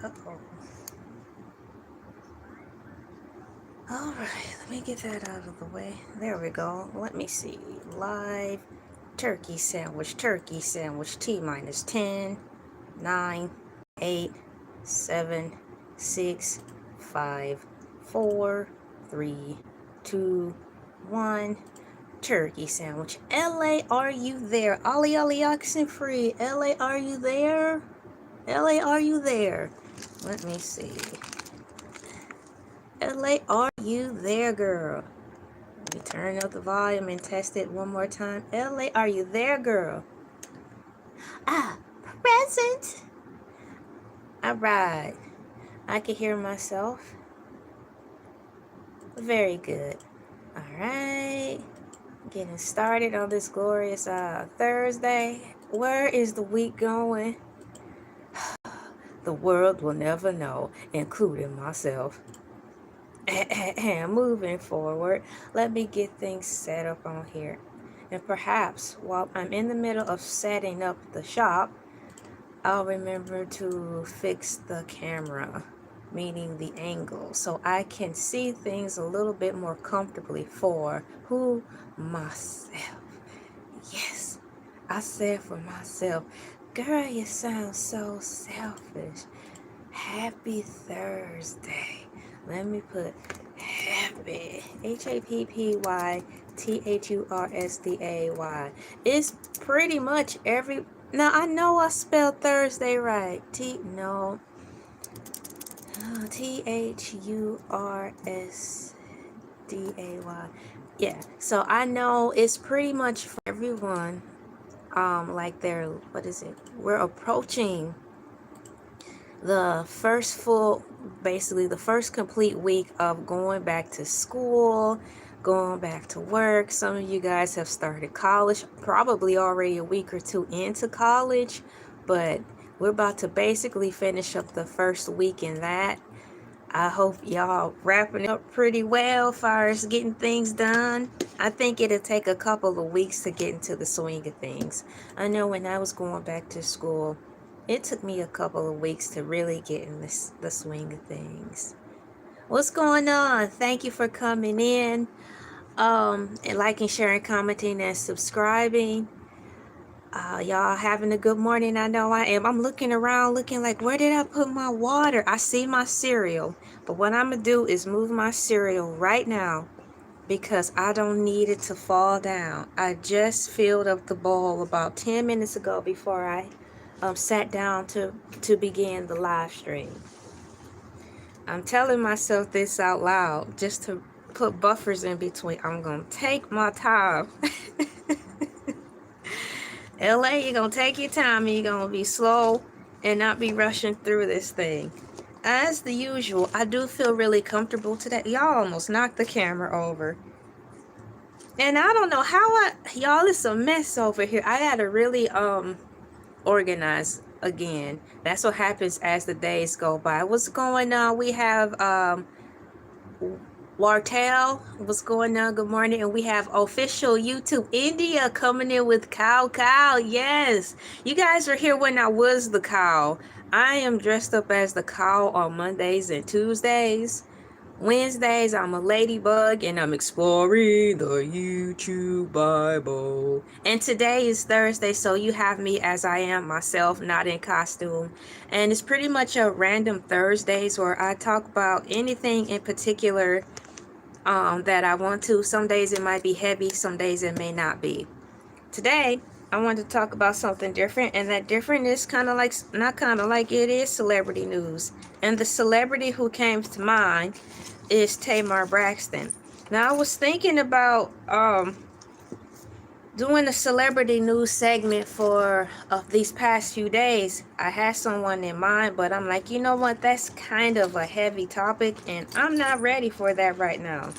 Uh-oh. All right, let me get that out of the way. There we go. Let me see. Live turkey sandwich, T minus 10, 9, 8, 7, 6, 5, 4, 3, 2, 1. Turkey sandwich. LA, are you there? Ollie Ollie oxen free. LA, are you there? LA, are you there? Let me see. LA, are you there, girl? Let me turn up the volume and test it one more time. LA, are you there, girl? Ah, present. All right. I can hear myself. Very good. All right. Getting started on this glorious Thursday. Where is the week going? The world will never know, including myself. Moving forward, let me get things set up on here. And perhaps while I'm in the middle of setting up the shop, I'll remember to fix the camera, meaning the angle, so I can see things a little bit more comfortably for who? Myself. Yes, I said for myself. Girl, you sound so selfish. Happy Thursday. Let me put happy, HAPPY, THURSDAY. It's pretty much every, now I know I spelled Thursday right. THURSDAY. Yeah, so I know it's pretty much for everyone. Like they're, what is it? We're approaching the basically the first complete week of going back to school, going back to work. Some of you guys have started college, probably already a week or two into college, but we're about to basically finish up the first week in that. I hope y'all wrapping it up pretty well as far as getting things done. I think it'll take a couple of weeks to get into the swing of things. I know when I was going back to school, it took me a couple of weeks to really get in the swing of things. What's going on? Thank you for coming in, and liking, sharing, commenting, and subscribing. Y'all having a good morning? I know I am. I'm looking around, looking like, where did I put my water? I see my cereal, but what I'm gonna do is move my cereal right now because I don't need it to fall down. I just filled up the bowl about 10 minutes ago before I sat down to begin the live stream. I'm telling myself this out loud just to put buffers in between. I'm gonna take my time. LA, you're gonna take your time and you're gonna be slow and not be rushing through this thing. As the usual, I do feel really comfortable today. Y'all almost knocked the camera over. And I don't know how y'all, it's a mess over here. I gotta really organize again. That's what happens as the days go by. What's going on? We have Wartel, what's going on? Good morning. And we have official YouTube India coming in with Cow. Yes, you guys were here when I was the cow. I am dressed up as the cow on Mondays and Tuesdays. Wednesdays, I'm a ladybug and I'm exploring the YouTube Bible. And today is Thursday, so you have me as I am myself, not in costume. And it's pretty much a random Thursdays where I talk about anything in particular that I want to. Some days it might be heavy, some days it may not be. Today, I want to talk about something different, and that different is it is celebrity news. And the celebrity who came to mind is Tamar Braxton. Now, I was thinking about doing a celebrity news segment for these past few days. I had someone in mind, but I'm like, you know what? That's kind of a heavy topic, and I'm not ready for that right now.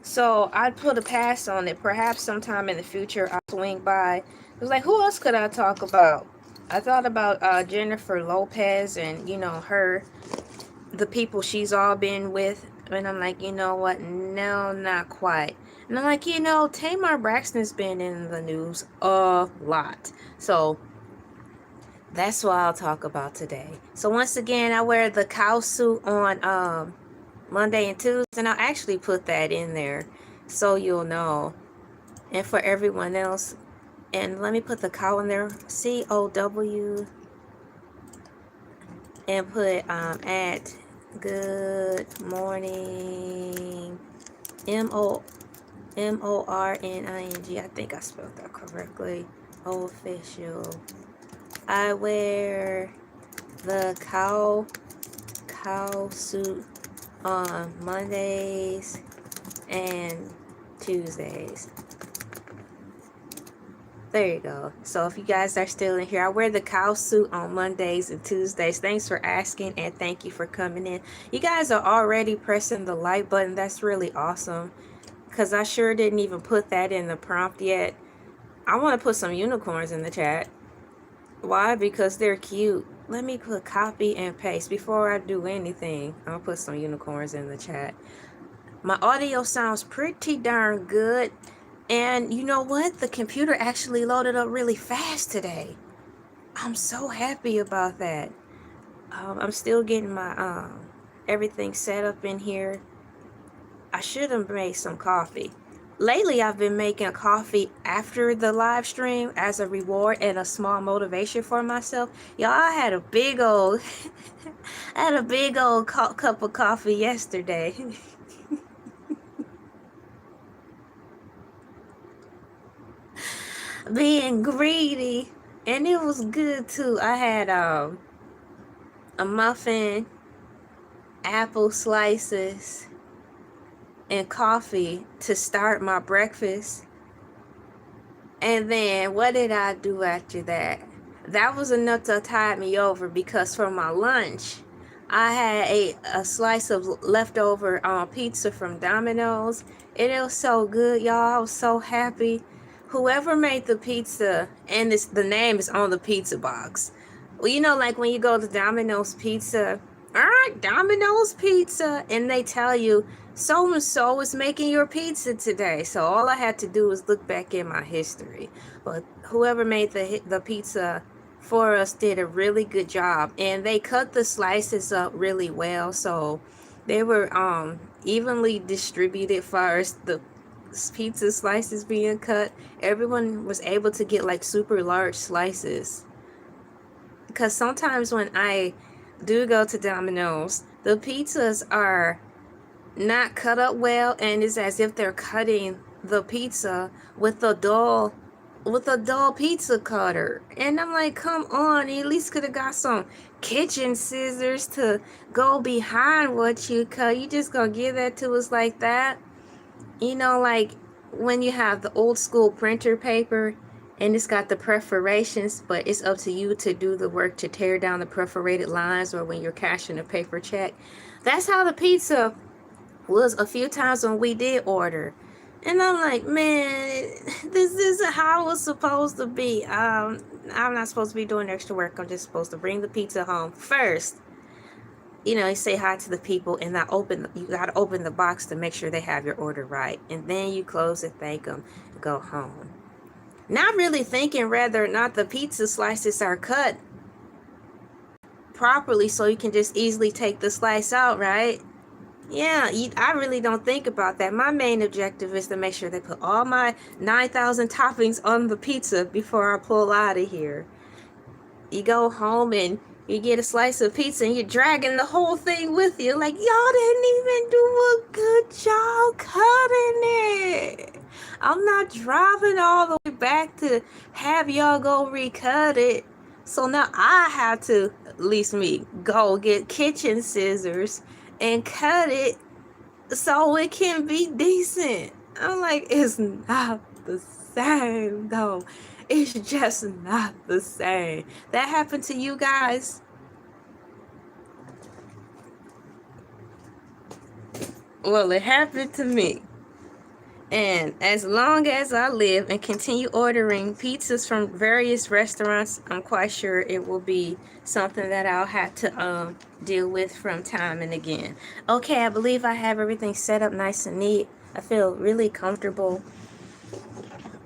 So I put a pass on it. Perhaps sometime in the future I'll swing by. It was like, who else could I talk about? I thought about Jennifer Lopez and, the people she's all been with. And I'm like, you know what? No, not quite. And I'm like, Tamar Braxton's been in the news a lot. So That's what I'll talk about today. So once again, I wear the cow suit on Monday and Tuesday, and I'll actually put that in there so you'll know. And for everyone else, and let me put the cow in there, COW, and put at good morning, MORNING. I think I spelled that correctly. Official. I wear the cow suit on Mondays and Tuesdays. There you go. So if you guys are still in here, I wear the cow suit on Mondays and Tuesdays. Thanks for asking, and thank you for coming in. You guys are already pressing the like button. That's really awesome, because I sure didn't even put that in the prompt yet. I want to put some unicorns in the chat. Why? Because they're cute. Let me put copy and paste. Before I do anything, I'll put some unicorns in the chat. My audio sounds pretty darn good. And you know what? The computer actually loaded up really fast today. I'm so happy about that. I'm still getting my everything set up in here. I should have made some coffee. Lately, I've been making coffee after the live stream as a reward and a small motivation for myself. Y'all, I had a big old, cup of coffee yesterday. Being greedy, and it was good too. I had a muffin, apple slices, and coffee to start my breakfast. And then what did I do after that? That was enough to tide me over, because for my lunch, I had a slice of leftover pizza from Domino's. And it was so good, y'all. I was so happy. Whoever made the pizza, and the name is on the pizza box. Well, you know, like when you go to Domino's Pizza, all right, Domino's Pizza, and they tell you, so-and-so is making your pizza today. So all I had to do was look back in my history. But whoever made the pizza for us did a really good job. And they cut the slices up really well. So they were evenly distributed far as the pizza slices being cut. Everyone was able to get like super large slices. Because sometimes when I do go to Domino's, the pizzas are not cut up well, and it's as if they're cutting the pizza with a dull pizza cutter. And I'm like, come on, you at least could have got some kitchen scissors to go behind what you cut. You just gonna give that to us like that? You know, like when you have the old school printer paper and it's got the perforations, but it's up to you to do the work to tear down the perforated lines, or when you're cashing a paper check. That's how the pizza was a few times when we did order. And I'm like, man, this isn't how it was supposed to be. I'm not supposed to be doing extra work. I'm just supposed to bring the pizza home first. You know, you say hi to the people, and you gotta open the box to make sure they have your order right, and then you close it, thank them, and go home. Not really thinking whether or not the pizza slices are cut properly, so you can just easily take the slice out, right? Yeah, I really don't think about that. My main objective is to make sure they put all my 9,000 toppings on the pizza before I pull out of here. You go home and you get a slice of pizza and you're dragging the whole thing with you. Like, y'all didn't even do a good job cutting it. I'm not driving all the way back to have y'all go recut it. So now I have to, at least me, go get kitchen scissors and cut it so it can be decent. I'm like, it's not the same though. It's just not the same. That happened to you guys? Well, it happened to me. And as long as I live and continue ordering pizzas from various restaurants, I'm quite sure it will be something that I'll have to deal with from time and again. Okay, I believe I have everything set up nice and neat. I feel really comfortable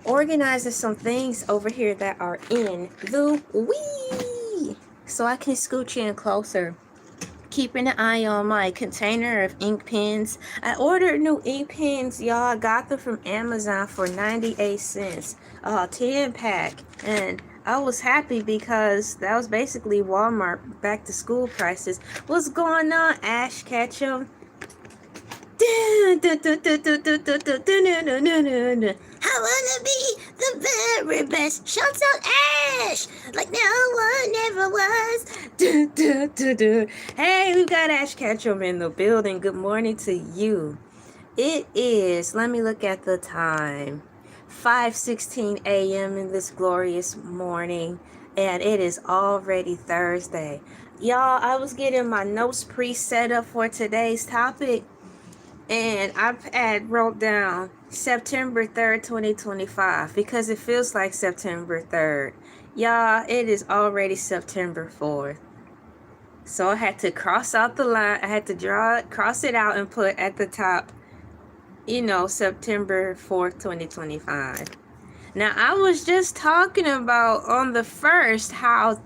organizing some things over here that are in the weeds. so I can scooch in closer. Keeping an eye on my container of ink pens. I ordered new ink pens, y'all. I got them from Amazon for 98 cents. 10 pack. And I was happy because that was basically Walmart back to school prices. What's going on, Ash Ketchum? I wanna be the very best. Shouts out Ash, like no one ever was. Hey, we've got Ash Ketchum in the building. Good morning to you. It is, let me look at the time, 5:16 a.m. in this glorious morning, and it is already Thursday. Y'all, I was getting my notes pre-set up for today's topic, and I had wrote down September 3rd, 2025, because it feels like September 3rd. Y'all, it is already September 4th. So I had to cross out the line. I had to draw it, cross it out, and put at the top, September 4th, 2025. Now, I was just talking about on the 1st how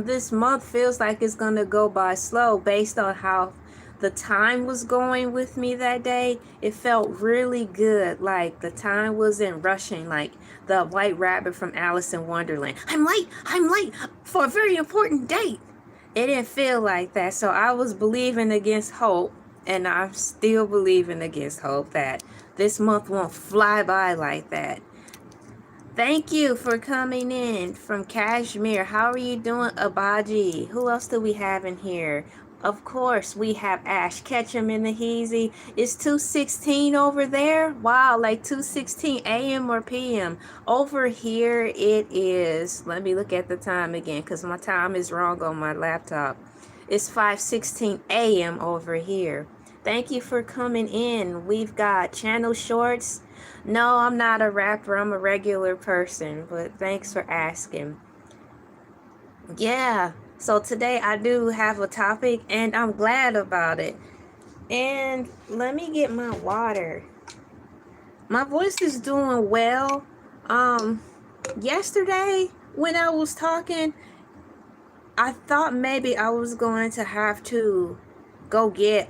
this month feels like it's going to go by slow based on how the time was going with me that day. It felt really good. Like the time wasn't rushing like the white rabbit from Alice in Wonderland. I'm late for a very important date. It didn't feel like that. So I was believing against hope, and I'm still believing against hope that this month won't fly by like that. Thank you for coming in from Kashmir. How are you doing, Abaji? Who else do we have in here? Of course, we have Ash Ketchum in the Heezy. It's 2:16 over there. Wow, like 2:16 a.m. or p.m. Over here it is, let me look at the time again because my time is wrong on my laptop. It's 5:16 a.m. over here. Thank you for coming in. We've got channel shorts. No, I'm not a rapper. I'm a regular person, but thanks for asking. Yeah, so today I do have a topic, and I'm glad about it. And let me get my water. My voice is doing well. Yesterday when I was talking, I thought maybe I was going to have to go get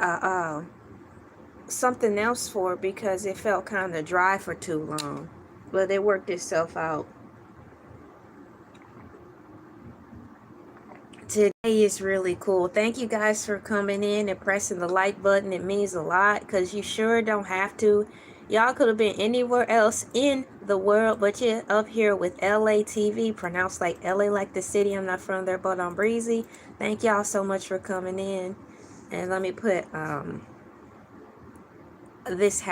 something else for it because it felt kind of dry for too long, but it worked itself out. Today is really cool. Thank you guys for coming in and pressing the like button. It means a lot because you sure don't have to. Y'all could have been anywhere else in the world, but you're up here with Elay TV, pronounced like LA, like the city. I'm not from there, but I'm breezy. Thank y'all so much for coming in. And let me put this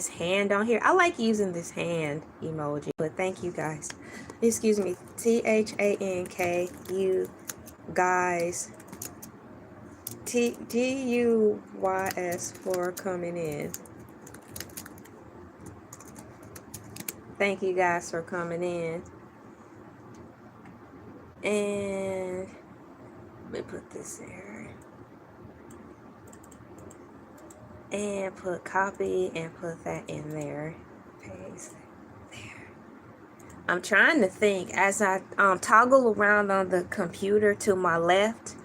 hand on here. I like using this hand emoji, but thank you guys. Excuse me. THANKU guys. TGUYS for coming in. Thank you guys for coming in. And let me put this there. And put copy and put that in there. Paste there. I'm trying to think as I toggle around on the computer to my left.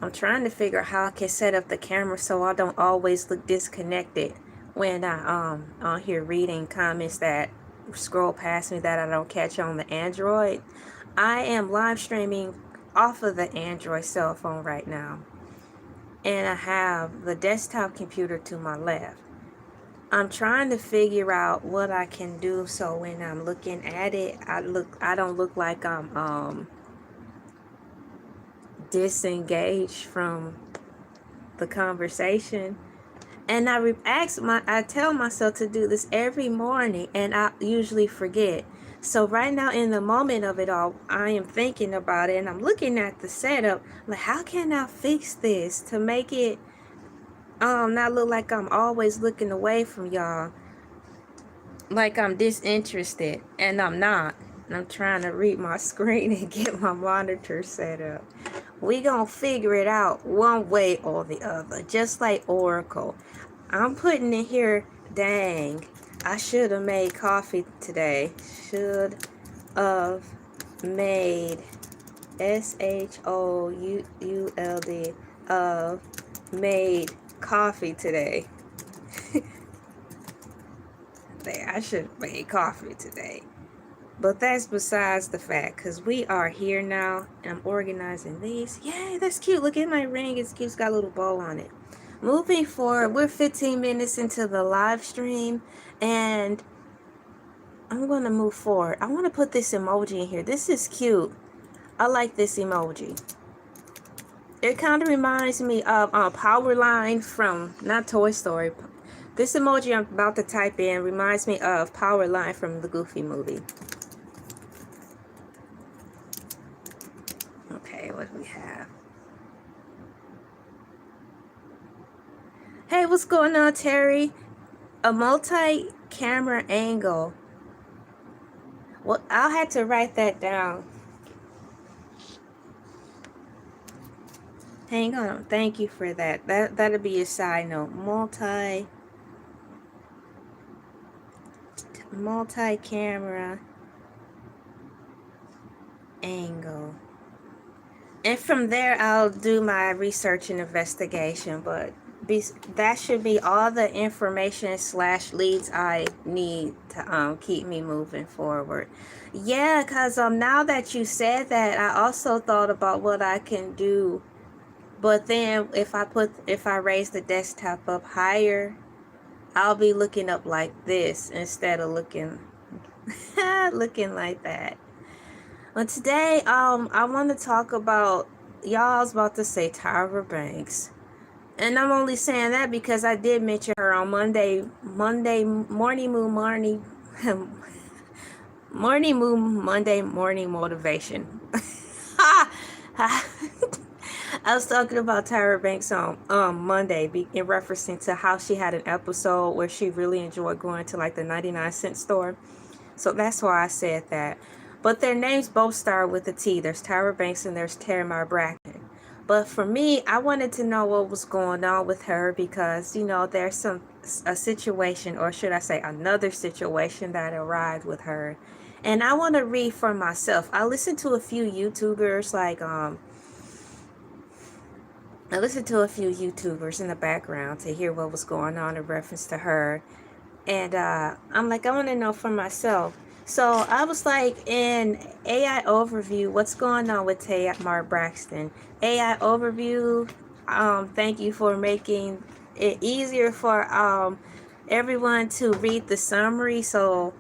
I'm trying to figure out how I can set up the camera so I don't always look disconnected when I on here reading comments that scroll past me that I don't catch on the Android. I am live streaming off of the Android cell phone right now, and I have the desktop computer to my left. I'm trying to figure out what I can do so when I'm looking at it, I don't look like I'm disengaged from the conversation. And I tell myself to do this every morning, and I usually forget. So right now, in the moment of it all, I am thinking about it, and I'm looking at the setup, like, how can I fix this to make it not look like I'm always looking away from y'all, like I'm disinterested, and I'm not. And I'm trying to read my screen and get my monitor set up. We gonna figure it out one way or the other, just like Oracle. I'm putting in here, dang, I should have made coffee today. Should have made SHOULD made coffee today. I should have made coffee today. But that's besides the fact, because we are here now, and I'm organizing these. Yay, that's cute. Look at my ring. It's cute. It's got a little bow on it. Moving forward, we're 15 minutes into the live stream, and I'm going to move forward. I want to put this emoji in here. This is cute. I like this emoji. It kind of reminds me of Powerline from, not Toy Story. This emoji I'm about to type in reminds me of Powerline from the Goofy movie. Okay, what do we have? Hey, what's going on, Terry? A multi-camera angle. Well, I'll have to write that down. Hang on. Thank you for that. That'll be a side note. Multi-camera angle. And from there, I'll do my research and investigation. But that should be all the information / leads I need to keep me moving forward. Yeah, because now that you said that, I also thought about what I can do. But then if I raise the desktop up higher, I'll be looking up like this instead of looking looking like that. But today, I want to talk about, y'all, I was about to say Tamar Braxton. And I'm only saying that because I did mention her on Monday morning motivation. I was talking about Tamar Braxton on Monday in referencing to how she had an episode where she really enjoyed going to like the 99-cent store. So that's why I said that. But their names both start with a T. There's Tamar Braxton and there's Tamar Braxton. But for me, I wanted to know what was going on with her because, you know, there's a situation, or should I say another situation that arrived with her. And I want to read for myself. I listened to a few YouTubers in the background to hear what was going on in reference to her. And I'm like, I want to know for myself. So I was like, in AI overview, what's going on with Tamar Braxton? AI overview, thank you for making it easier for everyone to read the summary. So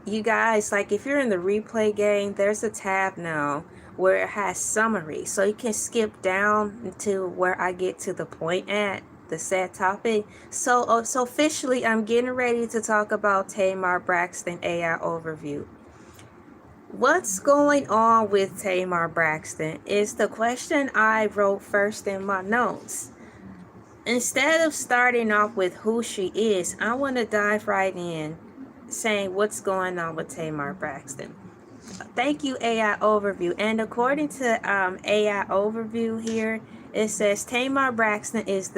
you guys, like if you're in the replay game, there's a tab now where it has summary. So you can skip down to where I get to the point at the said topic. So officially, I'm getting ready to talk about Tamar Braxton AI overview. What's going on with Tamar Braxton is the question I wrote first in my notes. Instead of starting off with who she is, I want to dive right in saying what's going on with Tamar Braxton. Thank you, AI overview. And according to AI overview here, it says Tamar Braxton is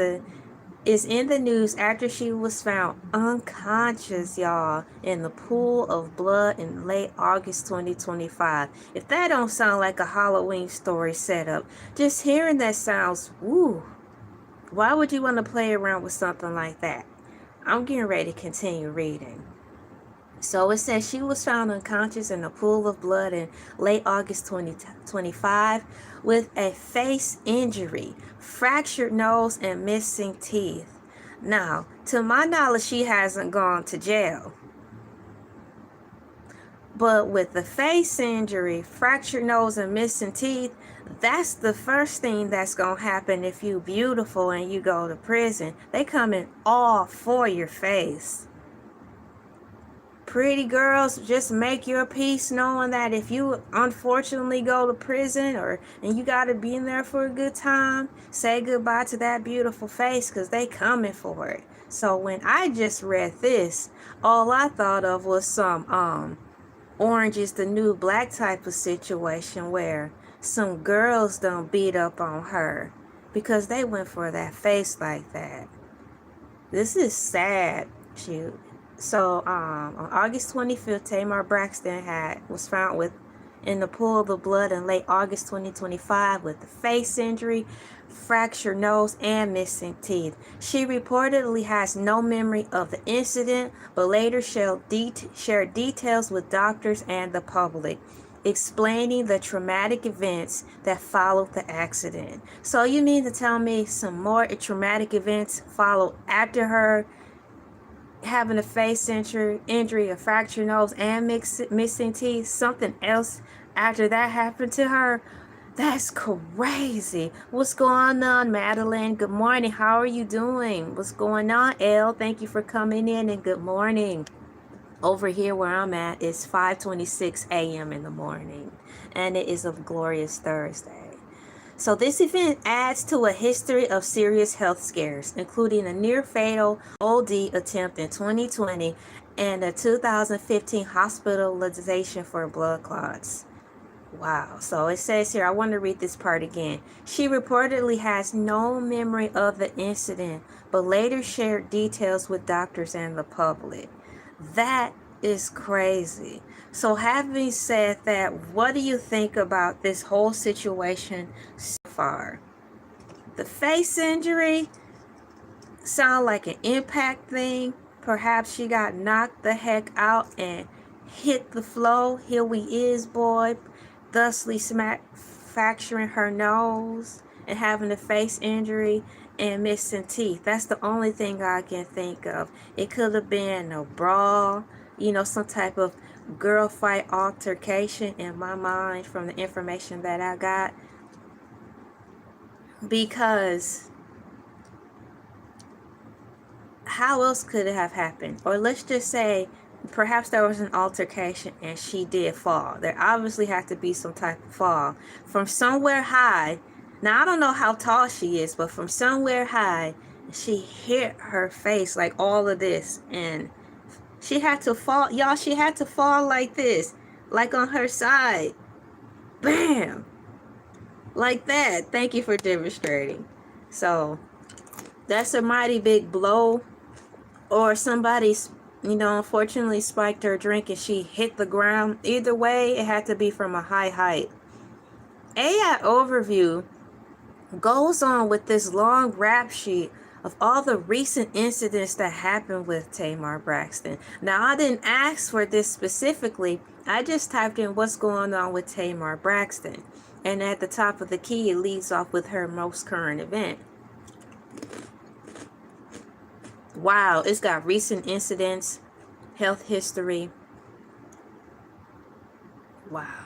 in the news after she was found unconscious, y'all, in the pool of blood in late August 2025. If that don't sound like a Halloween story setup, just hearing that sounds, woo. Why would you want to play around with something like that? I'm getting ready to continue reading. So it says she was found unconscious in a pool of blood in late August 2025 with a face injury, fractured nose, and missing teeth. Now, to my knowledge, she hasn't gone to jail. But with the face injury, fractured nose, and missing teeth, that's the first thing that's going to happen if you beautiful and you go to prison. They come in all for your face. Pretty girls, just make your peace knowing that if you unfortunately go to prison and you got to be in there for a good time, say goodbye to that beautiful face because they coming for it. So when I just read this, all I thought of was some Orange is the New Black type of situation where some girls don't beat up on her because they went for that face like that. This is sad, shoot. So on August 25th, Tamar Braxton was found with in the pool of the blood in late August 2025 with a face injury, fractured nose, and missing teeth. She reportedly has no memory of the incident, but later shared details with doctors and the public, explaining the traumatic events that followed the accident. So you mean to tell me some more traumatic events followed after her having a face injury, a fractured nose, and missing teeth? Something else after that happened to her? That's crazy. What's going on, Madeline? Good morning. How are you doing? What's going on, Elle? Thank you for coming in, and good morning. Over here where I'm at, it's 5:26 a.m. in the morning, and it is a glorious Thursday. So this event adds to a history of serious health scares, including a near-fatal OD attempt in 2020 and a 2015 hospitalization for blood clots. Wow. So it says here, I want to read this part again. She reportedly has no memory of the incident, but later shared details with doctors and the public. That is crazy. So having said that, what do you think about this whole situation so far? The face injury sound like an impact thing. Perhaps she got knocked the heck out and hit the floor. Here we is, boy, thusly fracturing her nose and having a face injury and missing teeth. That's the only thing I can think of. It could have been a brawl, some type of girl fight altercation in my mind from the information that I got. Because how else could it have happened? Or let's just say perhaps there was an altercation and she did fall. There obviously had to be some type of fall from somewhere high. Now, I don't know how tall she is, but from somewhere high, she hit her face like all of this. And she had to fall. Y'all, she had to fall like this. Like on her side. Bam! Like that. Thank you for demonstrating. So, that's a mighty big blow. Or somebody's, unfortunately spiked her drink and she hit the ground. Either way, it had to be from a high height. AI overview goes on with this long rap sheet of all the recent incidents that happened with Tamar Braxton. Now, I didn't ask for this specifically. I just typed in what's going on with Tamar Braxton. And at the top of the key, it leads off with her most current event. Wow, it's got recent incidents, health history. Wow.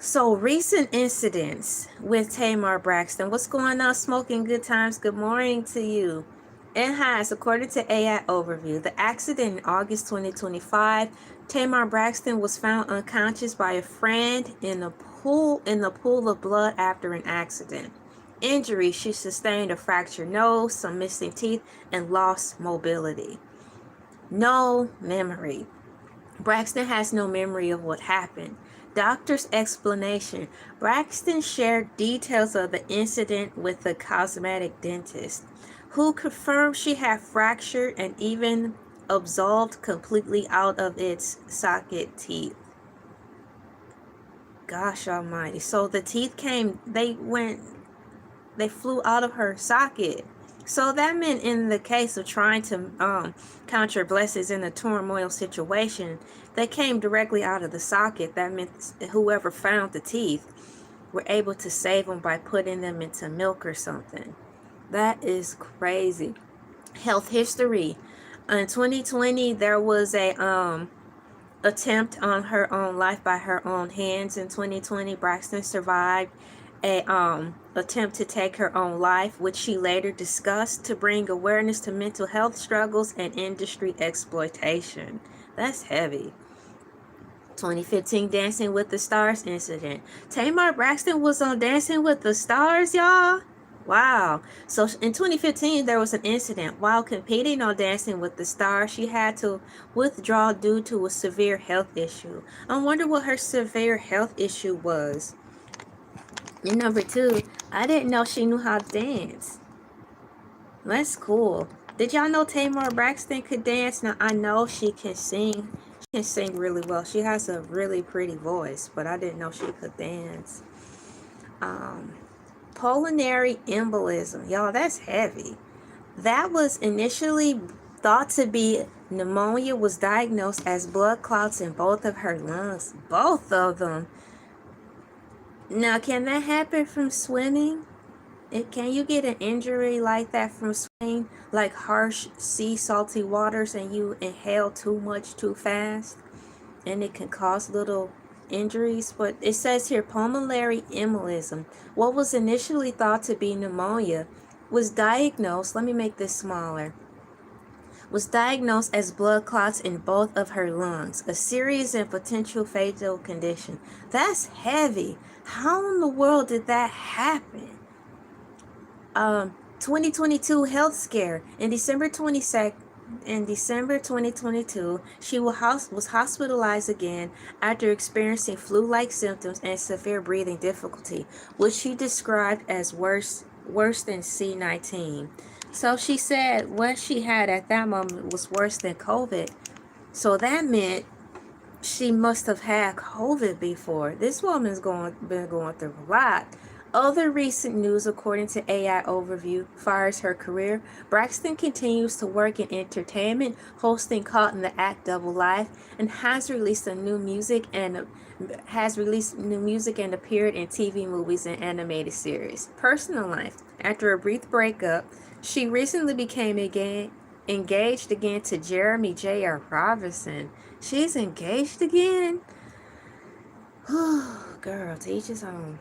So, recent incidents with Tamar Braxton. What's going on, Smoking Good Times? Good morning to you. It has, according to AI Overview, the accident in August 2025, Tamar Braxton was found unconscious by a friend in the pool of blood after an accident. Injury: she sustained a fractured nose, some missing teeth, and lost mobility. No memory. Braxton has no memory of what happened. Doctor's explanation: Braxton shared details of the incident with the cosmetic dentist, who confirmed she had fractured and even absolved completely out of its socket teeth. Gosh almighty. So the teeth they flew out of her socket. So that meant in the case of trying to count your blessings in a turmoil situation, they came directly out of the socket. That meant whoever found the teeth were able to save them by putting them into milk or something. That is crazy. Health history. In 2020, there was a attempt on her own life by her own hands. In 2020, Braxton survived a attempt to take her own life, which she later discussed to bring awareness to mental health struggles and industry exploitation. That's heavy. 2015 Dancing with the Stars incident. Tamar Braxton was on Dancing with the Stars, y'all. Wow. So in 2015, there was an incident. While competing on Dancing with the Stars, she had to withdraw due to a severe health issue. I wonder what her severe health issue was. And number 2, I didn't know she knew how to dance. That's cool. Did y'all know Tamar Braxton could dance? Now, I know she can sing. can sing really well. She has a really pretty voice, but I didn't know she could dance. Pulmonary embolism. Y'all, that's heavy. That was initially thought to be pneumonia, was diagnosed as blood clots in both of her lungs. Both of them. Now, can that happen from swimming? Can you get an injury like that from swimming, like harsh sea salty waters, and you inhale too much too fast? And it can cause little injuries. But it says here pulmonary embolism, what was initially thought to be pneumonia, was diagnosed, let me make this smaller, was diagnosed as blood clots in both of her lungs, a serious and potential fatal condition. That's heavy. How in the world did that happen? 2022 health scare. In December 2022, she was hospitalized again after experiencing flu-like symptoms and severe breathing difficulty, which she described as worse than C-19. So she said what she had at that moment was worse than COVID. So that meant she must have had COVID before. This woman's been going through a lot. Other recent news, according to AI Overview, fires her career. Braxton continues to work in entertainment, hosting Caught in the Act Double Live, and has released new music and appeared in TV, movies, and animated series. Personal life. After a brief breakup, she recently became engaged again to Jeremy J.R. Robinson. She's engaged again? Girl, to each his own.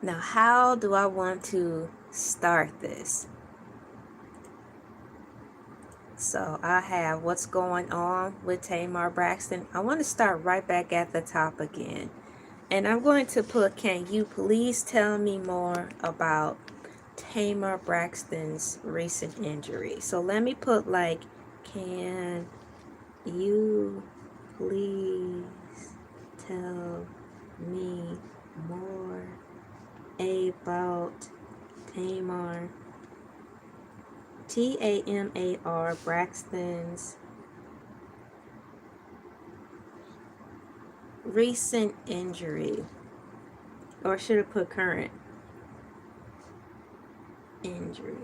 Now, how do I want to start this? So I have what's going on with Tamar Braxton. I want to start right back at the top again. And I'm going to put, can you please tell me more about Tamar Braxton's recent injury? So let me put like, can you please tell me more about Tamar, Tamar Braxton's recent injury, or should have put current injury.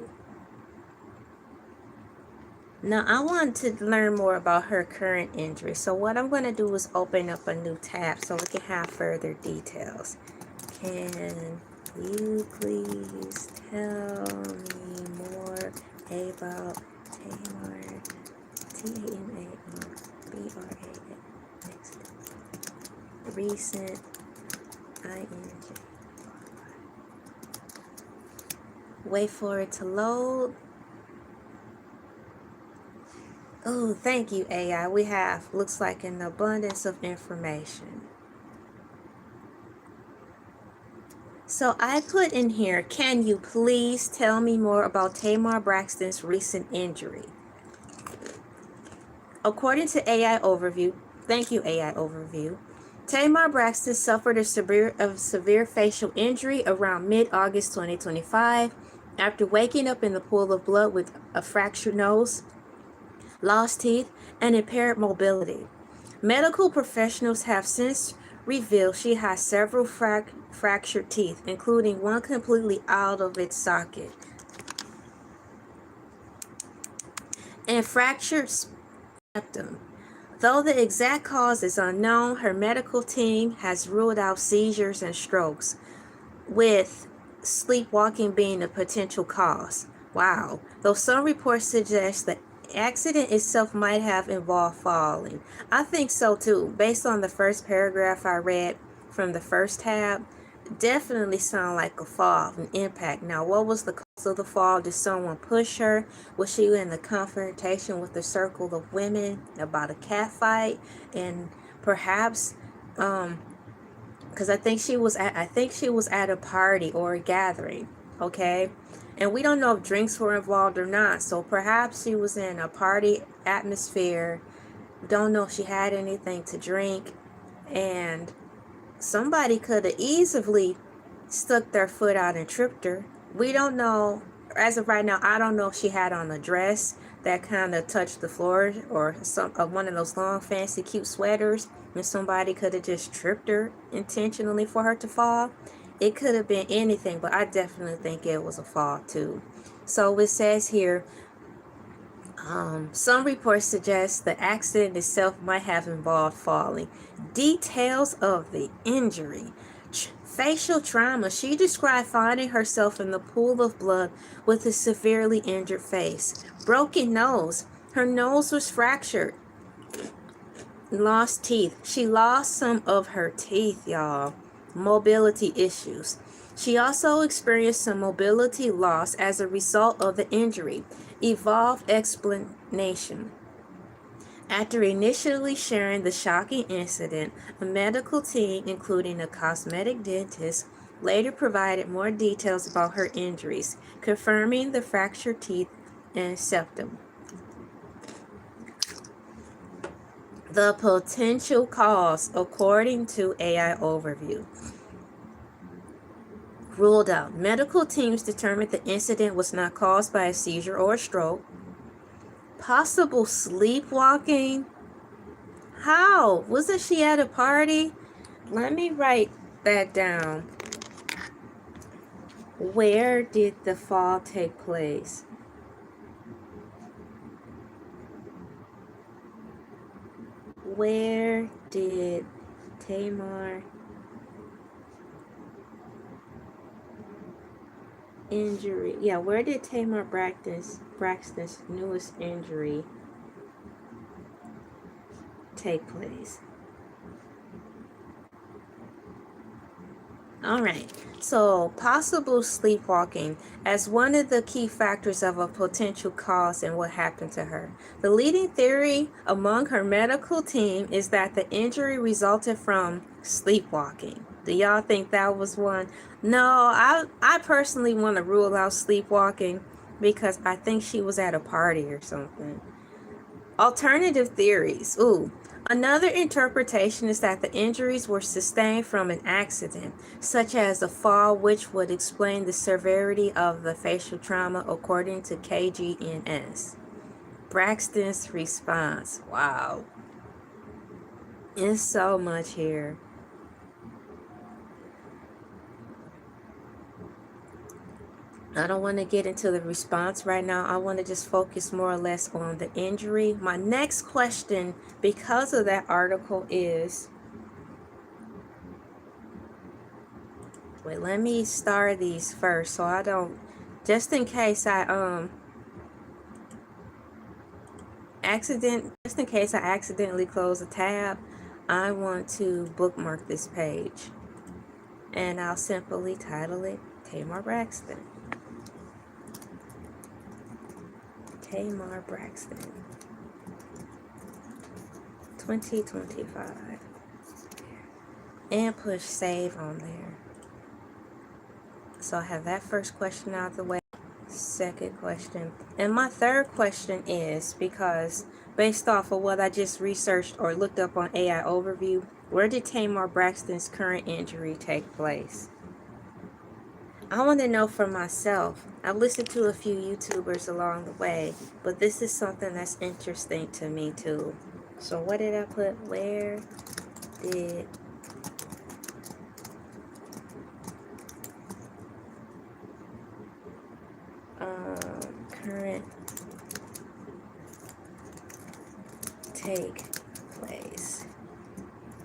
Now I want to learn more about her current injury, so what I'm going to do is open up a new tab so we can have further details. Can you please tell me more about Tamar, T-A-M-A-R-B-R-A-X, recent INJ. Wait for it to load. Oh, thank you, AI. We have, looks like, an abundance of information. So I put in here, can you please tell me more about Tamar Braxton's recent injury? According to AI Overview, thank you, AI Overview, Tamar Braxton suffered a severe facial injury around mid-August 2025 after waking up in the pool of blood with a fractured nose, lost teeth, and impaired mobility. Medical professionals have since revealed she has several fractured teeth, including one completely out of its socket, and fractured septum. Though the exact cause is unknown, her medical team has ruled out seizures and strokes, with sleepwalking being a potential cause. Wow. Though some reports suggest the accident itself might have involved falling. I think so too. Based on the first paragraph I read from the first tab, definitely sound like a fall, an impact. Now, what was the cause of the fall? Did someone push her? Was she in the confrontation with a circle of women about a cat fight? And perhaps, because I think she was at a party or a gathering, okay? And we don't know if drinks were involved or not. So perhaps she was in a party atmosphere. Don't know if she had anything to drink, and somebody could have easily stuck their foot out and tripped her. We don't know. As of right now, I don't know if she had on a dress. that kind of touched the floor, or some one of those long fancy cute sweaters, and somebody could have just tripped her intentionally for her to fall. It could have been anything, but I definitely think it was a fall too. So it says here, some reports suggest the accident itself might have involved falling. Details of the injury. Facial trauma. She described finding herself in the pool of blood with a severely injured face. Broken nose. Her nose was fractured. Lost teeth. She lost some of her teeth, y'all. Mobility issues. She also experienced some mobility loss as a result of the injury. Evolved explanation. After initially sharing the shocking incident, a medical team, including a cosmetic dentist, later provided more details about her injuries, confirming the fractured teeth and septum. The potential cause, according to AI Overview. Ruled out. Medical teams determined the incident was not caused by a seizure or a stroke. Possible sleepwalking. How? Wasn't she at a party? Let me write that down. Where did the fall take place? Where did Tamar injury? Yeah, where did Tamar Braxton's newest injury take place? All right, so possible sleepwalking as one of the key factors of a potential cause and what happened to her. The leading theory among her medical team is that the injury resulted from sleepwalking. Do y'all think that was one? No, I personally want to rule out sleepwalking because I think she was at a party or something. Alternative theories. Another interpretation is that the injuries were sustained from an accident, such as a fall, which would explain the severity of the facial trauma, according to KGNS. Braxton's response. Wow. It's so much here. I don't want to get into the response right now. I want to just focus more or less on the injury. My next question, because of that article, is... Wait, let me star these first so I don't... Just in case I accidentally close a tab, I want to bookmark this page. And I'll simply title it Tamar Braxton. Tamar Braxton 2025, and push save on there. So I have that first question out of the way. Second question, and my third question is, because based off of what I just researched or looked up on AI Overview, where did Tamar Braxton's current injury take place? I want to know for myself. I've listened to a few YouTubers along the way, but this is something that's interesting to me too. So what did I put? Where did current take place?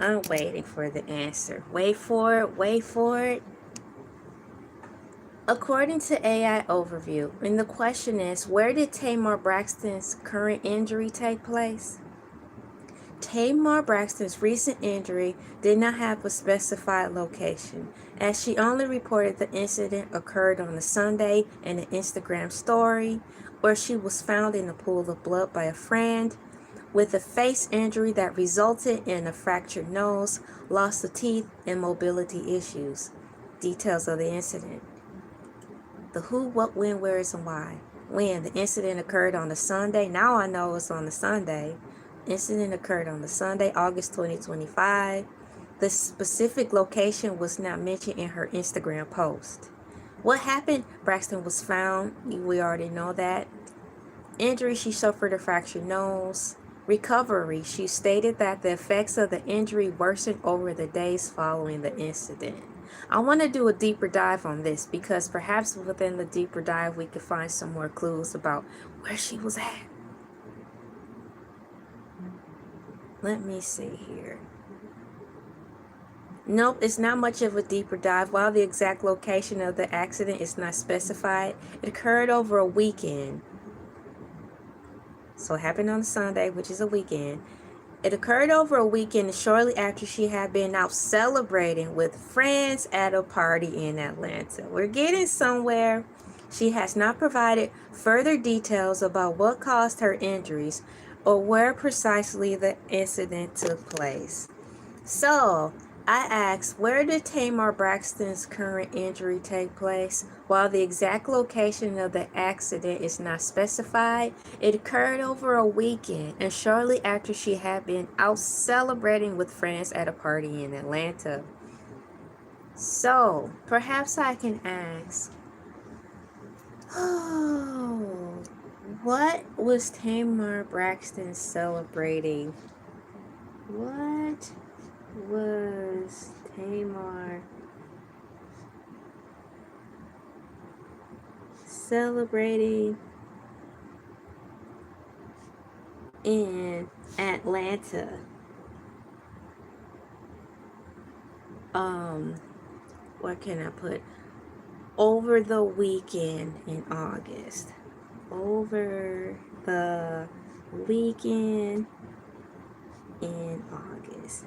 I'm waiting for the answer. Wait for it. Wait for it. According to AI Overview, and the question is, where did Tamar Braxton's current injury take place? Tamar Braxton's recent injury did not have a specified location, as she only reported the incident occurred on a Sunday in an Instagram story, where she was found in a pool of blood by a friend with a face injury that resulted in a fractured nose, loss of teeth, and mobility issues. Details of the incident. The who, what, when, where, and why. When the incident occurred on a Sunday. Now I know it's on a Sunday. Incident occurred on the Sunday, August 2025. The specific location was not mentioned in her Instagram post. What happened? Braxton was found. We already know that. Injury, she suffered a fractured nose. Recovery, she stated that the effects of the injury worsened over the days following the incident. I want to do a deeper dive on this because perhaps within the deeper dive we could find some more clues about where she was at. Let me see here. Nope, it's not much of a deeper dive. While the exact location of the accident is not specified, it occurred over a weekend. So it happened on Sunday, which is a weekend. It occurred over a weekend shortly after she had been out celebrating with friends at a party in Atlanta. We're getting somewhere. She has not provided further details about what caused her injuries or where precisely the incident took place. So, I asked, where did Tamar Braxton's current injury take place? While the exact location of the accident is not specified, it occurred over a weekend and shortly after she had been out celebrating with friends at a party in Atlanta. So, perhaps I can ask, what was Tamar Braxton celebrating? What was Tamar celebrating in Atlanta? What can I put? Over the weekend in August. Over the weekend in August.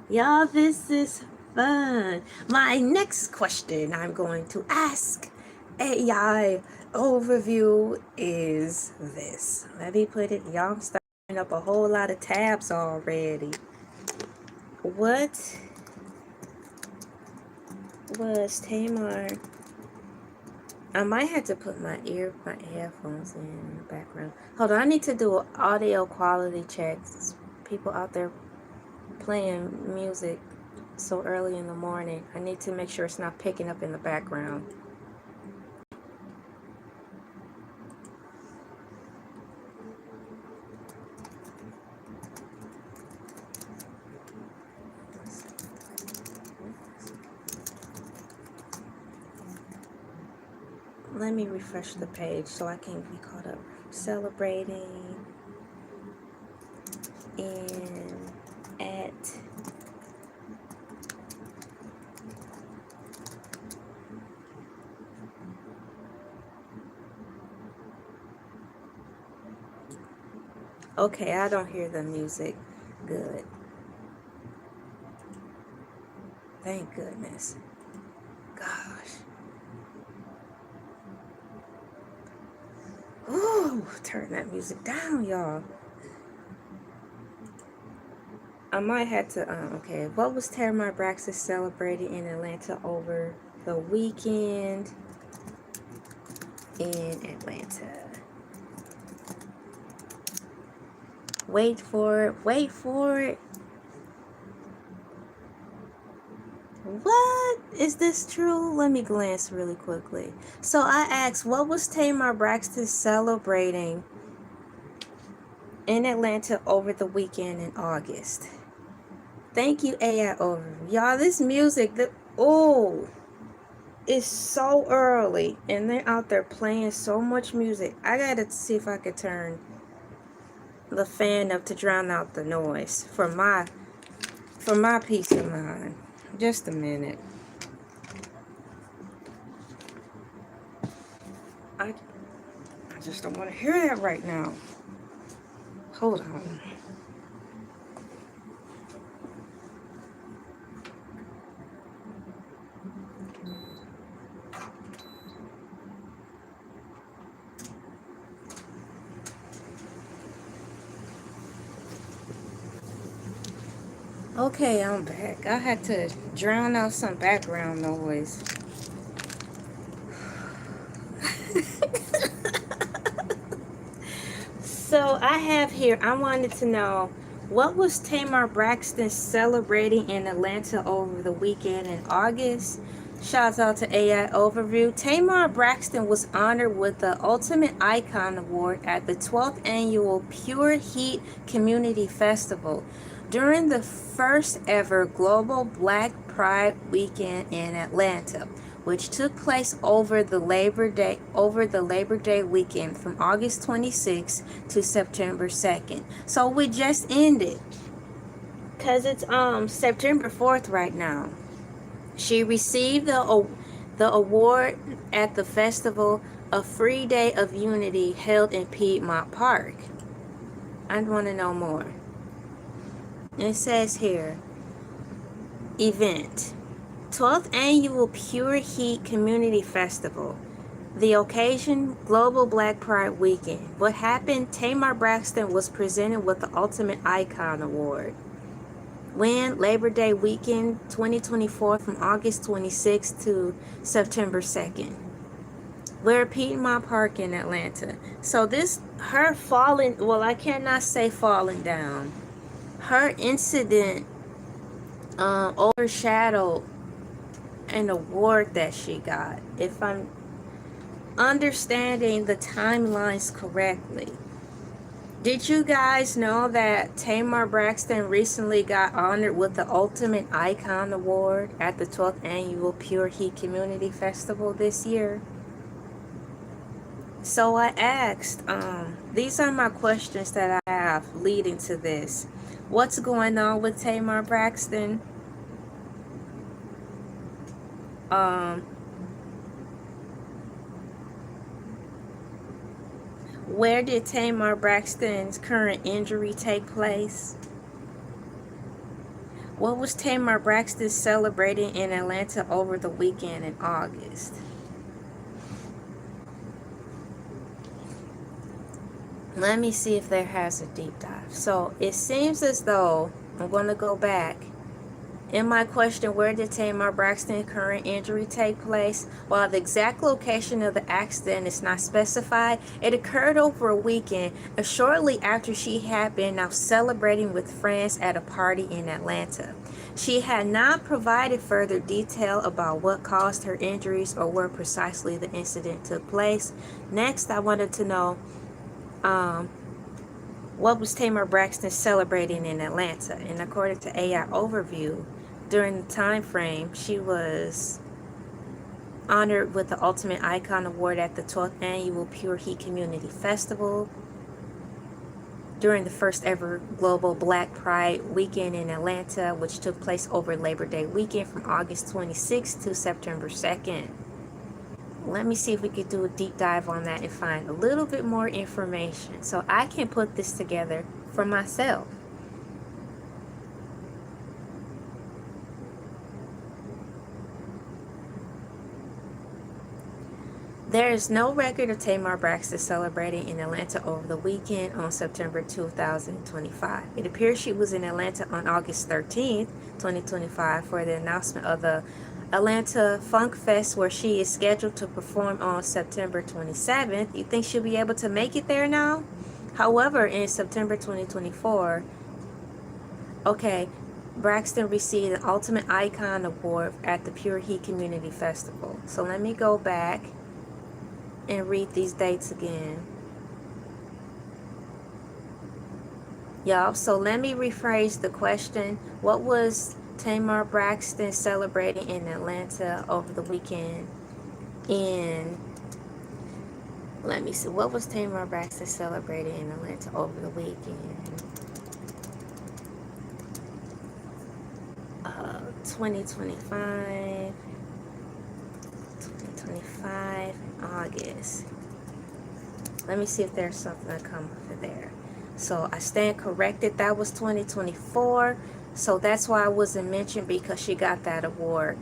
Y'all, this is fun. My next question I'm going to ask AI overview is this. Let me put it, y'all, I'm starting up a whole lot of tabs already. What was Tamar? I might have to put my headphones in the background. Hold on, I need to do an audio quality check. People out there playing music so early in the morning. I need to make sure it's not picking up in the background. Let me refresh the page so I can be caught up. Celebrating in at okay, I don't hear the music. Good. Thank goodness. Gosh. Ooh, turn that music down, y'all. I might have to, okay. What was Tamar Braxton celebrating in Atlanta over the weekend in Atlanta? Wait for it. Wait for it. What? Is this true? Let me glance really quickly. So I asked, what was Tamar Braxton celebrating in Atlanta over the weekend in August? Thank you, AI Overview. Y'all, this music, it's so early. And they're out there playing so much music. I gotta see if I could turn the fan up to drown out the noise for my peace of mind. Just a minute. I just don't want to hear that right now. Hold on. Okay, I'm back. I had to drown out some background noise. So I have here, I wanted to know, what was Tamar Braxton celebrating in Atlanta over the weekend in August? Shouts out to AI Overview. Tamar Braxton was honored with the Ultimate Icon Award at the 12th Annual Pure Heat Community Festival during the first ever Global Black Pride Weekend in Atlanta, which took place over the Labor Day weekend from August 26th to September 2nd. So we just ended, cause it's September 4th right now. She received the award at the festival, a free day of unity held in Piedmont Park. I want to know more. It says here, event, 12th Annual Pure Heat Community Festival. The occasion, Global Black Pride Weekend. What happened? Tamar Braxton was presented with the Ultimate Icon Award. When? Labor Day weekend 2024 from August 26th to September 2nd. We're at Piedmont Park in Atlanta. So her falling, well, I cannot say falling down. Her incident overshadowed an award that she got, if I'm understanding the timelines correctly. Did you guys know that Tamar Braxton recently got honored with the Ultimate Icon Award at the 12th Annual Pure Heat Community Festival this year? So I asked, these are my questions that I have leading to this. What's going on with Tamar Braxton? Where did Tamar Braxton's current injury take place? What was Tamar Braxton celebrating in Atlanta over the weekend in August? Let me see if there has a deep dive. So it seems as though, I'm going to go back. In my question, where did Tamar Braxton's current injury take place? While the exact location of the accident is not specified, it occurred over a weekend, shortly after she had been out celebrating with friends at a party in Atlanta. She had not provided further detail about what caused her injuries or where precisely the incident took place. Next, I wanted to know, what was Tamar Braxton celebrating in Atlanta? And according to AI Overview, during the time frame, she was honored with the Ultimate Icon Award at the 12th Annual Pure Heat Community Festival during the first ever Global Black Pride Weekend in Atlanta, which took place over Labor Day weekend from August 26th to September 2nd. Let me see if we could do a deep dive on that and find a little bit more information so I can put this together for myself. There is no record of Tamar Braxton celebrating in Atlanta over the weekend on September 2025. It appears she was in Atlanta on August 13th, 2025 for the announcement of the Atlanta Funk Fest, where she is scheduled to perform on September 27th. You think she'll be able to make it there now? However, in September 2024, Braxton received an Ultimate Icon Award at the Pure Heat Community Festival. So let me go back and read these dates again. Y'all, so let me rephrase the question. What was Tamar Braxton celebrating in Atlanta over the weekend? Let me see, what was Tamar Braxton celebrating in Atlanta over the weekend? 2025, August. Let me see if there's something that come over there. So I stand corrected, that was 2024. So that's why I wasn't mentioned, because she got that award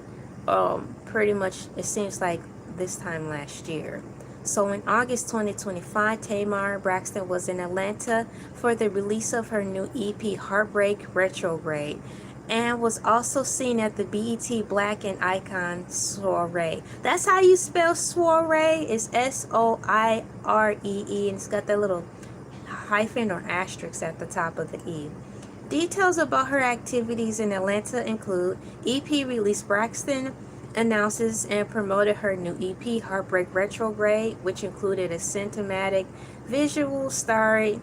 pretty much, it seems like this time last year. So in August 2025, Tamar Braxton was in Atlanta for the release of her new EP, Heartbreak Retrograde, and was also seen at the BET Black and Icon Soiree. That's how you spell soiree. It's Soiree, and it's got that little hyphen or asterisk at the top of the E. Details about her activities in Atlanta include EP release Braxton announces and promoted her new EP, Heartbreak Retrograde, which included a cinematic visual starring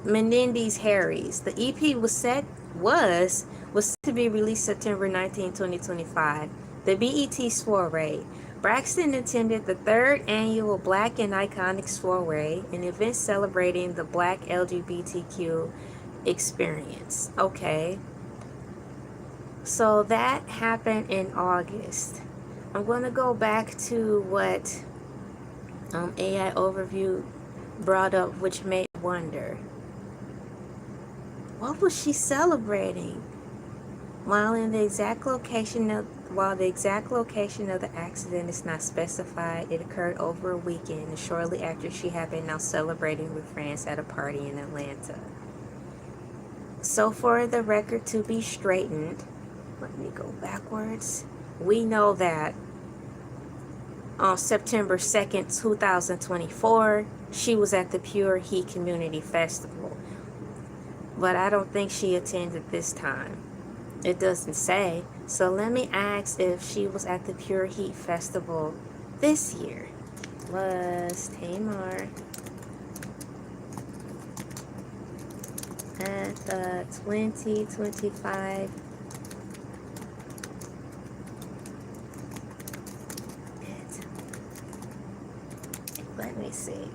Menendez Harris. The EP was set to be released September 19, 2025. The BET Soiree. Braxton attended the third annual Black and Iconic Soiree, an event celebrating the Black LGBTQ experience. Okay. So that happened in August. I'm going to go back to what AI Overview brought up, which made me wonder. What was she celebrating? While the exact location of the accident is not specified, it occurred over a weekend and shortly after she had been out celebrating with friends at a party in Atlanta. So for the record to be straightened, let me go backwards. We know that on September 2nd, 2024, she was at the Pure Heat Community Festival. But I don't think she attended this time. It doesn't say. So let me ask if she was at the Pure Heat Festival this year. Was Tamar at the 2025 let me see.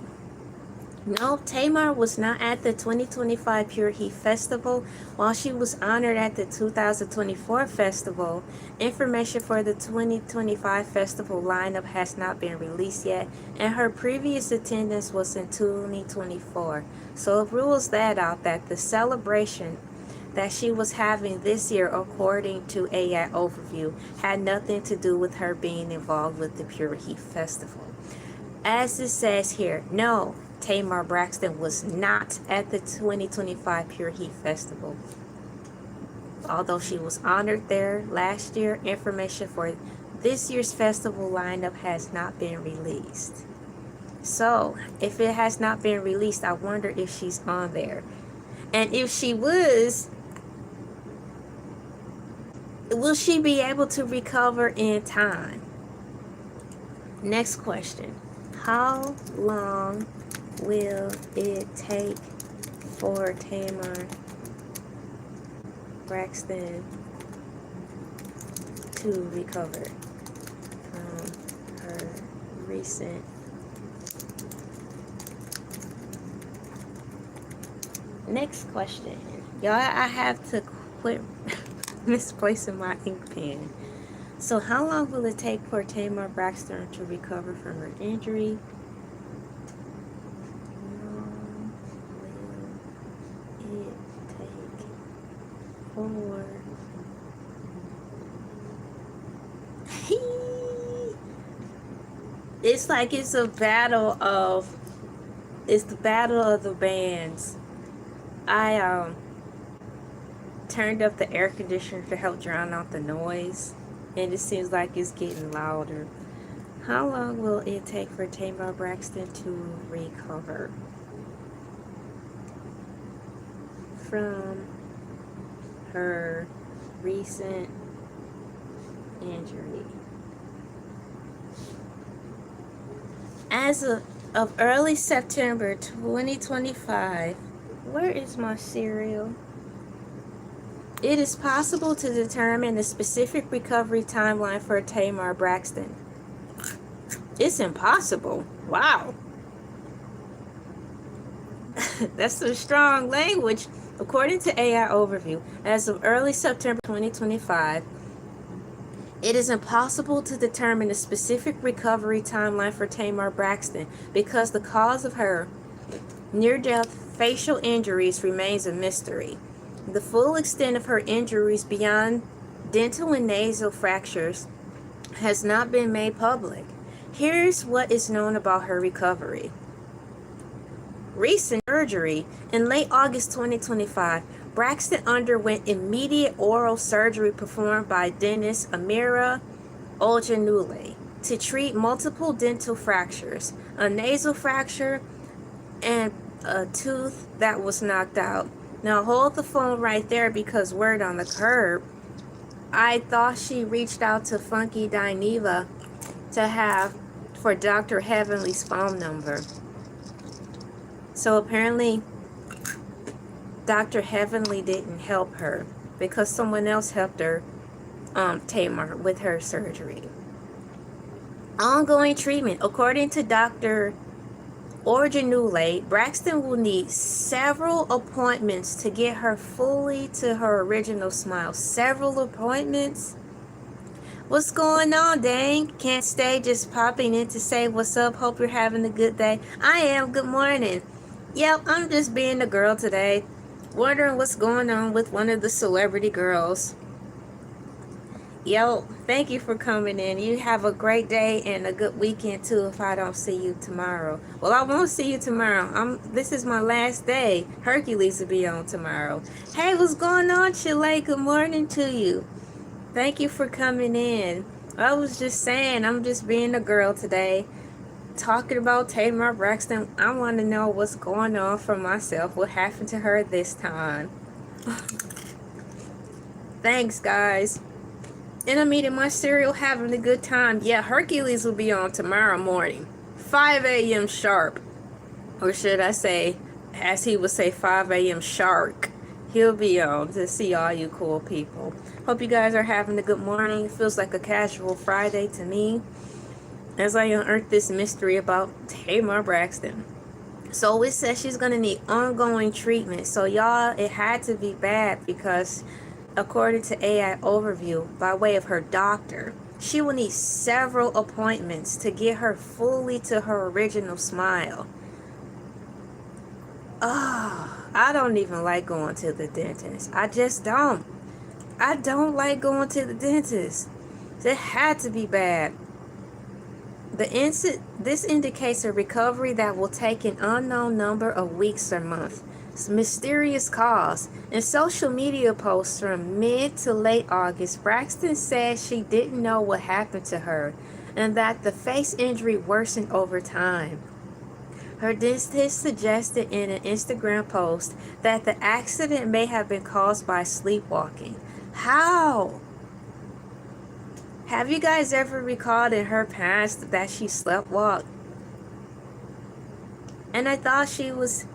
No, Tamar was not at the 2025 Pure Heat Festival. While she was honored at the 2024 festival, information for the 2025 festival lineup has not been released yet, and her previous attendance was in 2024. So it rules that out, that the celebration that she was having this year, according to AI Overview, had nothing to do with her being involved with the Pure Heat Festival. As it says here, no, Tamar Braxton was not at the 2025 Pure Heat Festival. Although she was honored there last year, information for this year's festival lineup has not been released. So, if it has not been released, I wonder if she's on there. And if she was, will she be able to recover in time? Next question. How long will it take for Tamar Braxton to recover from her recent next question? Y'all, I have to quit misplacing my ink pen. So how long will it take for Tamar Braxton to recover from her injury? It's like it's the battle of the bands. I turned up the air conditioner to help drown out the noise, and it seems like it's getting louder. How long will it take for Tamar Braxton to recover from her recent injury? As of early September 2025, where is my cereal? It is possible to determine the specific recovery timeline for Tamar Braxton. It's impossible. Wow. That's some strong language. According to AI Overview, as of early September 2025, it is impossible to determine the specific recovery timeline for Tamar Braxton because the cause of her near-death facial injuries remains a mystery. The full extent of her injuries beyond dental and nasal fractures has not been made public. Here's what is known about her recovery. Recent surgery. In late August 2025, Braxton underwent immediate oral surgery performed by dentist Amira Oljanule to treat multiple dental fractures, a nasal fracture, and a tooth that was knocked out. Now hold the phone right there because word on the curb. I thought she reached out to Funky Dineva to have for Dr. Heavenly's phone number. So apparently Dr. Heavenly didn't help her because someone else helped her, Tamar, with her surgery. Ongoing treatment. According to Dr. Orjanule, Braxton will need several appointments to get her fully to her original smile. Several appointments? What's going on, dang? Can't stay, just popping in to say what's up. Hope you're having a good day. I am. Good morning. Yep, I'm just being a girl today. Wondering what's going on with one of the celebrity girls. Yo, thank you for coming in. You have a great day and a good weekend too if I don't see you tomorrow. Well, I won't see you tomorrow. This is my last day. Hercules will be on tomorrow. Hey, what's going on, Chile? Good morning to you. Thank you for coming in. I was just saying, I'm just being a girl today. Talking about Tamar Braxton. I want to know what's going on for myself. What happened to her this time? Thanks, guys. And I'm eating my cereal, having a good time. Yeah, Hercules will be on tomorrow morning. 5 a.m. sharp. Or should I say, as he would say, 5 a.m. shark. He'll be on to see all you cool people. Hope you guys are having a good morning. It feels like a casual Friday to me as I unearth this mystery about Tamar Braxton. So it says she's going to need ongoing treatment. So y'all, it had to be bad because according to AI Overview, by way of her doctor, she will need several appointments to get her fully to her original smile. I don't even like going to the dentist. I just don't. I don't like going to the dentist. It had to be bad. This indicates a recovery that will take an unknown number of weeks or months. It's mysterious cause. In social media posts from mid to late August, Braxton said she didn't know what happened to her and that the face injury worsened over time. Her dentist suggested in an Instagram post that the accident may have been caused by sleepwalking. How? Have you guys ever recalled in her past that she sleptwalked? And I thought she was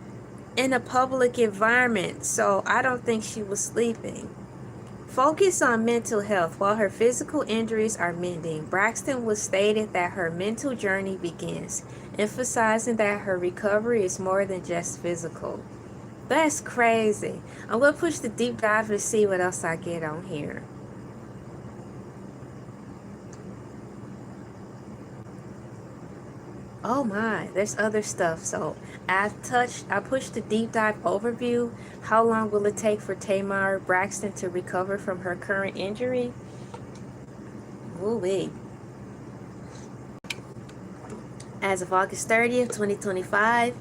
in a public environment, so I don't think she was sleeping. Focus on mental health. While her physical injuries are mending, Braxton was stated that her mental journey begins, emphasizing that her recovery is more than just physical. That's crazy. I'm going to push the deep dive and see what else I get on here. Oh my, there's other stuff. So I pushed the deep dive overview. How long will it take for Tamar Braxton to recover from her current injury? Ooh-wee. As of August 30th, 2025.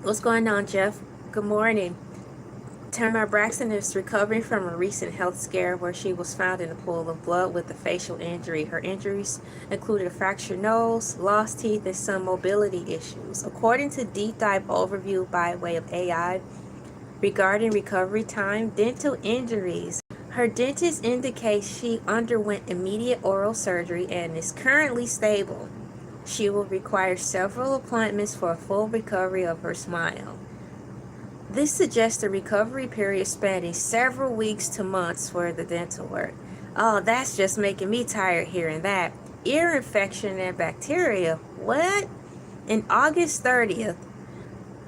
What's going on, Jeff? Good morning. Tamar Braxton is recovering from a recent health scare where she was found in a pool of blood with a facial injury. Her injuries included a fractured nose, lost teeth, and some mobility issues. According to Deep Dive Overview by way of AI regarding recovery time, dental injuries, her dentist indicates she underwent immediate oral surgery and is currently stable. She will require several appointments for a full recovery of her smile. This suggests a recovery period spanning several weeks to months for the dental work. Oh, that's just making me tired hearing that. Ear infection and bacteria. What? In August 30th,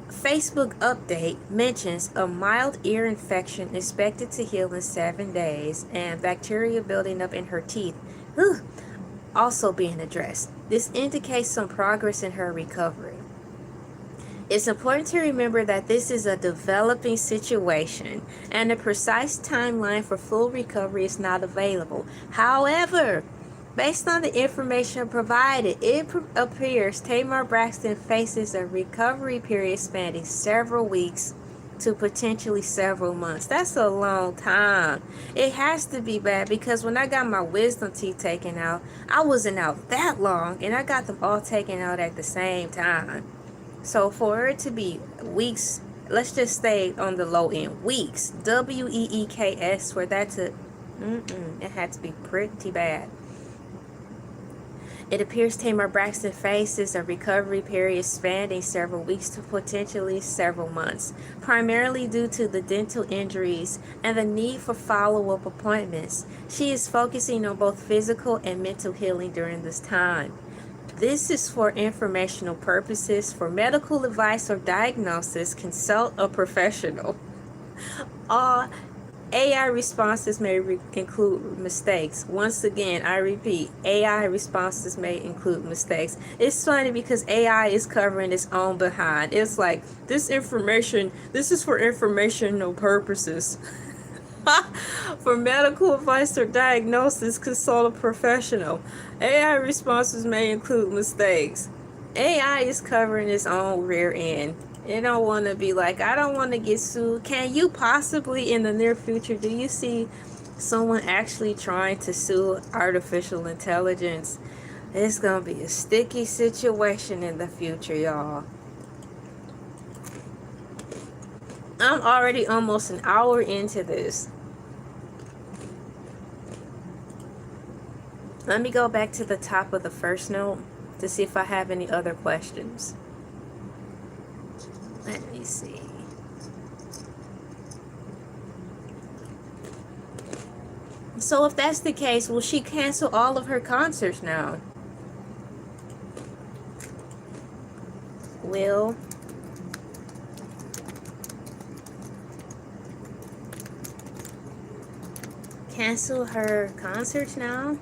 Facebook update mentions a mild ear infection expected to heal in 7 days and bacteria building up in her teeth also being addressed. This indicates some progress in her recovery. It's important to remember that this is a developing situation and a precise timeline for full recovery is not available. However, based on the information provided, it appears Tamar Braxton faces a recovery period spanning several weeks to potentially several months. That's a long time. It has to be bad because when I got my wisdom teeth taken out, I wasn't out that long and I got them all taken out at the same time. So for it to be weeks, let's just stay on the low end, weeks, weeks, for that to It had to be pretty bad. It appears Tamar Braxton faces a recovery period spanning several weeks to potentially several months, primarily due to the dental injuries and the need for follow-up appointments. She is focusing on both physical and mental healing during this time. This is for informational purposes. For medical advice or diagnosis, consult a professional. All AI responses may include mistakes. Once again, I repeat, AI responses may include mistakes. It's funny because AI is covering its own behind. It's like, this is for informational purposes. For medical advice or diagnosis, consult a professional. AI responses may include mistakes. AI is covering its own rear end. It don't want to be like, I don't want to get sued. Can you possibly in the near future, do you see someone actually trying to sue artificial intelligence? It's going to be a sticky situation in the future, y'all. I'm already almost an hour into this. Let me go back to the top of the first note to see if I have any other questions. Let me see. So if that's the case, will she cancel all of her concerts now? Will cancel her concerts now?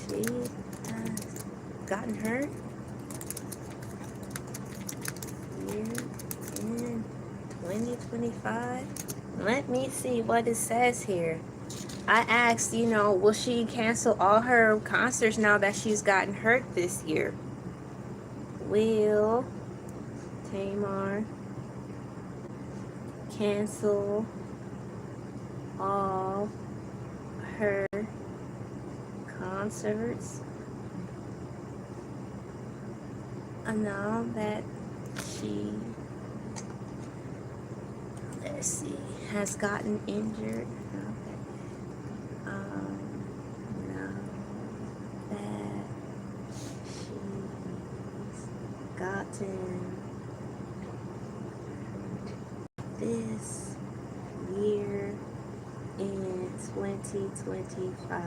She has gotten hurt here in 2025. Let me see what it says here. I asked, will she cancel all her concerts now that she's gotten hurt this year? Will Tamar cancel all her concerts now that she, let's see, has gotten injured? Now that she's gotten this year in 2025.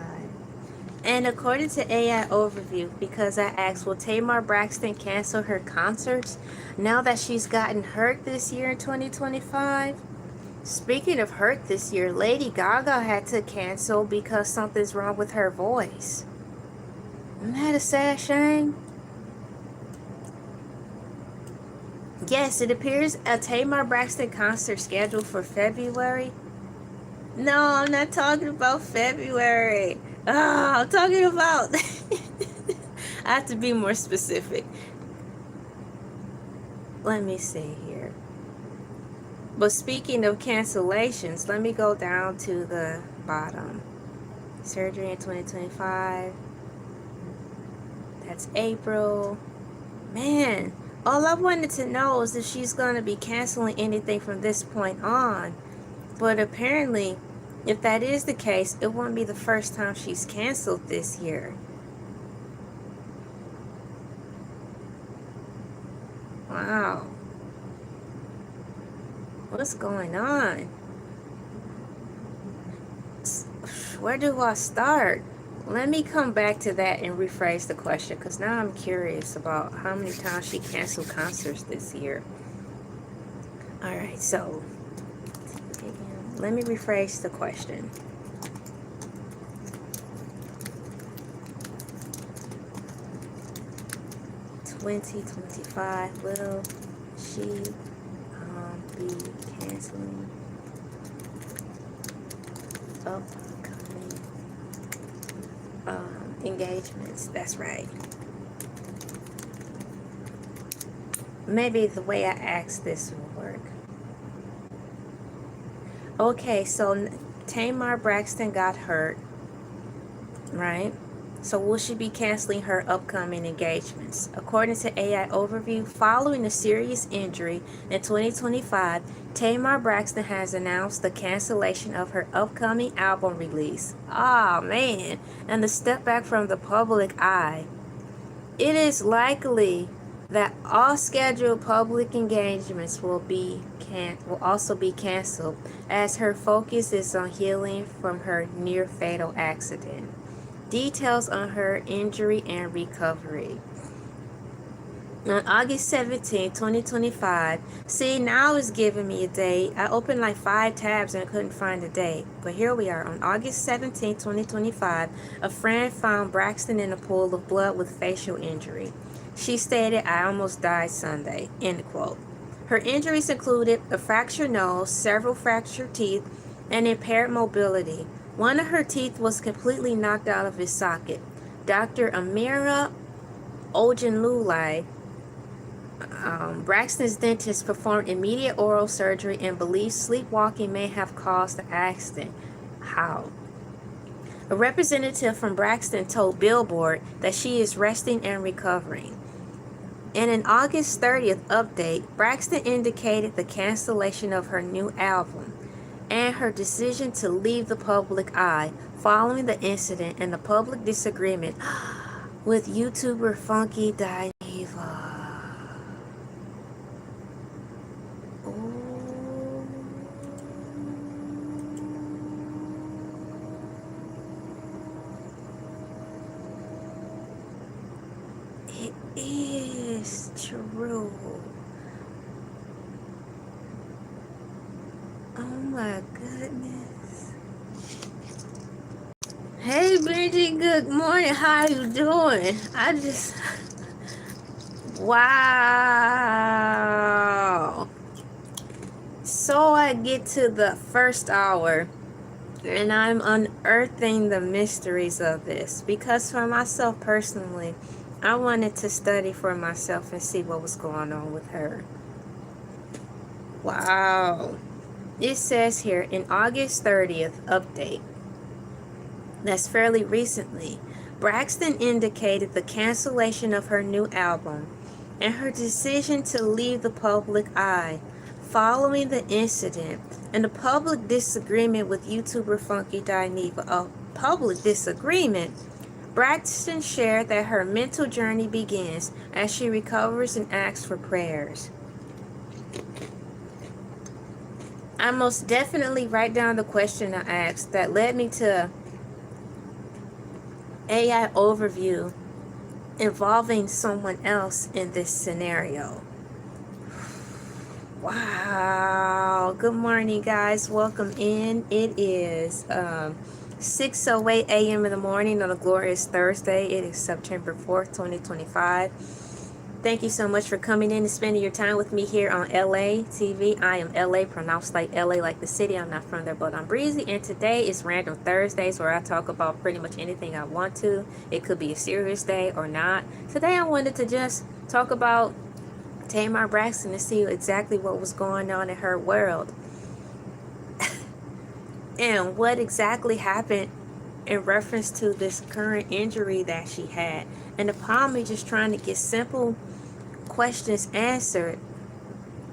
And according to AI Overview, because I asked, will Tamar Braxton cancel her concerts now that she's gotten hurt this year in 2025? Speaking of hurt this year, Lady Gaga had to cancel because something's wrong with her voice. Isn't that a sad shame? Yes, it appears a Tamar Braxton concert scheduled for February. No, I'm not talking about February. I'm talking about... I have to be more specific. Let me see here. But speaking of cancellations, let me go down to the bottom. Surgery in 2025. That's April. Man, all I wanted to know is if she's going to be canceling anything from this point on. But apparently, if that is the case, it won't be the first time she's canceled this year. Wow. What's going on? Where do I start? Let me come back to that and rephrase the question, because now I'm curious about how many times she canceled concerts this year. Alright, so let me rephrase the question. $20.25. Will she be canceling upcoming engagements? That's right. Maybe the way I asked this will work. Okay, so Tamar Braxton got hurt, right? So will she be canceling her upcoming engagements? According to AI Overview, following a serious injury in 2025, Tamar Braxton has announced the cancellation of her upcoming album release. Ah, man, and the step back from the public eye. It is likely that all scheduled public engagements will also be canceled, as her focus is on healing from her near fatal accident. Details on her injury and recovery. On August 17, 2025, see, now it's giving me a date. I opened like 5 tabs and I couldn't find a date. But here we are. On August 17, 2025, a friend found Braxton in a pool of blood with facial injury. She stated, "I almost died Sunday," end quote. Her injuries included a fractured nose, several fractured teeth, and impaired mobility. One of her teeth was completely knocked out of its socket. Dr. Amira Ojenlulai, Braxton's dentist, performed immediate oral surgery and believes sleepwalking may have caused the accident. How? A representative from Braxton told Billboard that she is resting and recovering. In an August 30th update, Braxton indicated the cancellation of her new album and her decision to leave the public eye following the incident and the public disagreement with YouTuber Funky Dineva. It is true. Oh my goodness. Hey Benji, good morning. How you doing? Wow. So I get to the first hour and I'm unearthing the mysteries of this, because for myself personally, I wanted to study for myself and see what was going on with her. Wow. It says here, in August 30th update, that's fairly recently, Braxton indicated the cancellation of her new album and her decision to leave the public eye following the incident and the public disagreement with YouTuber Funky Dineva. A public disagreement. Braxton shared that her mental journey begins as she recovers and asks for prayers. I most definitely write down the question I asked that led me to AI overview involving someone else in this scenario. Wow. Good morning, guys. Welcome in. It is 6:08 a.m. in the morning on a glorious Thursday. It is September 4th, 2025. Thank you so much for coming in and spending your time with me here on Elay TV. I am LA, pronounced like LA, like the city. I'm not from there, but I'm breezy. And today is Random Thursdays, where I talk about pretty much anything I want to. It could be a serious day or not. Today I wanted to just talk about Tamar Braxton to see exactly what was going on in her world and what exactly happened in reference to this current injury that she had. And upon me just trying to get simple questions answered,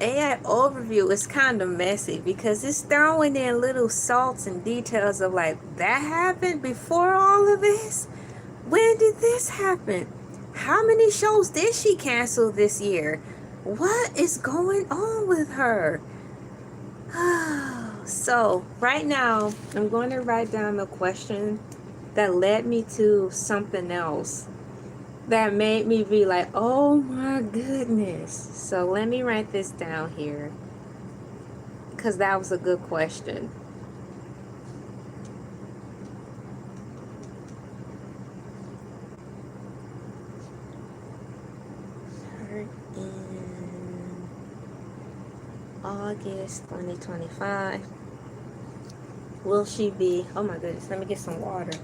AI overview is kind of messy because it's throwing in little salts and details of like, that happened before all of this? When did this happen? How many shows did she cancel this year? What is going on with her? So right now I'm going to write down the question that led me to something else that made me be like, oh my goodness. So let me write this down here, because that was a good question. Her in August 2025. Will she be, oh my goodness, let me get some water.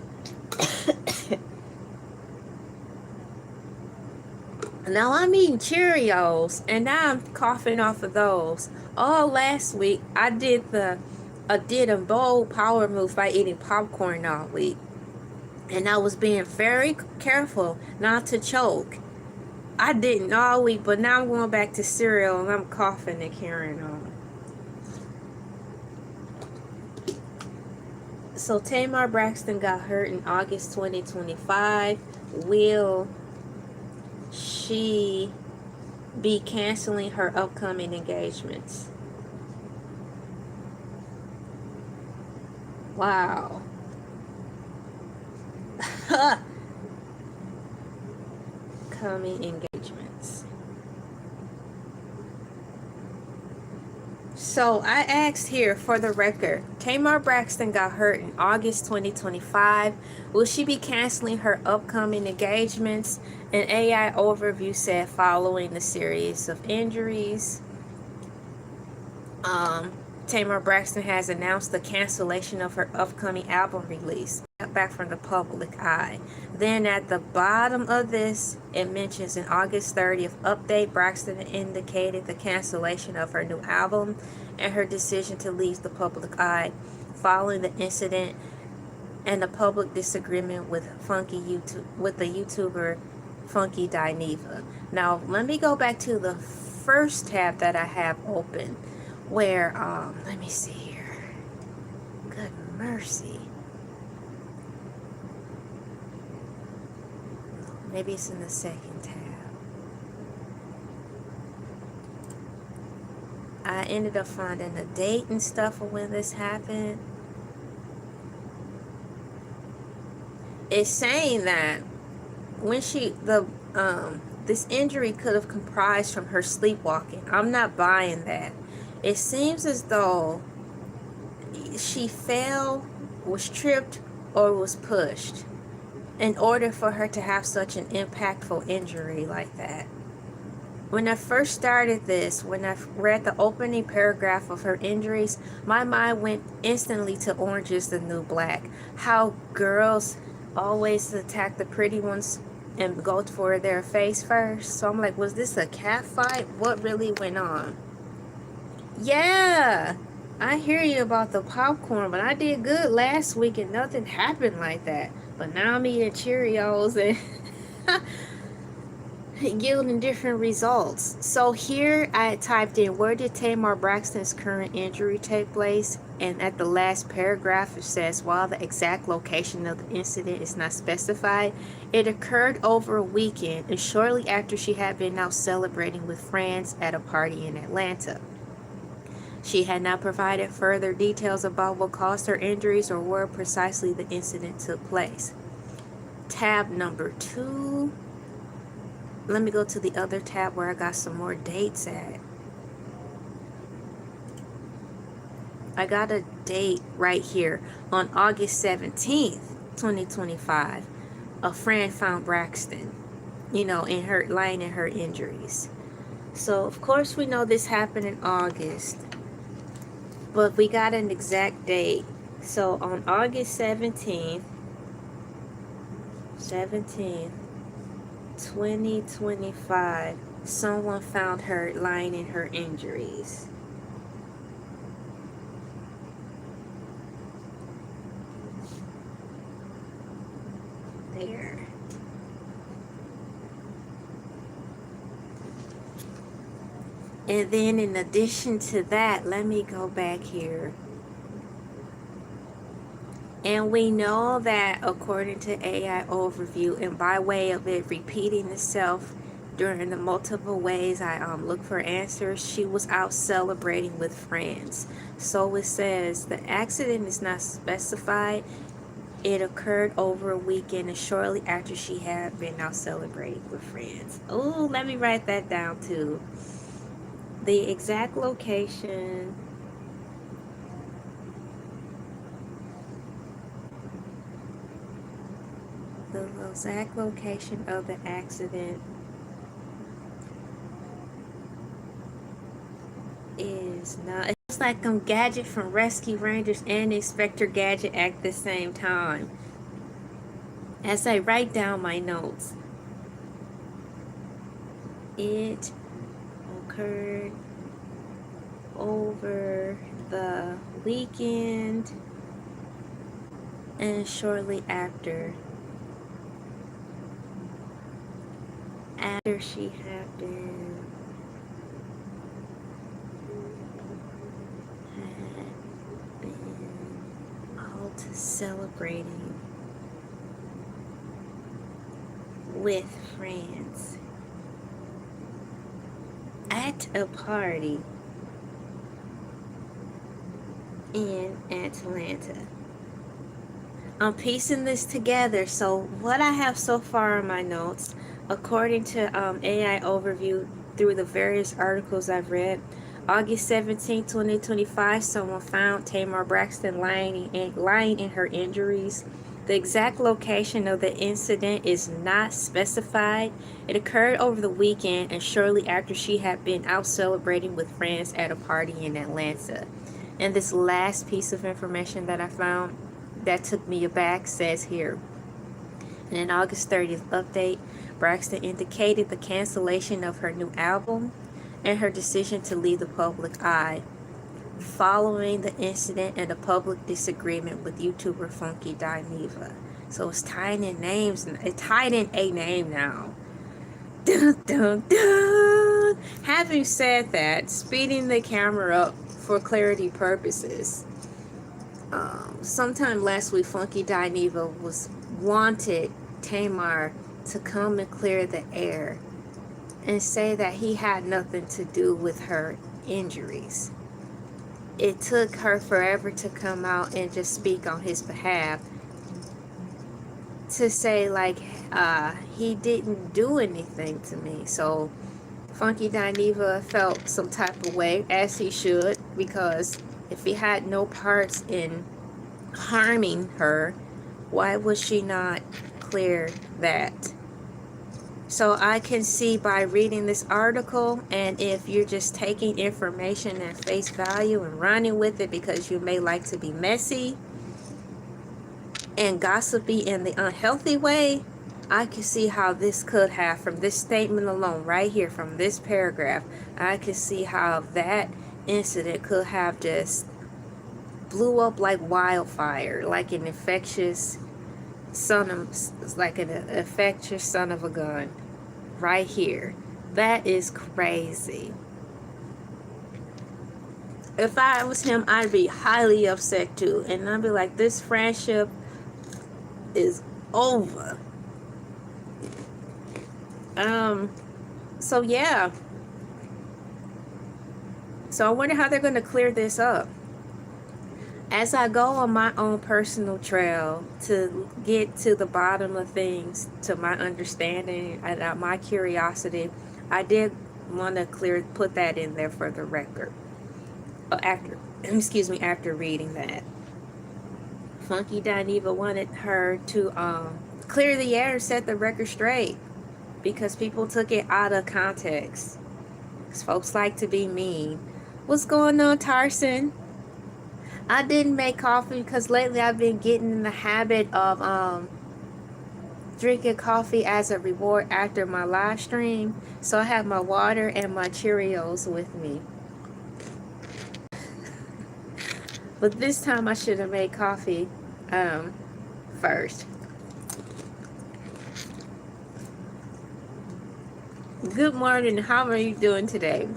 Now I'm eating Cheerios and now I'm coughing off of those. All last week I did a bold power move by eating popcorn all week. And I was being very careful not to choke. I didn't all week, but now I'm going back to cereal and I'm coughing and carrying on. So Tamar Braxton got hurt in August 2025. Will she be canceling her upcoming engagements? Wow. Coming engagements. So I asked here for the record, Tamar Braxton got hurt in August 2025. Will she be canceling her upcoming engagements? An AI overview said following the series of injuries, Tamar Braxton has announced the cancellation of her upcoming album release, back from the public eye. Then at the bottom of this, it mentions an August 30th update, Braxton indicated the cancellation of her new album and her decision to leave the public eye following the incident and the public disagreement with the YouTuber Funky Dineva. Now, let me go back to the first tab that I have open, where let me see here. Good mercy. Maybe it's in the second tab. I ended up finding the date and stuff of when this happened. It's saying that when this injury could have comprised from her sleepwalking. I'm not buying that. It seems as though she fell, was tripped, or was pushed in order for her to have such an impactful injury like that. When I first started this, when I read the opening paragraph of her injuries, my mind went instantly to Orange is the New Black. How girls always attack the pretty ones and go for their face first. So I'm like, was this a cat fight? What really went on? Yeah, I hear you about the popcorn, but I did good last week and nothing happened like that. But now I'm eating Cheerios and yielding different results. So here I typed in, where did Tamar Braxton's current injury take place? And at the last paragraph it says, while the exact location of the incident is not specified, it occurred over a weekend and shortly after she had been out celebrating with friends at a party in Atlanta. She had not provided further details about what caused her injuries or where precisely the incident took place. Tab number 2. Let me go to the other tab where I got some more dates at. I got a date right here on August 17th, 2025. A friend found Braxton, lying in her injuries. So, of course, we know this happened in August, but we got an exact date. So, on August 17th, 2025, someone found her lying in her injuries. There. And then in addition to that, let me go back here. And we know that according to AI overview, and by way of it repeating itself during the multiple ways I look for answers, she was out celebrating with friends. So it says the accident is not specified. It occurred over a weekend and shortly after she had been out celebrating with friends. Oh, let me write that down too. The exact location. The exact location of the accident is not. It's like Gadget from Rescue Rangers and Inspector Gadget at the same time. As I write down my notes, it occurred over the weekend and shortly after where she had been out celebrating with friends at a party in Atlanta. I'm piecing this together. So what I have so far in my notes, according to AI Overview, through the various articles I've read, August 17, 2025, someone found Tamar Braxton lying in her injuries. The exact location of the incident is not specified. It occurred over the weekend and shortly after she had been out celebrating with friends at a party in Atlanta. And this last piece of information that I found that took me aback says here, in an August 30th update, Braxton indicated the cancellation of her new album and her decision to leave the public eye following the incident and a public disagreement with YouTuber Funky Dineva. So it's tying in names, it tied in a name now. Dun, dun, dun. Having said that, speeding the camera up for clarity purposes, sometime last week, Funky Dineva wanted Tamar to come and clear the air and say that he had nothing to do with her injuries. It took her forever to come out and just speak on his behalf, to say like he didn't do anything to me. So Funky Dineva felt some type of way, as he should, because if he had no parts in harming her, why would she not clear that? So I can see by reading this article, and if you're just taking information at face value and running with it because you may like to be messy and gossipy in the unhealthy way, I can see how this could have, from this statement alone right here, from this paragraph, I can see how that incident could have just blew up like wildfire, like an infectious son of a gun right here. That is crazy. If I was him, I'd be highly upset too, and I'd be like, this friendship is over. So yeah, so I wonder how they're going to clear this up. As I go on my own personal trail to get to the bottom of things, to my understanding and my curiosity, I did want to put that in there for the record. After reading that, Funky Dineva wanted her to clear the air and set the record straight, because people took it out of context. Because folks like to be mean. What's going on, Tarson? I didn't make coffee because lately I've been getting in the habit of drinking coffee as a reward after my live stream. So I have my water and my Cheerios with me. But this time I should have made coffee first. Good morning. How are you doing today?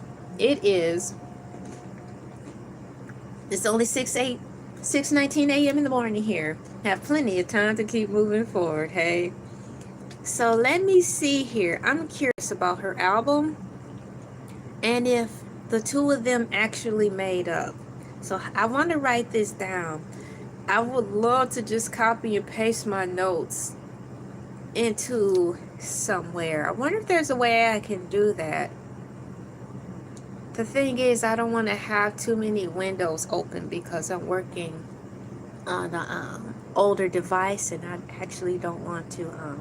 It's only 6:19 a.m. in the morning here. Have plenty of time to keep moving forward, hey? So let me see here. I'm curious about her album and if the two of them actually made up. So I want to write this down. I would love to just copy and paste my notes into somewhere. I wonder if there's a way I can do that. The thing is, I don't want to have too many windows open because I'm working on an older device, and I actually don't want to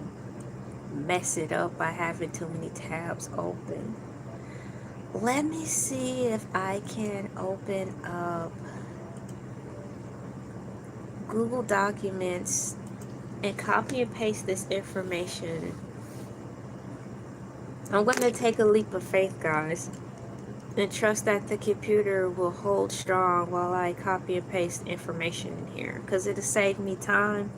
mess it up by having too many tabs open. Let me see if I can open up Google Documents and copy and paste this information. I'm going to take a leap of faith, guys, and trust that the computer will hold strong while I copy and paste information in here, because it'll save me time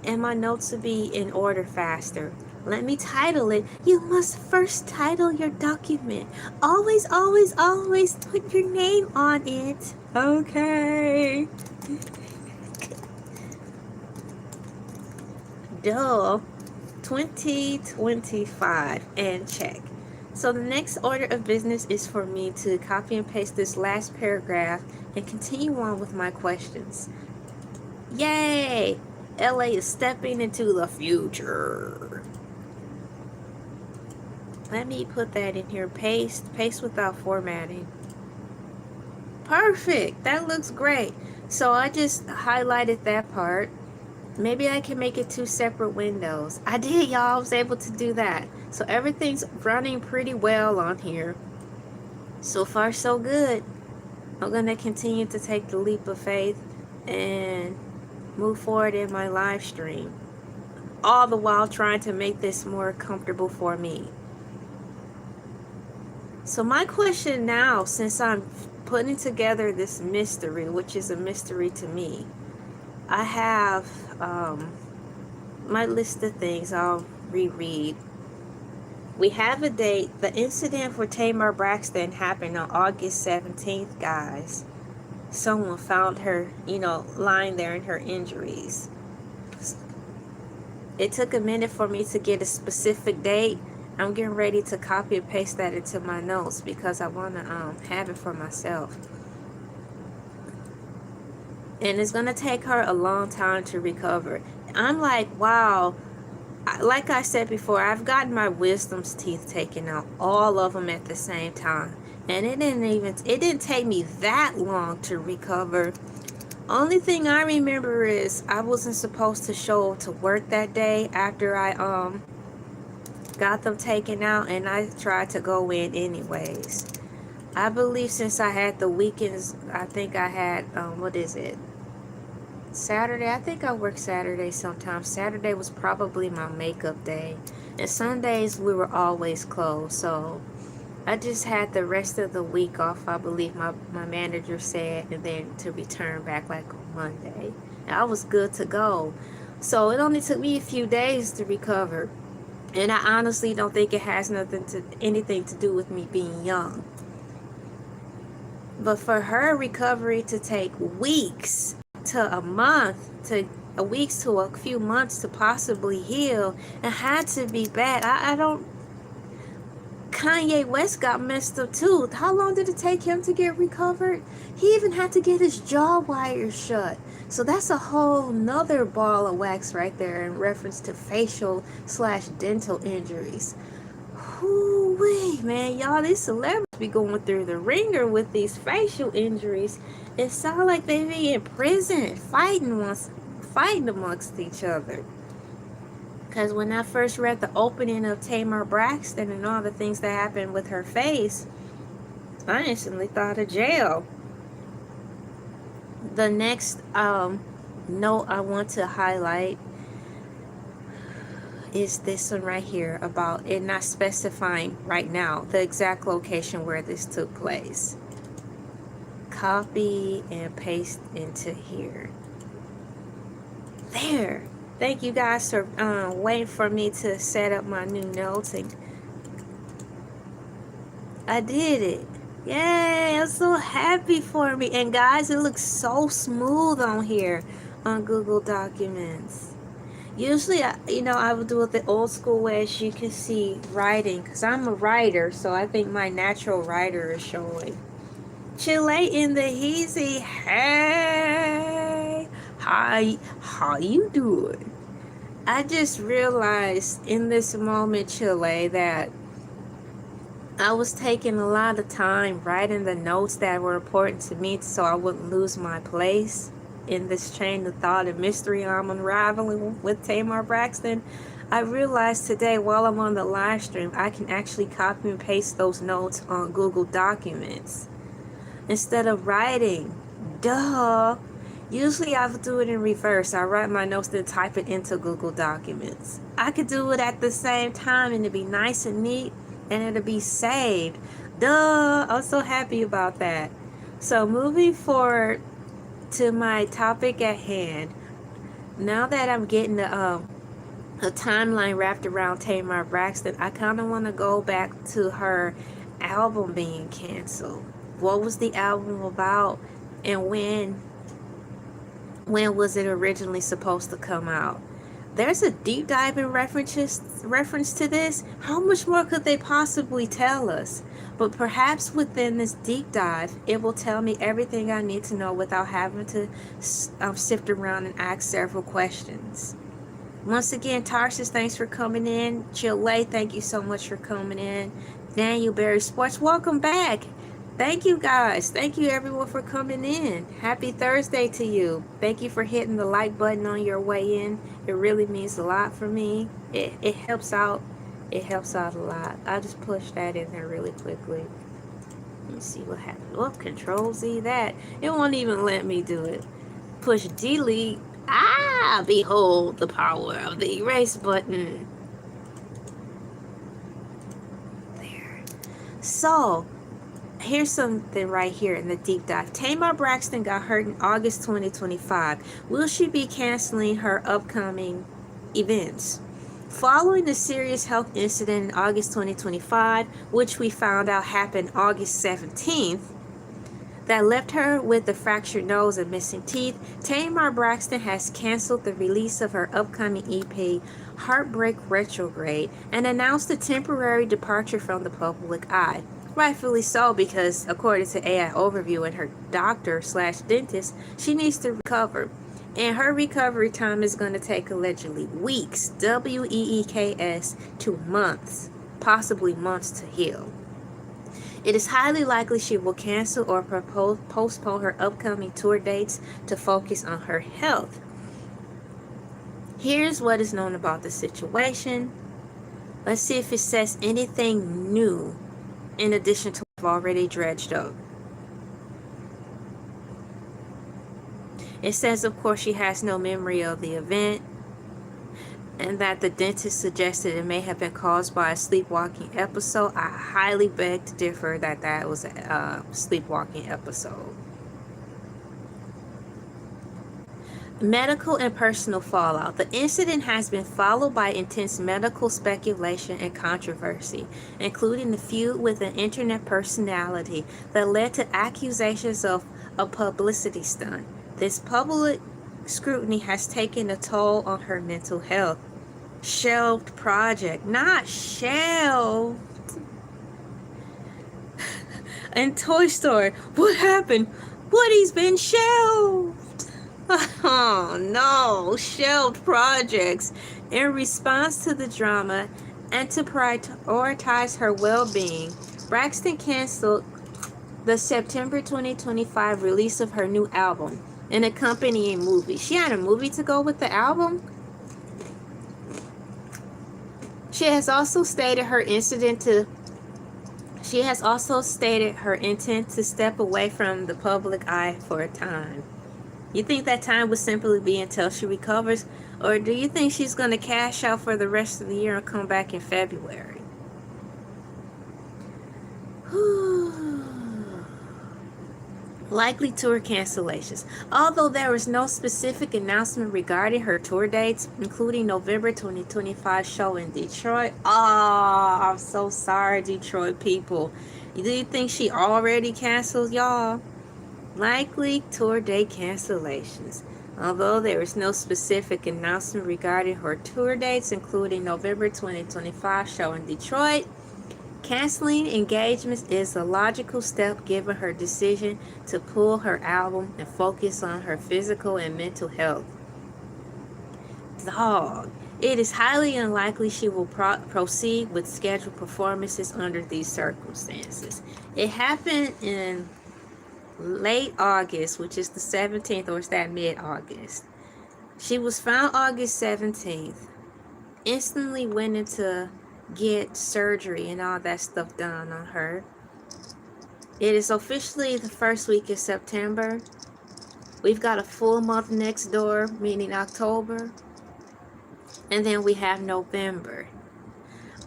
and my notes will be in order faster. Let me title it. You must first title your document. Always, always, always put your name on it. Okay. Duh. 2025 and check. So the next order of business is for me to copy and paste this last paragraph and continue on with my questions. Yay! LA is stepping into the future. Let me put that in here. Paste without formatting. Perfect. That looks great. So I just highlighted that part. Maybe I can make it 2 separate windows. I did, y'all. I was able to do that. So everything's running pretty well on here. So far, so good. I'm going to continue to take the leap of faith and move forward in my live stream. All the while trying to make this more comfortable for me. So my question now, since I'm putting together this mystery, which is a mystery to me, I have my list of things I'll reread. We have a date. The incident for Tamar Braxton happened on August 17th, guys. Someone found her, lying there in her injuries. It took a minute for me to get a specific date. I'm getting ready to copy and paste that into my notes because I want to have it for myself. And it's going to take her a long time to recover. I'm like, wow. Like I said before, I've gotten my wisdom's teeth taken out. All of them at the same time. And it didn't take me that long to recover. Only thing I remember is I wasn't supposed to show up to work that day after I got them taken out. And I tried to go in anyways. I believe since I had the weekends, I think I had, Saturday. I think I work Saturday sometimes. Saturday was probably my makeup day. And Sundays we were always closed. So I just had the rest of the week off, I believe my manager said, and then to return back like on Monday. And I was good to go. So it only took me a few days to recover. And I honestly don't think it has anything to do with me being young. But for her recovery to take weeks to a month, to a weeks to a few months to possibly heal, it had to be bad. I don't. Kanye West got messed up too. How long did it take him to get recovered? He even had to get his jaw wires shut. So that's a whole nother ball of wax right there in reference to facial/dental injuries. Whoo-wee, man, y'all, these celebrities be going through the ringer with these facial injuries. It sounds like they be in prison fighting amongst each other. Because when I first read the opening of Tamar Braxton and all the things that happened with her face, I instantly thought of jail. The next note I want to highlight is this one right here about it not specifying right now the exact location where this took place. Copy and paste into here. There. Thank you guys for waiting for me to set up my new notes, and I did it. Yay, I'm so happy for me. And guys, it looks so smooth on here on Google Documents. Usually, I would do it the old school way, as you can see, writing, because I'm a writer, so I think my natural writer is showing. Chile in the heezy. Hey, how you doing? I just realized in this moment, Chile, that I was taking a lot of time writing the notes that were important to me so I wouldn't lose my place in this chain of thought and mystery I'm unraveling with Tamar Braxton. I realized today while I'm on the live stream, I can actually copy and paste those notes on Google Documents instead of writing. Duh. Usually I would do it in reverse. I write my notes then type it into Google Documents. I could do it at the same time and it'd be nice and neat and it'll be saved. Duh. I'm so happy about that. So moving forward to my topic at hand. now that I'm getting a timeline wrapped around Tamar Braxton, I kind of want to go back to her album being canceled. What was the album about, and when was it originally supposed to come out? There's a deep dive in reference to this. How much more could they possibly tell us? But perhaps within this deep dive, it will tell me everything I need to know without having to sift around and ask several questions. Once again, Tarsus, thanks for coming in. Chile, thank you so much for coming in. Daniel Berry Sports, welcome back. Thank you guys. Thank you everyone for coming in. Happy Thursday to you. Thank you for hitting the like button on your way in. It really means a lot for me. It helps out. It helps out a lot. I'll just push that in there really quickly. Let me see what happens. Oh, Control Z that. It won't even let me do it. Push delete. Ah, behold the power of the erase button. There. So, here's something right here in the deep dive. Tamar Braxton got hurt in August 2025. Will she be canceling her upcoming events? Following the serious health incident in August 2025, which we found out happened August 17th, that left her with a fractured nose and missing teeth, Tamar Braxton has canceled the release of her upcoming EP, Heartbreak Retrograde, and announced a temporary departure from the public eye. Rightfully so, because according to AI Overview and her doctor/dentist, she needs to recover. And her recovery time is going to take allegedly weeks, weeks, to months, possibly months to heal. It is highly likely she will cancel or postpone her upcoming tour dates to focus on her health. Here's what is known about the situation. Let's see if it says anything new in addition to what I've already dredged up. It says, of course, she has no memory of the event, and that the dentist suggested it may have been caused by a sleepwalking episode. I highly beg to differ that was a sleepwalking episode. Medical and personal fallout. The incident has been followed by intense medical speculation and controversy, including the feud with an internet personality that led to accusations of a publicity stunt. This public scrutiny has taken a toll on her mental health. Shelved project, not shelved. And Toy Story, what happened? Woody's been shelved. Oh no, shelved projects. In response to the drama and to prioritize her well-being, Braxton canceled the September 2025 release of her new album, an accompanying movie. She had a movie to go with the album? She has also stated her intent to step away from the public eye for a time. You think that time would simply be until she recovers, or do you think she's going to cash out for the rest of the year and come back in February? Likely tour cancellations. Although there was no specific announcement regarding her tour dates, including November 2025 show in Detroit. I'm so sorry, Detroit people. Do you think she already canceled, y'all? Likely tour date cancellations. Although there is no specific announcement regarding her tour dates, including November 2025 show in Detroit, canceling engagements is a logical step given her decision to pull her album and focus on her physical and mental health. Dog. It is highly unlikely she will proceed with scheduled performances under these circumstances. It happened in late August, which is the 17th, or is that mid-August? She was found August 17th. Instantly went into get surgery and all that stuff done on her. It is officially the first week of September. We've got a full month next door, meaning October. And then we have November.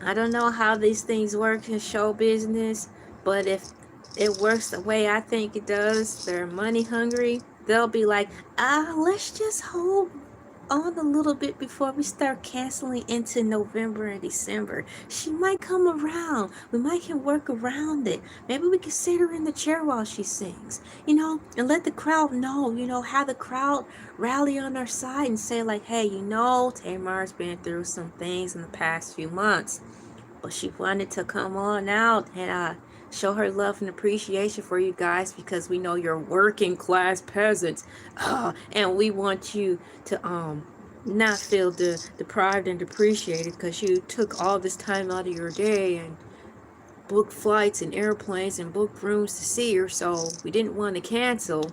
I don't know how these things work in show business, but if it works the way I think it does, they're money hungry. They'll be like, let's just hold on a little bit before we start canceling into November and December. She might come around. We might can work around it. Maybe we can sit her in the chair while she sings, and let the crowd know, have the crowd rally on our side and say like, hey, Tamar's been through some things in the past few months, but she wanted to come on out and show her love and appreciation for you guys, because we know you're working class peasants, and we want you to not feel deprived and depreciated because you took all this time out of your day and booked flights and airplanes and booked rooms to see her, so we didn't want to cancel.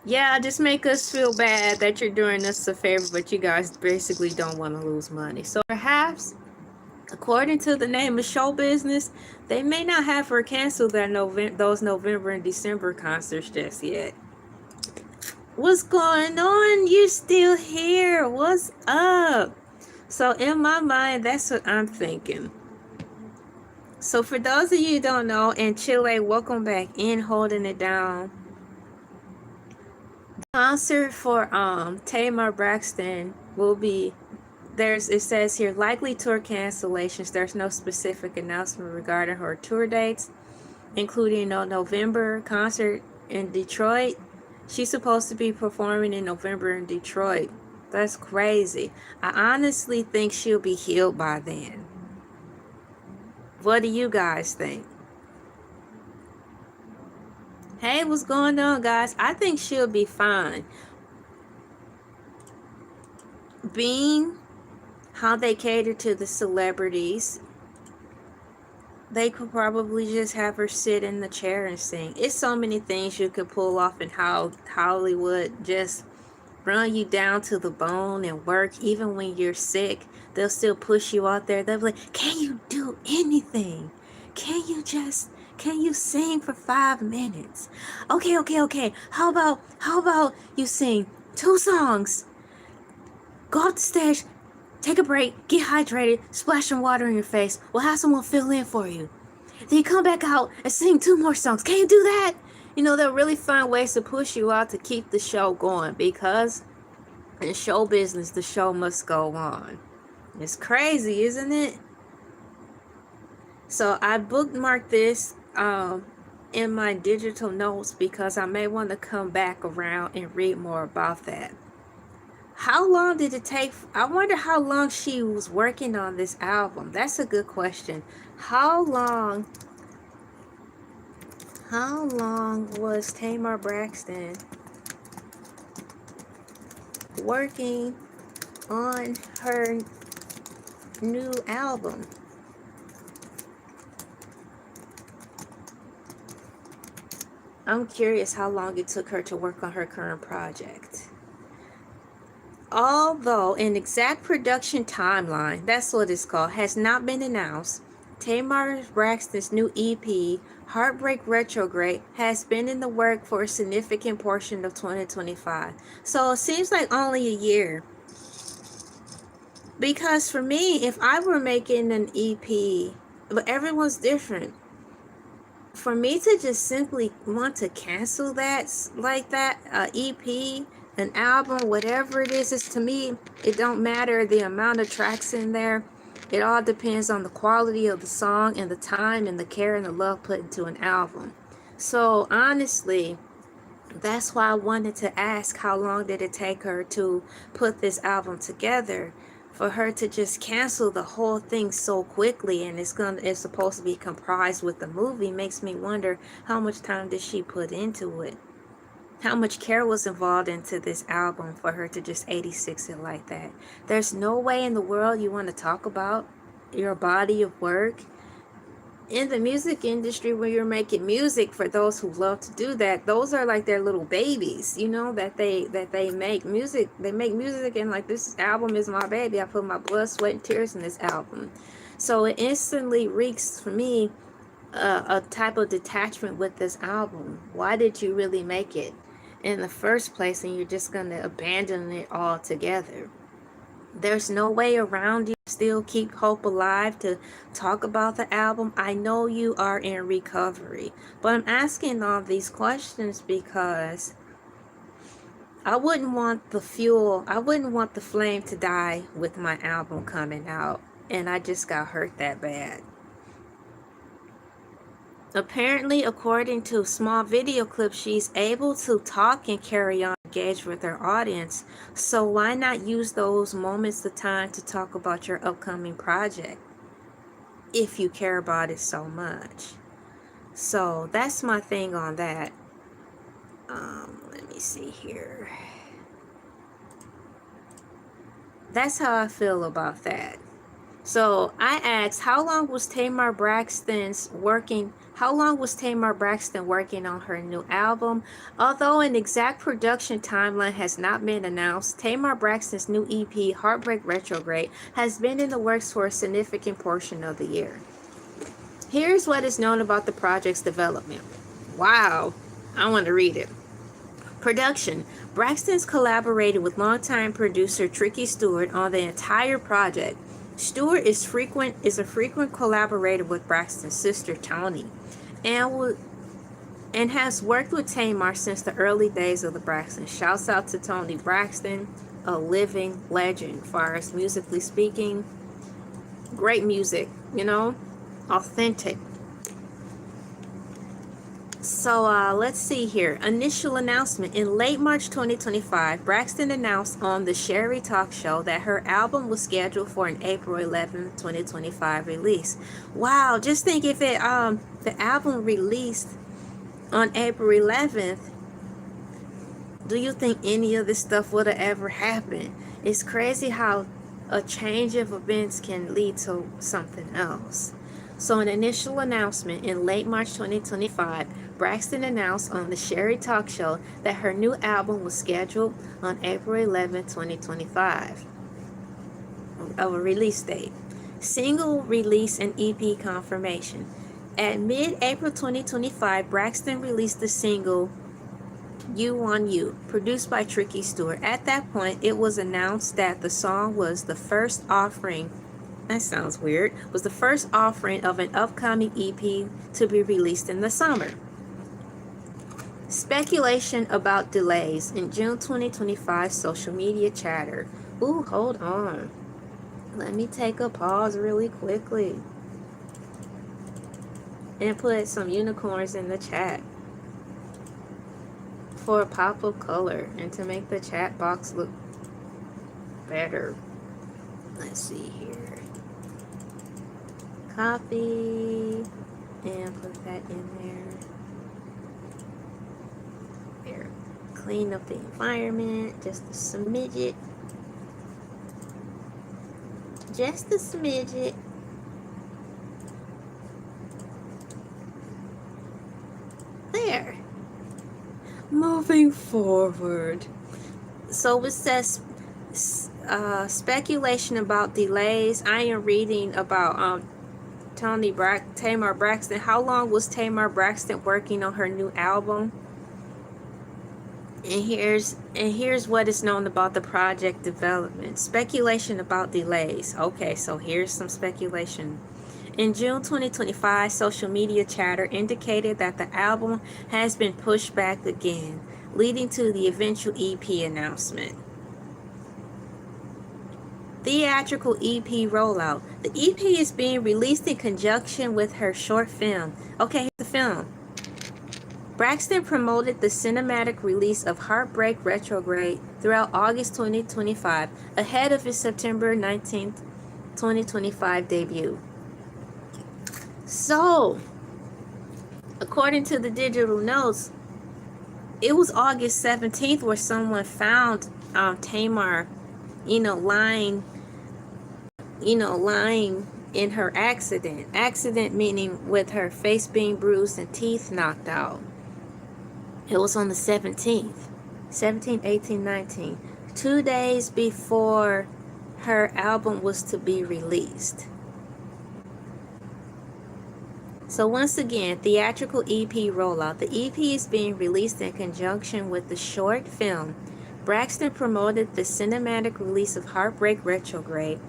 Yeah, just make us feel bad that you're doing us a favor, but you guys basically don't want to lose money. So perhaps, according to the name of show business, they may not have her cancel those November and December concerts just yet. What's going on? You're still here. What's up? So in my mind, that's what I'm thinking. So for those of you who don't know, in Chile, welcome back in, holding it down. The concert for Tamar Braxton will be, it says here, likely tour cancellations. There's no specific announcement regarding her tour dates, including a November concert in Detroit. She's supposed to be performing in November in Detroit. That's crazy. I honestly think she'll be healed by then. What do you guys think? Hey, what's going on, guys? I think she'll be fine. Being how they cater to the celebrities, they could probably just have her sit in the chair and sing. It's so many things you could pull off, and how Hollywood just run you down to the bone and work. Even when you're sick, they'll still push you out there. They'll be like, can you do anything? Can you sing for 5 minutes? Okay. How about you sing 2 songs? Go off the stage, take a break, get hydrated, splash some water in your face. We'll have someone fill in for you. Then you come back out and sing 2 more songs. Can you do that? They'll really find ways to push you out to keep the show going, because in show business, the show must go on. It's crazy, isn't it? So I bookmarked this in my digital notes because I may want to come back around and read more about that. How long did it take? I wonder how long she was working on this album. That's a good question. How long was Tamar Braxton working on her new album? I'm curious how long it took her to work on her current project. Although an exact production timeline, that's what it's called, has not been announced, Tamar Braxton's new EP, Heartbreak Retrograde, has been in the work for a significant portion of 2025. So it seems like only a year. Because for me, if I were making an EP, but everyone's different, for me to just simply want to cancel that like that, EP, an album, whatever it is to me, it don't matter the amount of tracks in there. It all depends on the quality of the song and the time and the care and the love put into an album. So honestly, that's why I wanted to ask, how long did it take her to put this album together? For her to just cancel the whole thing so quickly, and it's supposed to be comprised with the movie, makes me wonder, how much time did she put into it? How much care was involved into this album for her to just 86 it like that? There's no way in the world you want to talk about your body of work in the music industry when you're making music. For those who love to do that, those are like their little babies, that they make music. They make music, and like, this album is my baby. I put my blood, sweat, and tears in this album. So it instantly reeks for me a type of detachment with this album. Why did you really make it in the first place, and you're just going to abandon it altogether? There's no way around you. Still keep hope alive to talk about the album. I know you are in recovery, but I'm asking all these questions because I wouldn't want the fuel, I wouldn't want the flame to die with my album coming out, and I just got hurt that bad. Apparently, according to small video clips, she's able to talk and carry on, engage with her audience. So why not use those moments of time to talk about your upcoming project if you care about it so much? So that's my thing on that. Let me see here. That's how I feel about that. So I asked, how long was Tamar Braxton working on her new album? Although an exact production timeline has not been announced, Tamar Braxton's new EP, Heartbreak Retrograde, has been in the works for a significant portion of the year. Here's what is known about the project's development. Wow, I want to read it. Production. Braxton's collaborated with longtime producer Tricky Stewart on the entire project. Stewart is a frequent collaborator with Braxton's sister Toni, and has worked with Tamar since the early days of the Braxton. Shouts out to Toni Braxton, a living legend, far as musically speaking. Great music, authentic. So let's see here. Initial announcement. In late March 2025, Braxton announced on the Sherry Talk Show that her album was scheduled for an April 11, 2025 release. Wow, just think if the album released on April 11th, do you think any of this stuff would have ever happened? It's crazy how a change of events can lead to something else. So an initial announcement in late March 2025, Braxton announced on the Sherry Talk Show that her new album was scheduled on April 11, 2025, of a release date. Single release and EP confirmation. At mid-April 2025, Braxton released the single You on You, produced by Tricky Stewart. At that point, it was announced that the song was the first offering, that sounds weird, was the first offering of an upcoming EP to be released in the summer. Speculation about delays in June 2025 social media chatter. Ooh, hold on. Let me take a pause really quickly and put some unicorns in the chat for a pop of color and to make the chat box look better. Let's see here. Copy and put that in there. There. Clean up the environment just a smidget. Just a smidget. There. Moving forward. So it says speculation about delays. I am reading about Tamar Braxton. How long was Tamar Braxton working on her new album? And here's what is known about the project development. Speculation about delays. Okay, so here's some speculation. In June 2025, social media chatter indicated that the album has been pushed back again, leading to the eventual EP announcement. Theatrical EP rollout. The EP is being released in conjunction with her short film. Okay, here's the film. Braxton promoted the cinematic release of Heartbreak Retrograde throughout August 2025, ahead of its September 19th, 2025 debut. So, according to the digital notes, it was August 17th where someone found Tamar, lying in her accident. Accident meaning with her face being bruised and teeth knocked out. It was on the 17th, 17, 18, 19, 2 days before her album was to be released. So once again, theatrical EP rollout. The EP is being released in conjunction with the short film. Braxton promoted the cinematic release of Heartbreak Retrograde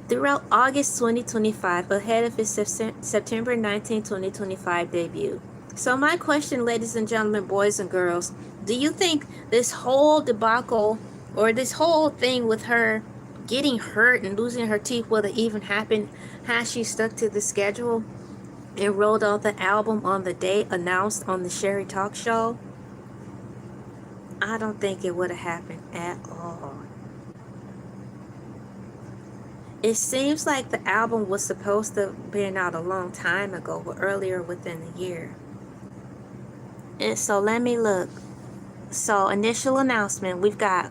throughout August 2025, ahead of its September 19, 2025 debut. So my question, ladies and gentlemen, boys and girls, do you think this whole debacle or this whole thing with her getting hurt and losing her teeth, will it even happen had she stuck to the schedule and rolled out the album on the date announced on the Sherry Talk Show? I don't think it would have happened at all. It seems like the album was supposed to have been out a long time ago, but earlier within the year. And so let me look. So initial announcement, we've got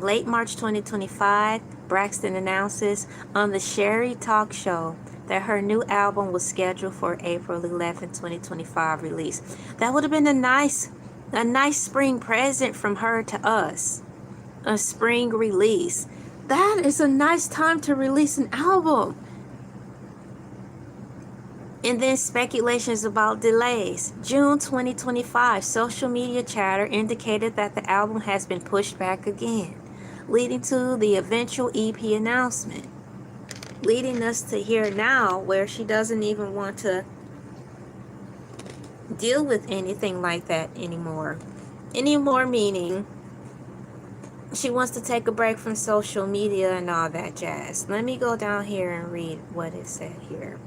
late March 2025, Braxton announces on the Sherry Talk Show that her new album was scheduled for April 11, 2025 release. That would have been a nice spring present from her to us. A spring release. That is a nice time to release an album. And then speculations about delays. June 2025, social media chatter indicated that the album has been pushed back again, leading to the eventual EP announcement. Leading us to here now where she doesn't even want to deal with anything like that anymore. Anymore meaning she wants to take a break from social media and all that jazz. Let me go down here and read what it said here.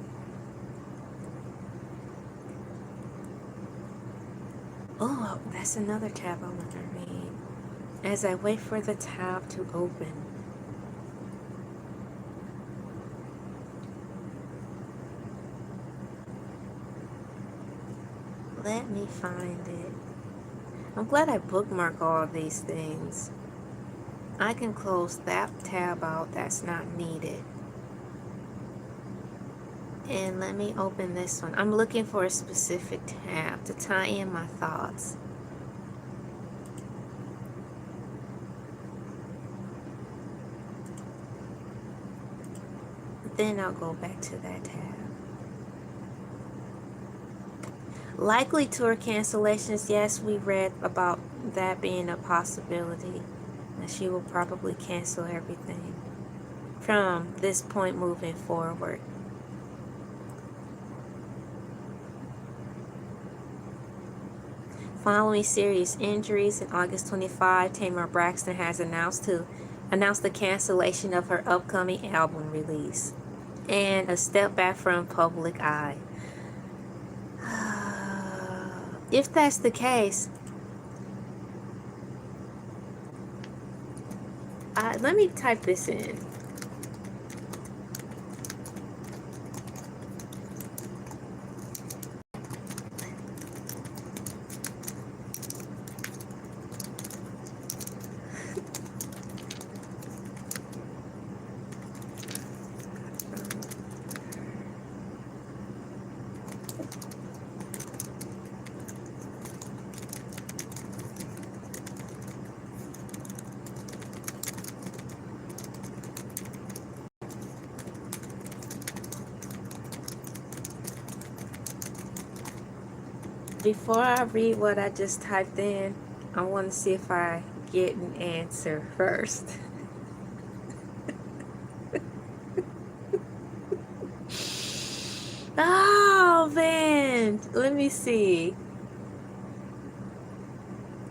Oh, that's another tab I want to read. As I wait for the tab to open. Let me find it. I'm glad I bookmark all these things. I can close that tab out that's not needed. And let me open this one. I'm looking for a specific tab to tie in my thoughts. Then I'll go back to that tab. Likely tour cancellations. Yes, we read about that being a possibility. That she will probably cancel everything from this point moving forward. Following serious injuries in August 25, Tamar Braxton has announced the cancellation of her upcoming album release and a step back from public eye. If that's the case, let me type this in. Before I read what I just typed in, I want to see if I get an answer first. Oh man, let me see.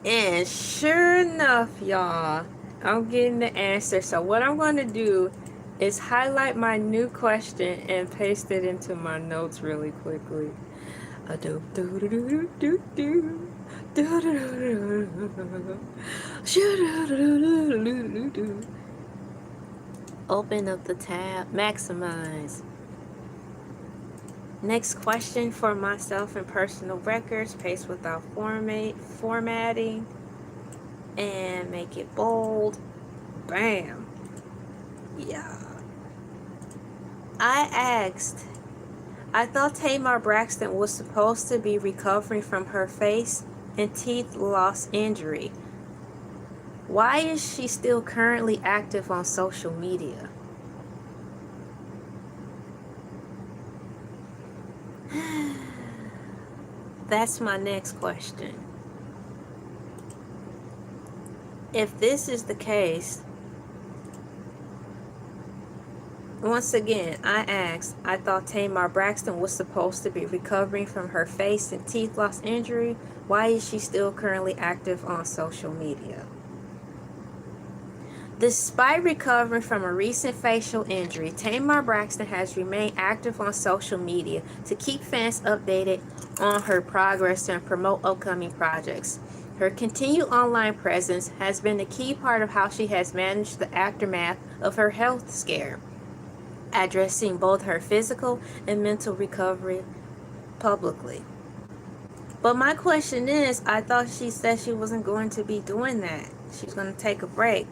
And sure enough, y'all, I'm getting the answer. So what I'm going to do is highlight my new question and paste it into my notes really quickly. Open up the tab, maximize. Next question for myself and personal records, paste without formatting, and make it bold. Bam. Yeah. I asked, I thought Tamar Braxton was supposed to be recovering from her face and teeth loss injury. Why is she still currently active on social media? That's my next question. If this is the case, Once again, I asked, I thought Tamar Braxton was supposed to be recovering from her face and teeth loss injury. Why is she still currently active on social media? Despite recovering from a recent facial injury, Tamar Braxton has remained active on social media to keep fans updated on her progress and promote upcoming projects. Her continued online presence has been a key part of how she has managed the aftermath of her health scare, addressing both her physical and mental recovery publicly. But my question is, I thought she said she wasn't going to be doing that. She's going to take a break.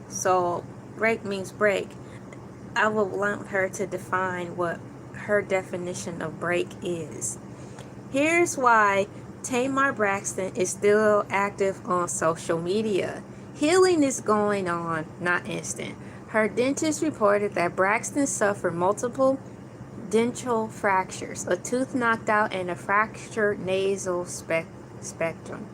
So break means break. I would want her to define what her definition of break is. Here's why Tamar Braxton is still active on social media. Healing is going on, not instant. Her dentist reported that Braxton suffered multiple dental fractures, a tooth knocked out, and a fractured nasal spectrum.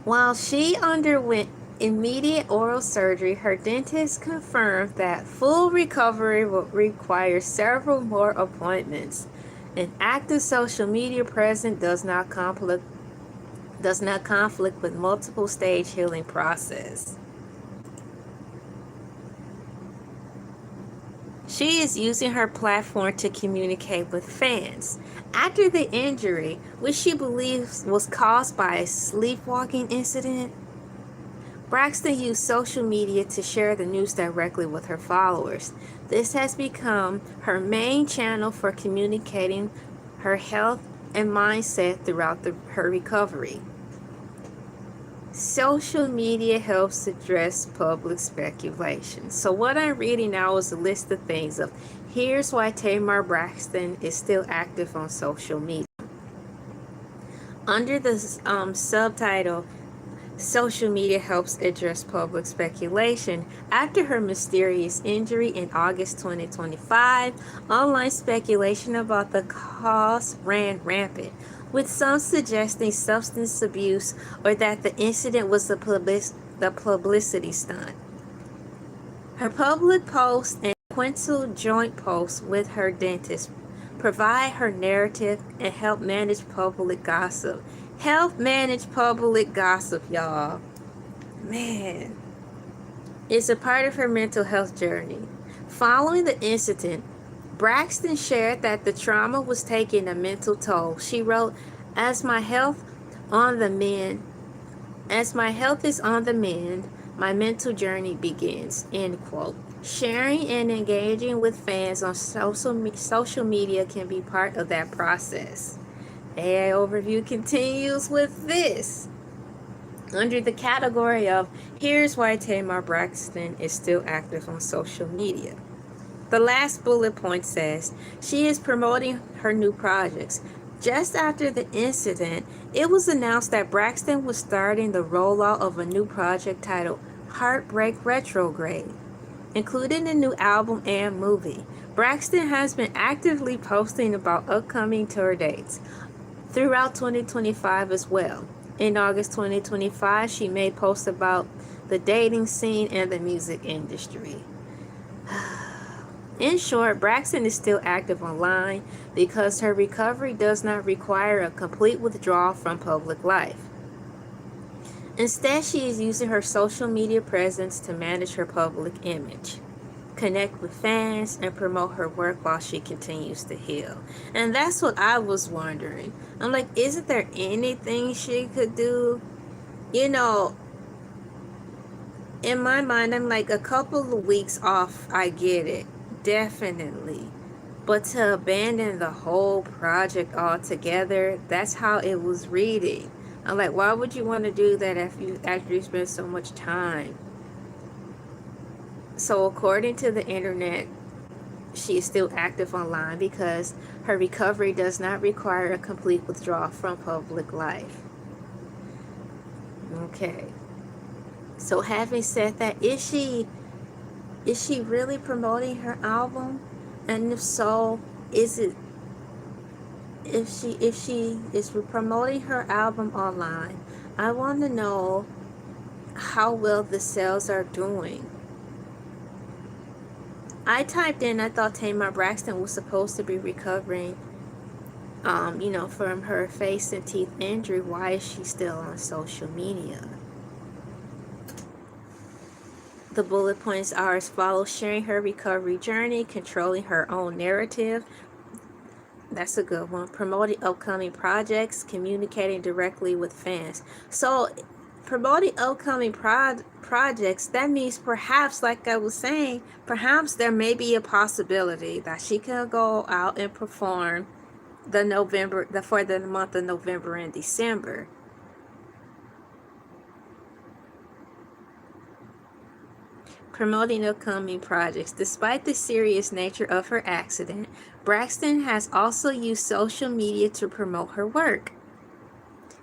While she underwent immediate oral surgery, her dentist confirmed that full recovery would require several more appointments. An active social media presence does not conflict with multiple stage healing process. She is using her platform to communicate with fans. After the injury, which she believes was caused by a sleepwalking incident, Braxton used social media to share the news directly with her followers. This has become her main channel for communicating her health and mindset throughout her recovery. Social media helps address public speculation. So what I'm reading now is a list of things of here's why Tamar Braxton is still active on social media. Under the subtitle, social media helps address public speculation. After her mysterious injury in August 2025, online speculation about the cause ran rampant, with some suggesting substance abuse or that the incident was a publicity stunt. Her public post and sequential joint posts with her dentist provide her narrative and help manage public gossip. Help manage public gossip, y'all. Man. It's a part of her mental health journey. Following the incident, Braxton shared that the trauma was taking a mental toll. She wrote, as my health is on the mend, my mental journey begins, end quote. Sharing and engaging with fans on social media can be part of that process. AI Overview continues with this. Under the category of here's why Tamar Braxton is still active on social media. The last bullet point says she is promoting her new projects. Just after the incident, it was announced that Braxton was starting the rollout of a new project titled Heartbreak Retrograde, including a new album and movie. Braxton has been actively posting about upcoming tour dates throughout 2025 as well. In August 2025, she made posts about the dating scene and the music industry. In short, Braxton is still active online because her recovery does not require a complete withdrawal from public life. Instead, she is using her social media presence to manage her public image, connect with fans, and promote her work while she continues to heal. And that's what I was wondering. I'm like, isn't there anything she could do? You know, in my mind, I'm like, a couple of weeks off, I get it. Definitely. But to abandon the whole project altogether, that's how it was reading. I'm like, why would you want to do that after you spend so much time? So according to the internet, she is still active online because her recovery does not require a complete withdrawal from public life. Okay. So having said that, is she really promoting her album? And if so, if she is promoting her album online, I want to know how well the sales are doing. I typed in, I thought Tamar Braxton was supposed to be recovering, from her face and teeth injury. Why is she still on social media? The bullet points are as follows: sharing her recovery journey, controlling her own narrative. That's a good one. Promoting upcoming projects, communicating directly with fans. So, promoting upcoming projects, that means perhaps, like I was saying, perhaps there may be a possibility that she can go out and perform for the month of November and December. Promoting upcoming projects. Despite the serious nature of her accident, Braxton has also used social media to promote her work.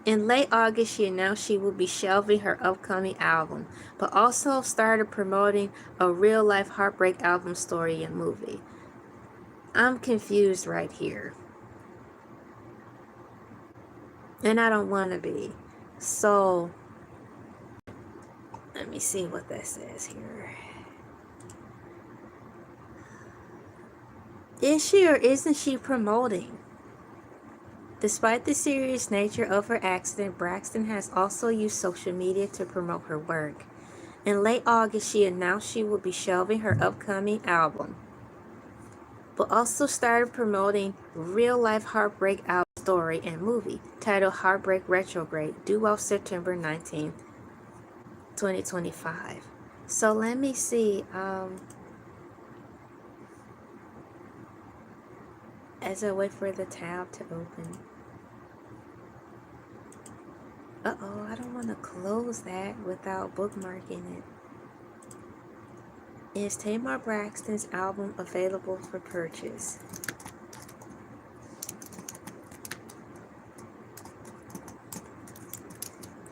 In late August, she announced she will be shelving her upcoming album, but also started promoting a real-life heartbreak album story and movie. I'm confused right here. And I don't want to be. So, let me see what that says here. Is she or isn't she promoting? Despite the serious nature of her accident, Braxton has also used social media to promote her work. In late August, she announced she will be shelving her upcoming album, but also started promoting real-life heartbreak album story and movie titled Heartbreak Retrograde, due out September 19th, 2025. So let me see. As I wait for the tab to open. Uh-oh, I don't want to close that without bookmarking it. Is Tamar Braxton's album available for purchase?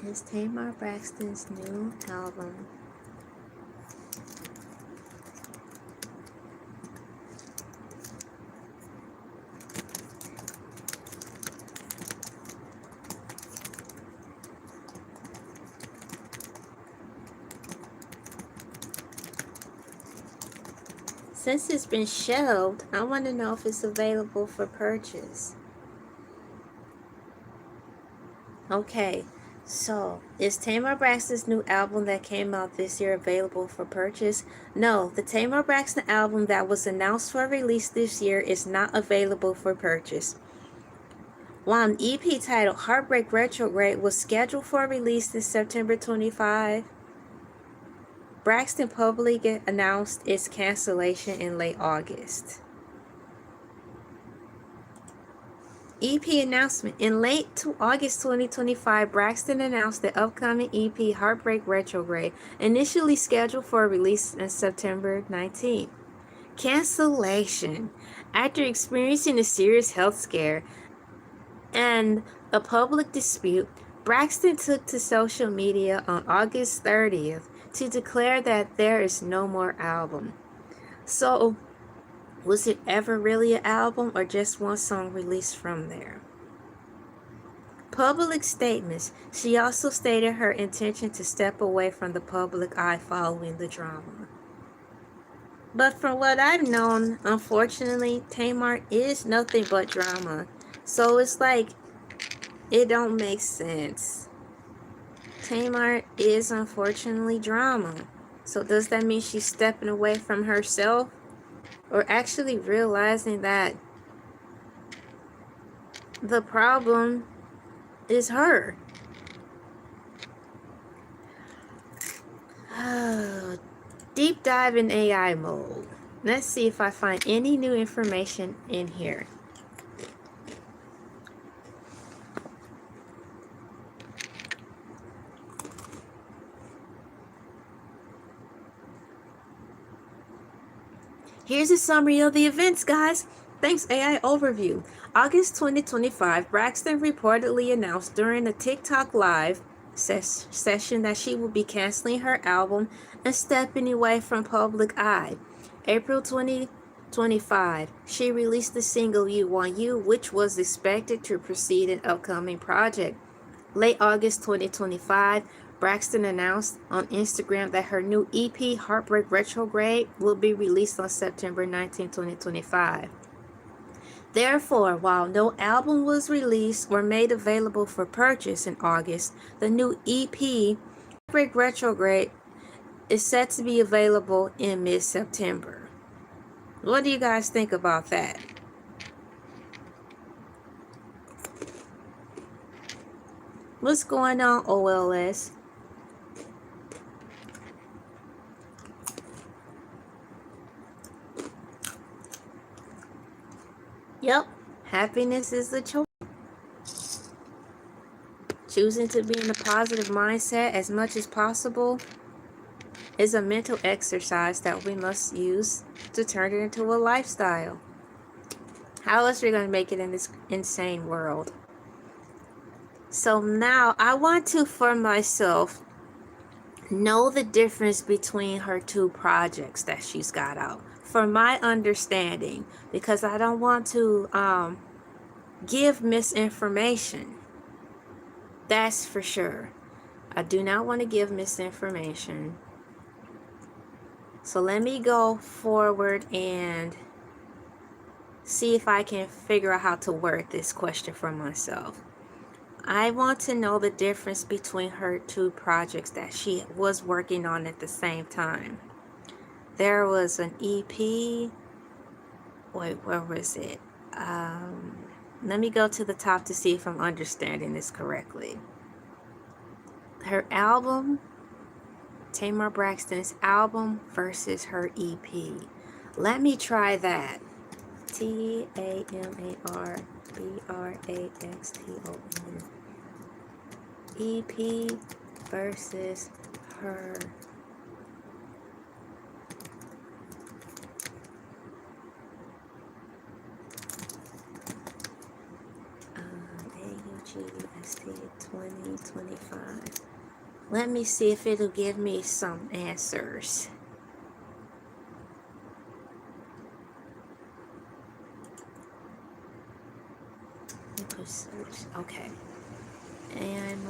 Is Tamar Braxton's new album since it's been shelved, I want to know if it's available for purchase. Okay, so is Tamar Braxton's new album that came out this year available for purchase? No, the Tamar Braxton album that was announced for release this year is not available for purchase. While an EP titled Heartbreak Retrograde was scheduled for release in September 25, Braxton publicly announced its cancellation in late August. EP announcement. In late August 2025, Braxton announced the upcoming EP Heartbreak Retrograde, initially scheduled for release on September 19th. Cancellation. After experiencing a serious health scare and a public dispute, Braxton took to social media on August 30th to declare that there is no more album. So, was it ever really an album or just one song released from there? Public statements. She also stated her intention to step away from the public eye following the drama. But from what I've known, unfortunately, Tamar is nothing but drama. So it's like, it don't make sense. Tamar is unfortunately drama. So does that mean she's stepping away from herself? Or actually realizing that the problem is her? Deep dive in AI mode. Let's see if I find any new information in here. Here's a summary of the events, guys. Thanks, AI Overview. August 2025, Braxton reportedly announced during a TikTok live session that she will be canceling her album and stepping away from public eye. April 2025, she released the single You Want You, which was expected to precede an upcoming project. Late August 2025, Braxton announced on Instagram that her new EP, Heartbreak Retrograde, will be released on September 19, 2025. Therefore, while no album was released or made available for purchase in August, the new EP, Heartbreak Retrograde, is set to be available in mid-September. What do you guys think about that? What's going on, OLS? Yep, happiness is the choice. Choosing to be in a positive mindset as much as possible is a mental exercise that we must use to turn it into a lifestyle. How else are we going to make it in this insane world? So now I want to, for myself, know the difference between her two projects that she's got out. For my understanding, because I don't want to give misinformation. That's for sure. I do not want to give misinformation. So let me go forward and see if I can figure out how to word this question for myself. I want to know the difference between her two projects that she was working on at the same time. There was an EP. Wait, where was it? Let me go to the top to see if I'm understanding this correctly. Her album, Tamar Braxton's album versus her EP. Let me try that. TAMARBRAXTON. EP versus her AUGUST 2025. Let me see if it'll give me some answers. Search. Okay. And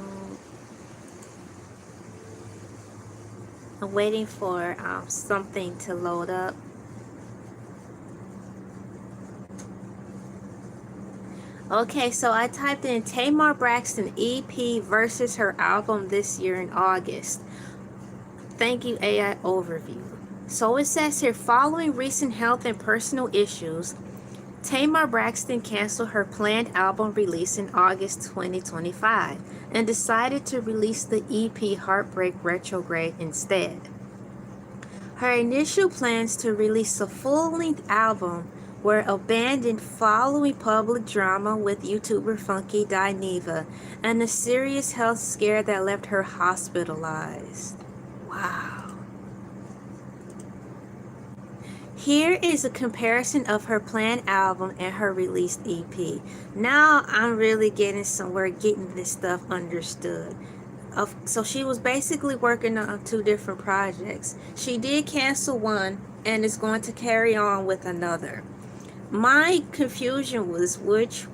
I'm waiting for something to load up. Okay, so I typed in Tamar Braxton EP versus her album this year in August. Thank you, AI overview. So it says here, following recent health and personal issues, Tamar Braxton canceled her planned album release in August 2025 and decided to release the EP Heartbreak Retrograde instead. Her initial plans to release a full-length album were abandoned following public drama with YouTuber Funky Dineva and a serious health scare that left her hospitalized. Wow. Here is a comparison of her planned album and her released EP. Now I'm really getting somewhere, getting this stuff understood. So she was basically working on two different projects. She did cancel one and is going to carry on with another. My confusion was which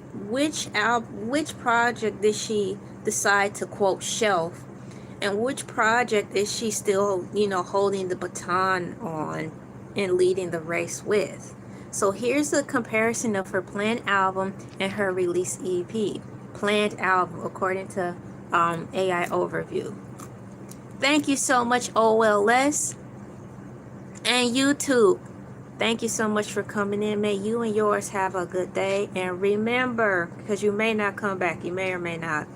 project did she decide to quote shelf, and which project is she still, holding the baton on and leading the race with. So here's a comparison of her planned album and her release EP. Planned album according to AI overview. Thank you so much, OLS and YouTube. Thank you so much for coming in. May you and yours have a good day. And remember, because you may not come back, you may or may not,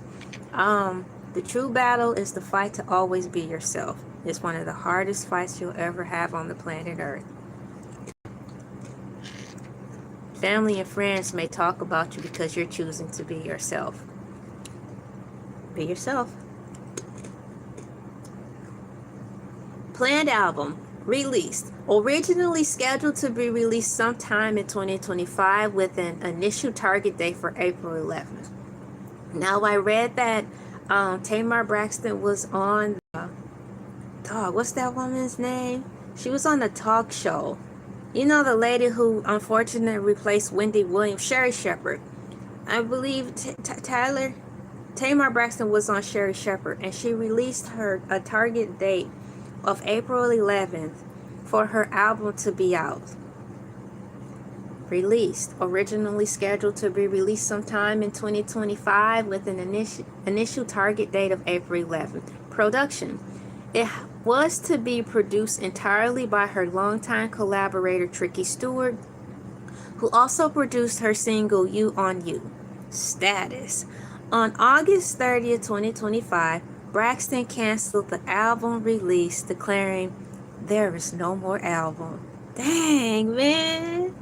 the true battle is the fight to always be yourself. It's one of the hardest fights you'll ever have on the planet Earth. Family and friends may talk about you because you're choosing to be yourself. Be yourself. Planned album released. Originally scheduled to be released sometime in 2025 with an initial target date for April 11th. Now I read that Tamar Braxton was on what's that woman's name? She was on the talk show. You know, the lady who unfortunately replaced Wendy Williams, Sherry Shepherd. I believe Tamar Braxton was on Sherry Shepherd, and she released a target date of April 11th for her album to be out. Released. Originally scheduled to be released sometime in 2025 with an initial target date of April 11th. Production. It was to be produced entirely by her longtime collaborator Tricky Stewart, who also produced her single You on You. Status. On August 30th, 2025, Braxton canceled the album release, declaring there is no more album. Dang, man.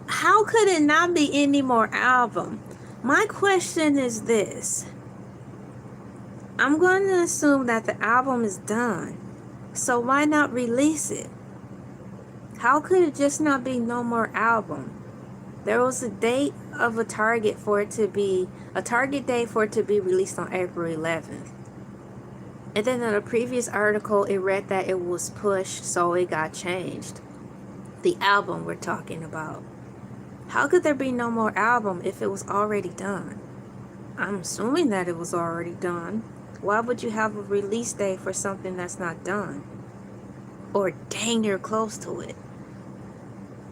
How could it not be any more album? My question is this. I'm going to assume that the album is done. So why not release it? How could it just not be no more album? There was a date of a target for it to be, a target date for it to be released on April 11th. And then in a previous article, it read that it was pushed, so it got changed. The album we're talking about. How could there be no more album if it was already done? I'm assuming that it was already done. Why would you have a release date for something that's not done? Or dang near close to it.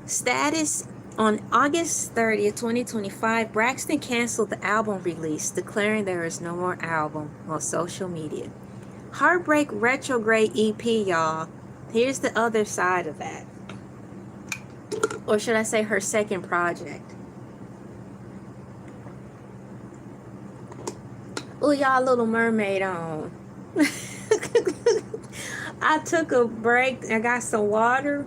Status. On August 30th, 2025, Braxton canceled the album release, declaring there is no more album on social media. Heartbreak Retrograde EP, y'all. Here's the other side of that. Or should I say her second project. Oh, y'all, Little Mermaid on. I took a break. I got some water.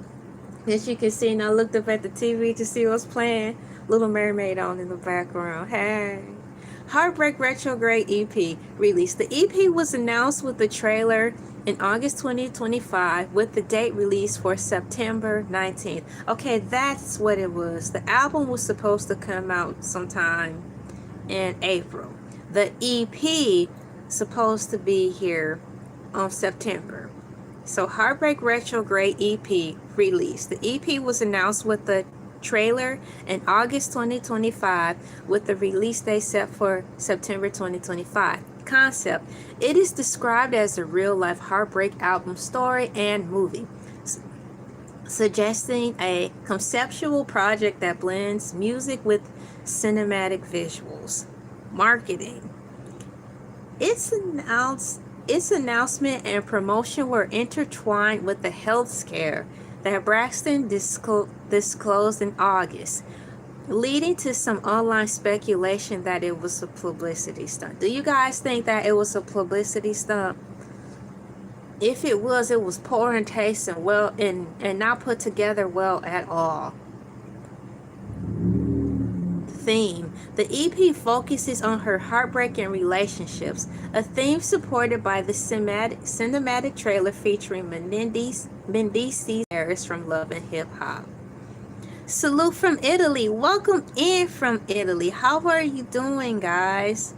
As you can see, and I looked up at the TV to see what's playing. Little Mermaid on in the background. Hey. Heartbreak Retrograde EP released. The EP was announced with the trailer in August 2025 with the date released for September 19th. Okay, that's what it was. The album was supposed to come out sometime in April. The EP supposed to be here on September. So Heartbreak Retrograde EP released. The EP was announced with the trailer in August 2025 with the release date set for September 2025. Concept. It is described as a real-life heartbreak album story and movie, suggesting a conceptual project that blends music with cinematic visuals. Marketing. Its announcement and promotion were intertwined with the health scare that Braxton disclosed in August, leading to some online speculation that it was a publicity stunt. Do you guys think that it was a publicity stunt? If it was poor in taste and well and not put together well at all. Theme. The EP focuses on her heartbreaking relationships, a theme supported by the cinematic trailer featuring Mendices Harris from Love and Hip Hop. Salute from Italy. Welcome in from Italy. How are you doing, guys?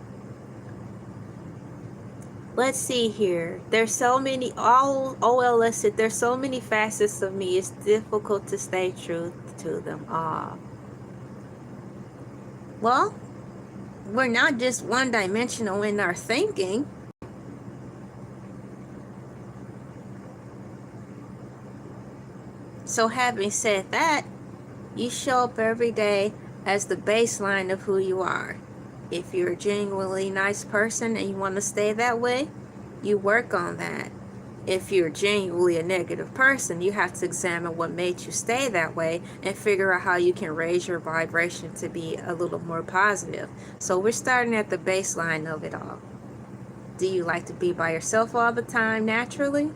Let's see here. There's so many, there's so many facets of me. It's difficult to stay true to them all. Well, we're not just one-dimensional in our thinking. So having said that, you show up every day as the baseline of who you are. If you're a genuinely nice person and you want to stay that way, you work on that. If you're genuinely a negative person, you have to examine what made you stay that way and figure out how you can raise your vibration to be a little more positive. So we're starting at the baseline of it all. Do you like to be by yourself all the time naturally?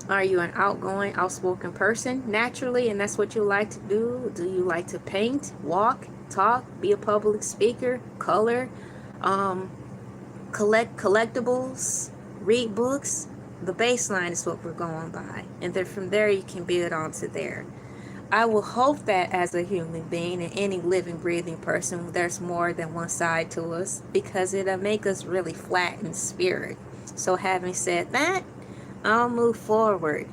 Are you an outgoing, outspoken person naturally, and that's what you like to do? Do you like to paint, walk, talk, be a public speaker, color, collect collectibles, read books? The baseline is what we're going by, and then from there you can build on to there. I will hope that as a human being and any living, breathing person, there's more than one side to us, because it'll make us really flat in spirit. So having said that, I'll move forward.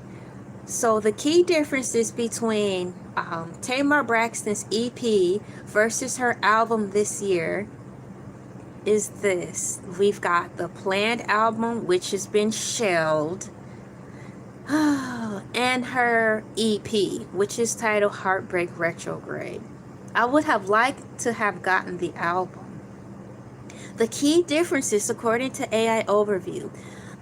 So the key differences between Tamar Braxton's EP versus her album this year is this. We've got the planned album, which has been shelved, and her EP, which is titled Heartbreak Retrograde. I would have liked to have gotten the album. The key differences, according to AI Overview,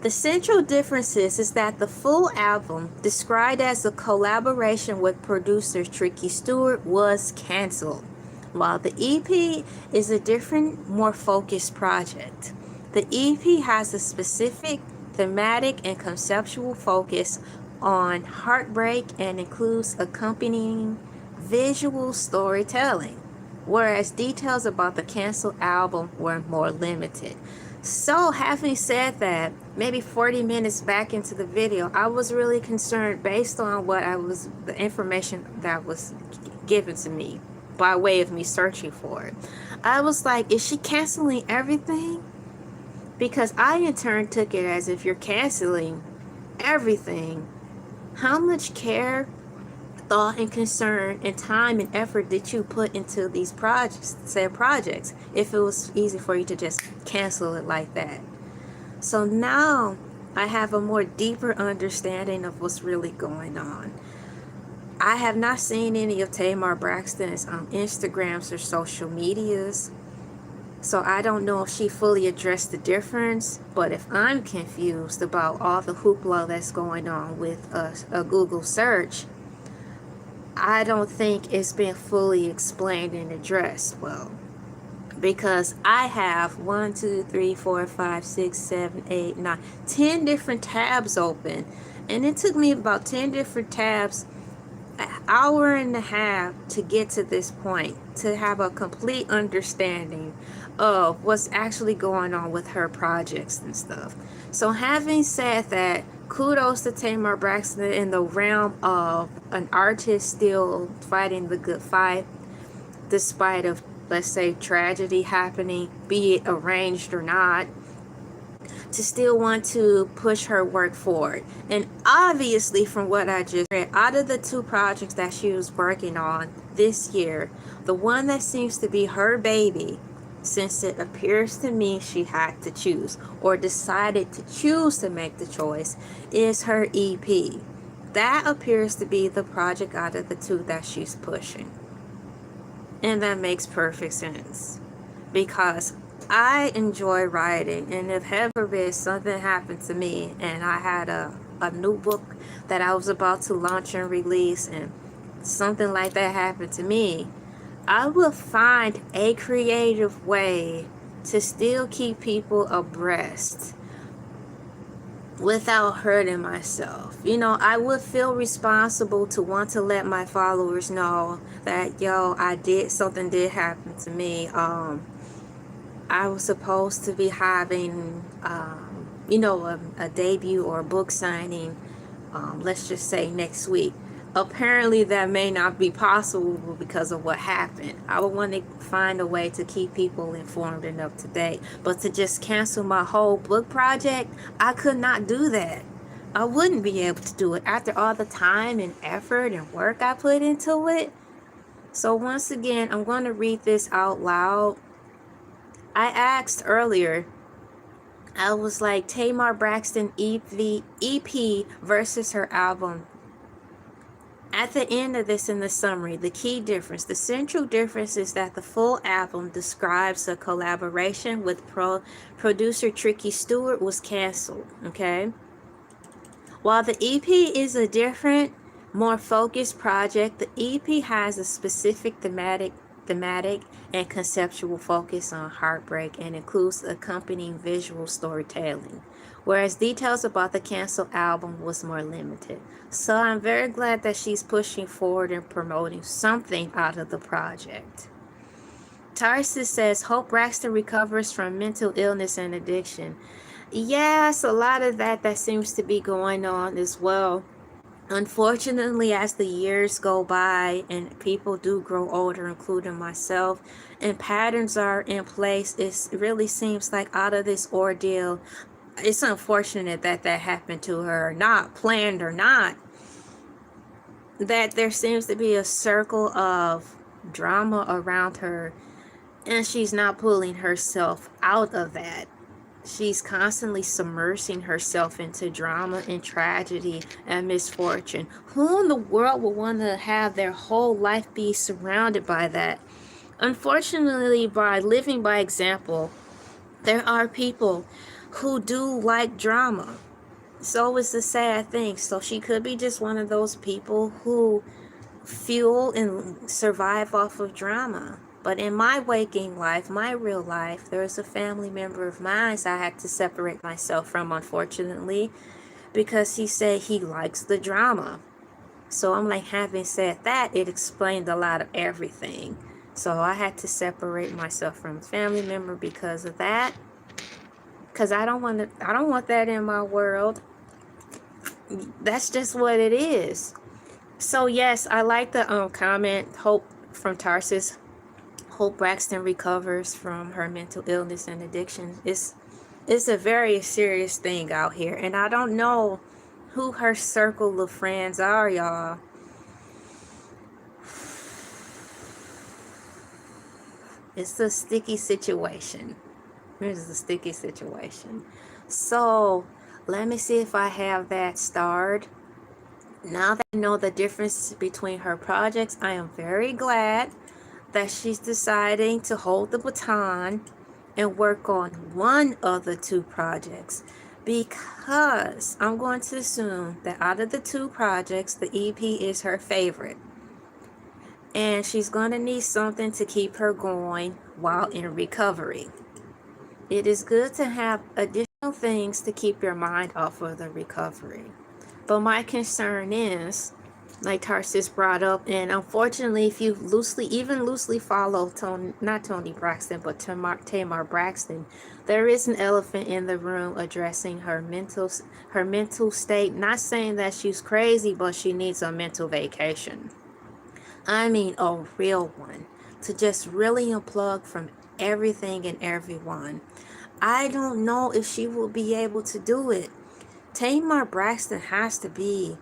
the central differences is that the full album, described as a collaboration with producer Tricky Stewart, was canceled, while the EP is a different, more focused project. The EP has a specific thematic and conceptual focus on heartbreak and includes accompanying visual storytelling, whereas details about the canceled album were more limited. So, having said that, maybe 40 minutes back into the video, I was really concerned based on the information that was given to me by way of me searching for it. I was like, is she canceling everything? Because I in turn took it as, if you're canceling everything, how much care, thought, and concern and time and effort did you put into these projects, if it was easy for you to just cancel it like that? So now I have a more deeper understanding of what's really going on. I have not seen any of Tamar Braxton's Instagrams or social medias, so I don't know if she fully addressed the difference. But if I'm confused about all the hoopla that's going on with a Google search, I don't think it's been fully explained and addressed well, because I have 1, 2, 3, 4, 5, 6, 7, 8, 9, 10 different tabs open, and it took me about 10 different tabs, an hour and a half to get to this point, to have a complete understanding of what's actually going on with her projects and stuff. So having said that, kudos to Tamar Braxton in the realm of an artist still fighting the good fight despite of, let's say, tragedy happening, be it arranged or not, to still want to push her work forward. And obviously, from what I just read, out of the 2 projects that she was working on this year, the one that seems to be her baby, since it appears to me she had to choose, or decided to choose to make the choice, is her EP. That appears to be the project out of the 2 that she's pushing. And that makes perfect sense, because I enjoy writing, and if heaven forbid something happened to me and I had a new book that I was about to launch and release, and something like that happened to me, I will find a creative way to still keep people abreast without hurting myself. You know, I would feel responsible to want to let my followers know that, yo, something did happen to me. I was supposed to be having, a debut or a book signing, let's just say next week. Apparently that may not be possible because of what happened. I would want to find a way to keep people informed and up to date. But to just cancel my whole book project, I could not do that. I wouldn't be able to do it after all the time and effort and work I put into it. So once again, I'm going to read this out loud. I asked earlier, I was like, Tamar Braxton EP versus her album. At the end of this, in the summary, the key difference, the central difference is that the full album describes a collaboration with producer Tricky Stewart was canceled, okay? While the EP is a different, more focused project, the EP has a specific thematic and conceptual focus on heartbreak and includes accompanying visual storytelling, whereas details about the canceled album was more limited. So I'm very glad that she's pushing forward and promoting something out of the project. Tarsis says, hope Braxton recovers from mental illness and addiction. Yes, a lot of that seems to be going on as well. Unfortunately, as the years go by and people do grow older, including myself, and patterns are in place, it really seems like out of this ordeal, it's unfortunate that happened to her, not planned or not, that there seems to be a circle of drama around her And she's not pulling herself out of that. She's constantly submersing herself into drama and tragedy and misfortune. Who in the world would want to have their whole life be surrounded by that? Unfortunately, by living by example, there are people who do like drama. So it's a sad thing. So she could be just one of those people who fuel and survive off of drama. But in my waking life, my real life, there's a family member of mine I had to separate myself from, unfortunately, because he said he likes the drama. So I'm like, having said that, it explained a lot of everything. So I had to separate myself from a family member because of that. Because I don't want that in my world. That's just what it is. So yes, I like the comment. Hope from Tarsus. Hope Braxton recovers from her mental illness and addiction. It's a very serious thing out here, and I don't know who her circle of friends are, y'all. It's a sticky situation. It's a sticky situation. So let me see if I have that starred. Now that I know the difference between her projects, I am very glad that she's deciding to hold the baton and work on one of the two projects, because I'm going to assume that out of the two projects, the EP is her favorite, and she's going to need something to keep her going while in recovery. It is good to have additional things to keep your mind off of the recovery. But my concern is, like Tarsis brought up, and unfortunately, if you loosely follow not Tony Braxton, but Tamar Braxton, there is an elephant in the room addressing her mental state. Not saying that she's crazy, but she needs a mental vacation. I mean, a real one, to just really unplug from everything and everyone. I don't know if she will be able to do it. Tamar Braxton has to be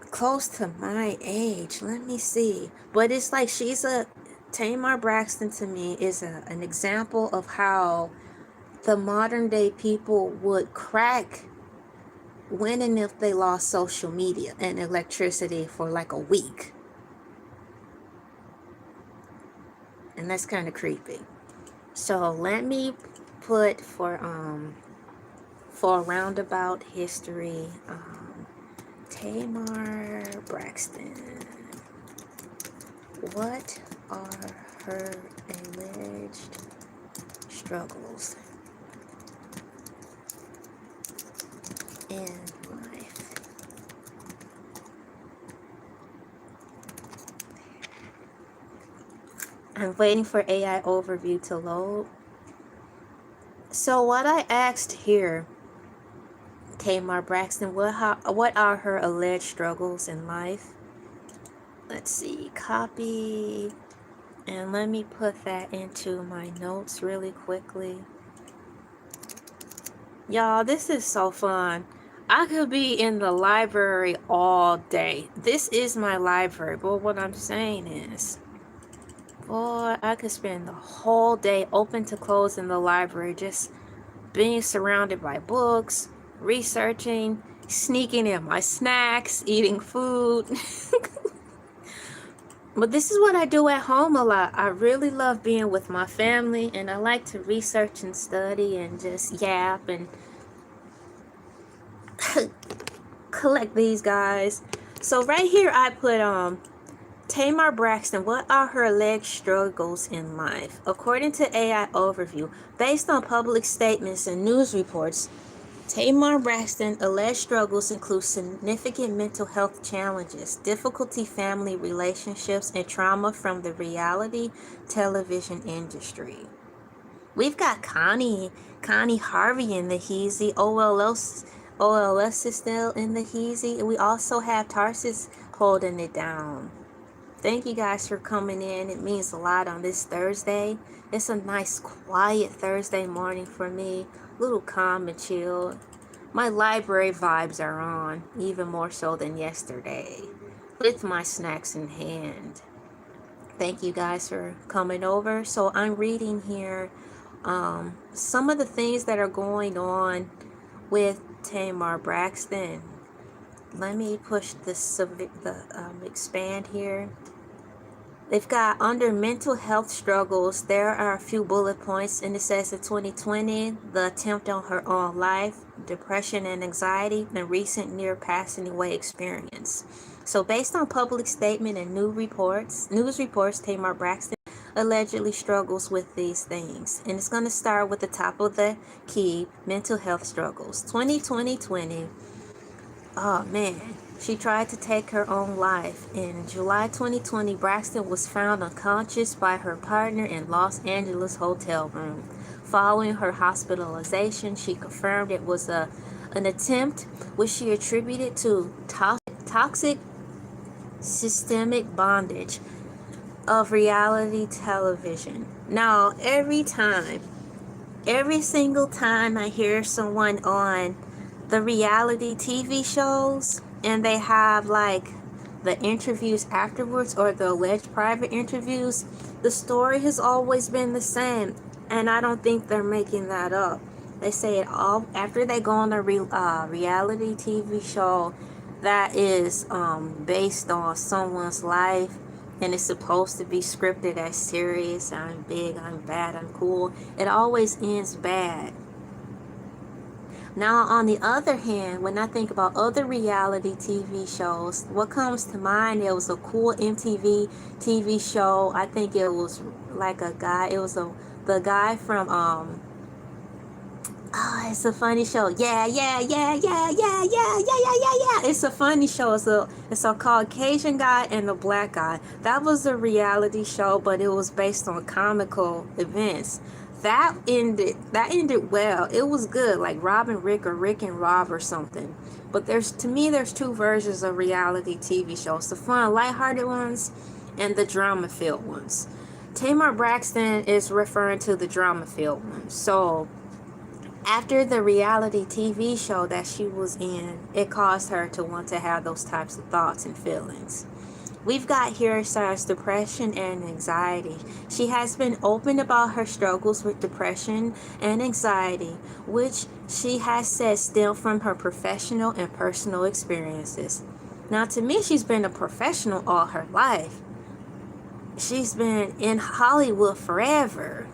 close to my age. Let me see. But it's like Tamar Braxton to me is an example of how the modern day people would crack when and if they lost social media and electricity for like a week. And that's kind of creepy. So let me put for roundabout history, Tamar Braxton. What are her alleged struggles in life? I'm waiting for AI overview to load. So what I asked here, Tamar Braxton, what are her alleged struggles in life? Let's see, copy, and let me put that into my notes really quickly. Y'all, this is so fun. I could be in the library all day. This is my library, but what I'm saying is, boy, I could spend the whole day open to close in the library, just being surrounded by books, researching, sneaking in my snacks, eating food. But this is what I do at home a lot. I really love being with my family, and I like to research and study and just yap and collect these guys. So right here I put Tamar Braxton, what are her alleged struggles in life? According to AI Overview, based on public statements and news reports, Tamar Braxton alleged struggles include significant mental health challenges, difficulty family relationships, and trauma from the reality television industry. We've got Connie Harvey in the Heezy. OLS is still in the Heezy. And we also have Tarsis holding it down. Thank you guys for coming in. It means a lot on this Thursday. It's a nice quiet Thursday morning for me. A little calm and chill. My library vibes are on, even more so than yesterday, with my snacks in hand. Thank you guys for coming over. So I'm reading here some of the things that are going on with Tamar Braxton. Let me push expand here. They've got under mental health struggles, there are a few bullet points, and it says in 2020, the attempt on her own life, depression and anxiety, and recent near passing away experience. So based on public statement and news reports, Tamar Braxton allegedly struggles with these things. And it's going to start with the top of the key, mental health struggles. 2020. Oh man, she tried to take her own life. In July 2020, Braxton was found unconscious by her partner in Los Angeles hotel room. Following her hospitalization, she confirmed it was an attempt which she attributed to toxic systemic bondage of reality television. Now, every single time I hear someone on the reality TV shows and they have like the interviews afterwards or the alleged private interviews, the story has always been the same, and I don't think they're making that up. They say it all after they go on a reality TV show that is based on someone's life, and it's supposed to be scripted as serious. I'm big, I'm bad, I'm cool. It always ends bad. Now, on the other hand, when I think about other reality TV shows, what comes to mind, it was a cool MTV TV show. I think it was like a guy, the guy from, it's a funny show. Yeah. It's a funny show. It's a Caucasian guy and a black guy. That was a reality show, but it was based on comical events. That ended well. It was good, like Rob and Rick or Rick and Rob or something. But there's two versions of reality TV shows: the fun, lighthearted ones, and the drama-filled ones. Tamar Braxton is referring to the drama-filled ones. So after the reality TV show that she was in, it caused her to want to have those types of thoughts and feelings. We've got here Sarah's depression and anxiety. She has been open about her struggles with depression and anxiety, which she has said stem from her professional and personal experiences. Now, to me, she's been a professional all her life. She's been in Hollywood forever.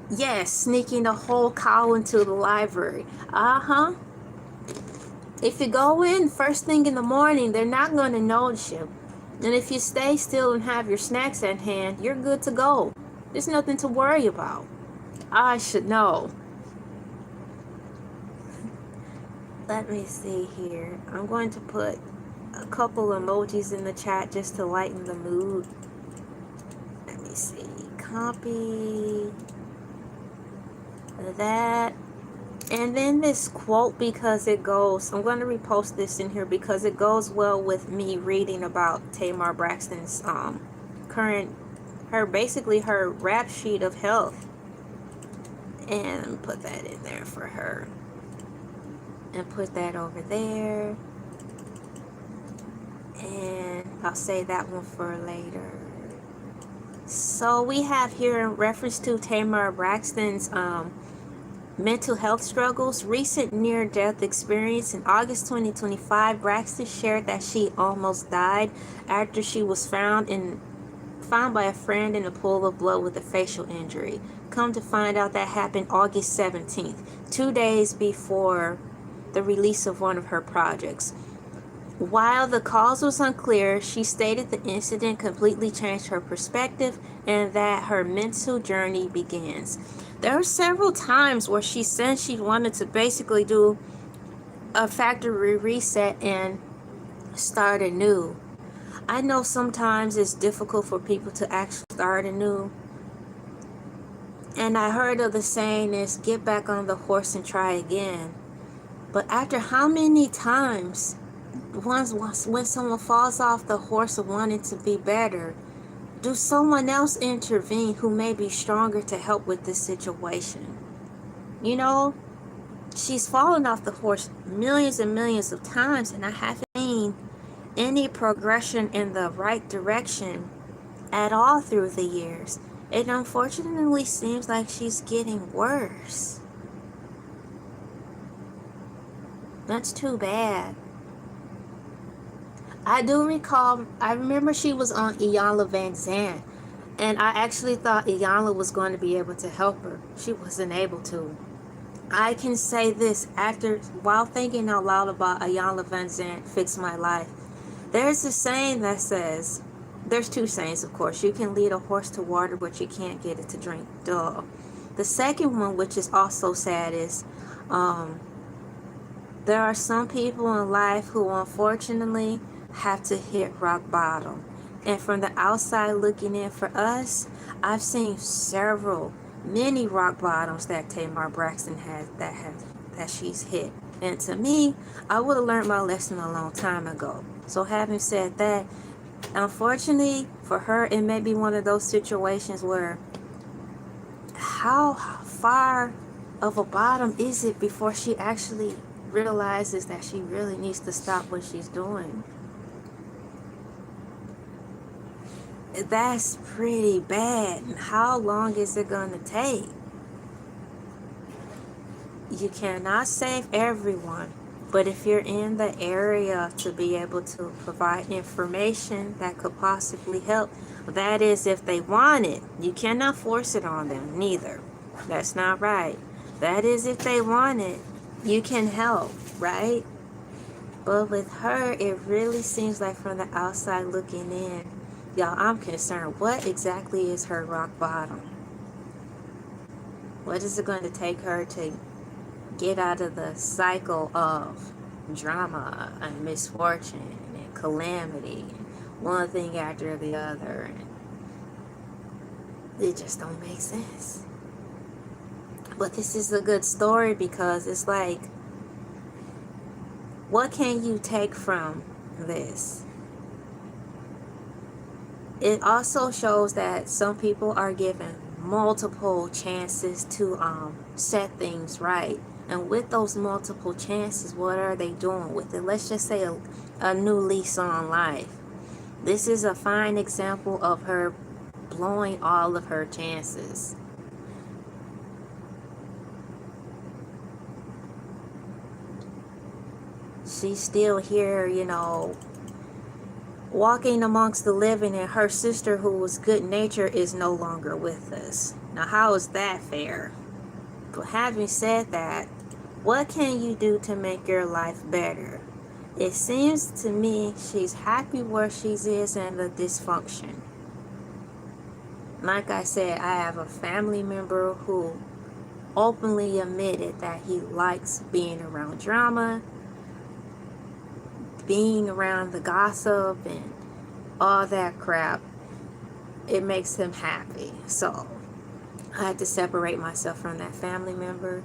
Yes, sneaking a whole cow into the library. If you go in first thing in the morning, they're not going to notice you. And if you stay still and have your snacks at hand, you're good to go. There's nothing to worry about. I should know. Let me see here. I'm going to put a couple emojis in the chat just to lighten the mood. Let me see. Copy that. And then this quote, because it goes, I'm going to repost this in here because it goes well with me reading about Tamar Braxton's her rap sheet of health. And put that in there for her. And put that over there. And I'll save that one for later. So we have here in reference to Tamar Braxton's mental health struggles, recent near-death experience. In August 2025, Braxton shared that she almost died after she was found by a friend in a pool of blood with a facial injury. Come to find out, that happened August 17th, 2 days before the release of one of her projects. While the cause was unclear, she stated the incident completely changed her perspective and that her mental journey begins. There were several times where she said she wanted to basically do a factory reset and start anew. I know sometimes it's difficult for people to actually start anew. And I heard of the saying is get back on the horse and try again. But after how many times, when someone falls off the horse of wanting to be better, do someone else intervene who may be stronger to help with this situation? You know, she's fallen off the horse millions and millions of times, and I haven't seen any progression in the right direction at all through the years. It unfortunately seems like she's getting worse. That's too bad. I do recall, I remember she was on Iyanla Van Zant, and I actually thought Iyanla was going to be able to help her. She wasn't able to. I can say this while thinking out loud about Iyanla Van Zant fixed my life. There's a saying that says, there's two sayings, of course. You can lead a horse to water, but you can't get it to drink. Duh. The second one, which is also sad, is there are some people in life who unfortunately have to hit rock bottom. And from the outside looking in for us, I've seen many rock bottoms that Tamar Braxton has that she's hit. And to me, I would have learned my lesson a long time ago. So having said that, unfortunately for her, it may be one of those situations where how far of a bottom is it before she actually realizes that she really needs to stop what she's doing? That's pretty bad. How long is it going to take? You cannot save everyone, but if you're in the area to be able to provide information that could possibly help, that is if they want it. You cannot force it on them, neither. That's not right. That is if they want it. You can help, right? But with her, it really seems like from the outside looking in, y'all, I'm concerned. What exactly is her rock bottom? What is it going to take her to get out of the cycle of drama and misfortune and calamity, one thing after the other? And it just don't make sense. But this is a good story because it's like, what can you take from this? It also shows that some people are given multiple chances to set things right. And with those multiple chances, what are they doing with it? Let's just say a new lease on life. This is a fine example of her blowing all of her chances. She's still here, walking amongst the living, and her sister, who was good natured, is no longer with us. Now, how is that fair? But having said that, what can you do to make your life better? It seems to me she's happy where she is in the dysfunction. Like I said, I have a family member who openly admitted that he likes being around drama, being around the gossip and all that crap. It makes him happy. So I had to separate myself from that family member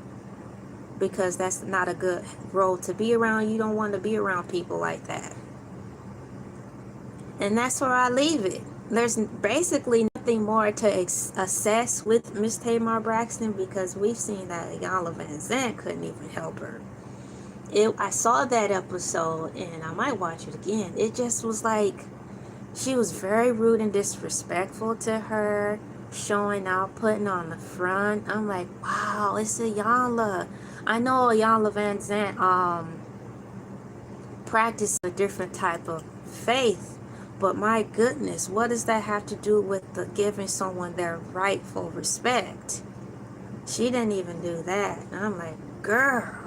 because that's not a good role to be around. You don't want to be around people like that. And that's where I leave it. There's basically nothing more to assess with Miss Tamar Braxton because we've seen that Iyanla Van Zant couldn't even help her. I saw that episode and I might watch it again. It just was like she was very rude and disrespectful to her, showing out, putting on the front. I'm like, wow, it's Iyanla. I know Iyanla Van Zant practiced a different type of faith, but my goodness, what does that have to do with giving someone their rightful respect? She didn't even do that. And I'm like, girl.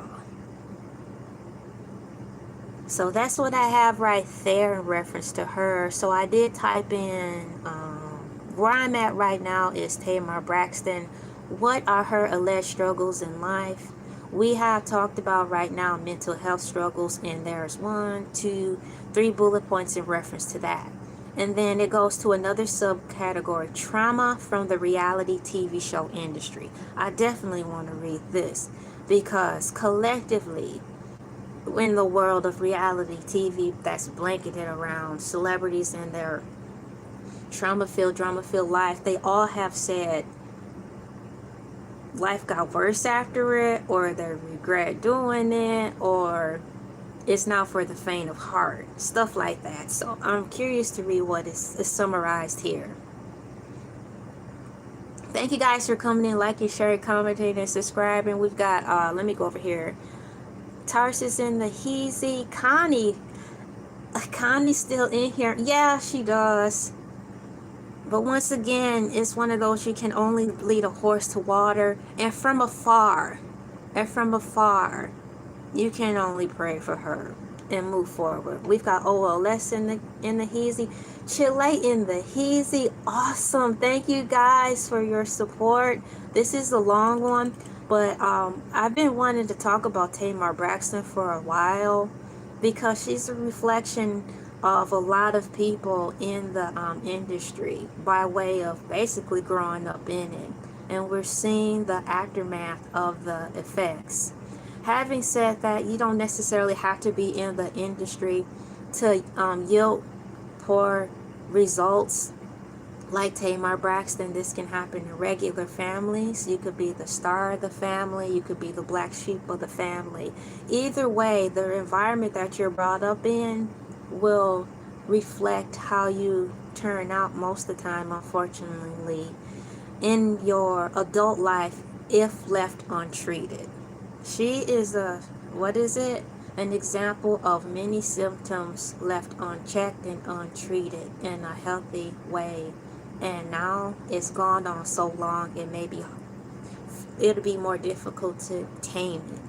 So that's what I have right there in reference to her. So I did type in, where I'm at right now is Tamar Braxton. What are her alleged struggles in life? We have talked about right now mental health struggles, and there's 1, 2, 3 bullet points in reference to that. And then it goes to another subcategory, trauma from the reality TV show industry. I definitely want to read this because collectively, in the world of reality TV that's blanketed around celebrities and their drama-filled life, they all have said life got worse after it, or they regret doing it, or it's not for the faint of heart, stuff like that. So I'm curious to read what is summarized here. Thank you guys for coming in, liking, sharing, commenting, and subscribing. We've got, let me go over here. Tarsus in the Heezy. Connie's still in here. Yeah, she does. But once again, it's one of those you can only lead a horse to water. And from afar, you can only pray for her and move forward. We've got OLS in the Heezy. Chile in the Heezy. Awesome. Thank you guys for your support. This is a long one, but I've been wanting to talk about Tamar Braxton for a while because she's a reflection of a lot of people in the industry by way of basically growing up in it, and we're seeing the aftermath of the effects. Having said that, you don't necessarily have to be in the industry to yield poor results like Tamar Braxton. This can happen in regular families. You could be the star of the family. You could be the black sheep of the family. Either way, the environment that you're brought up in will reflect how you turn out most of the time, unfortunately, in your adult life if left untreated. She is an example of many symptoms left unchecked and untreated in a healthy way. And now it's gone on so long, it'll be more difficult to tame it.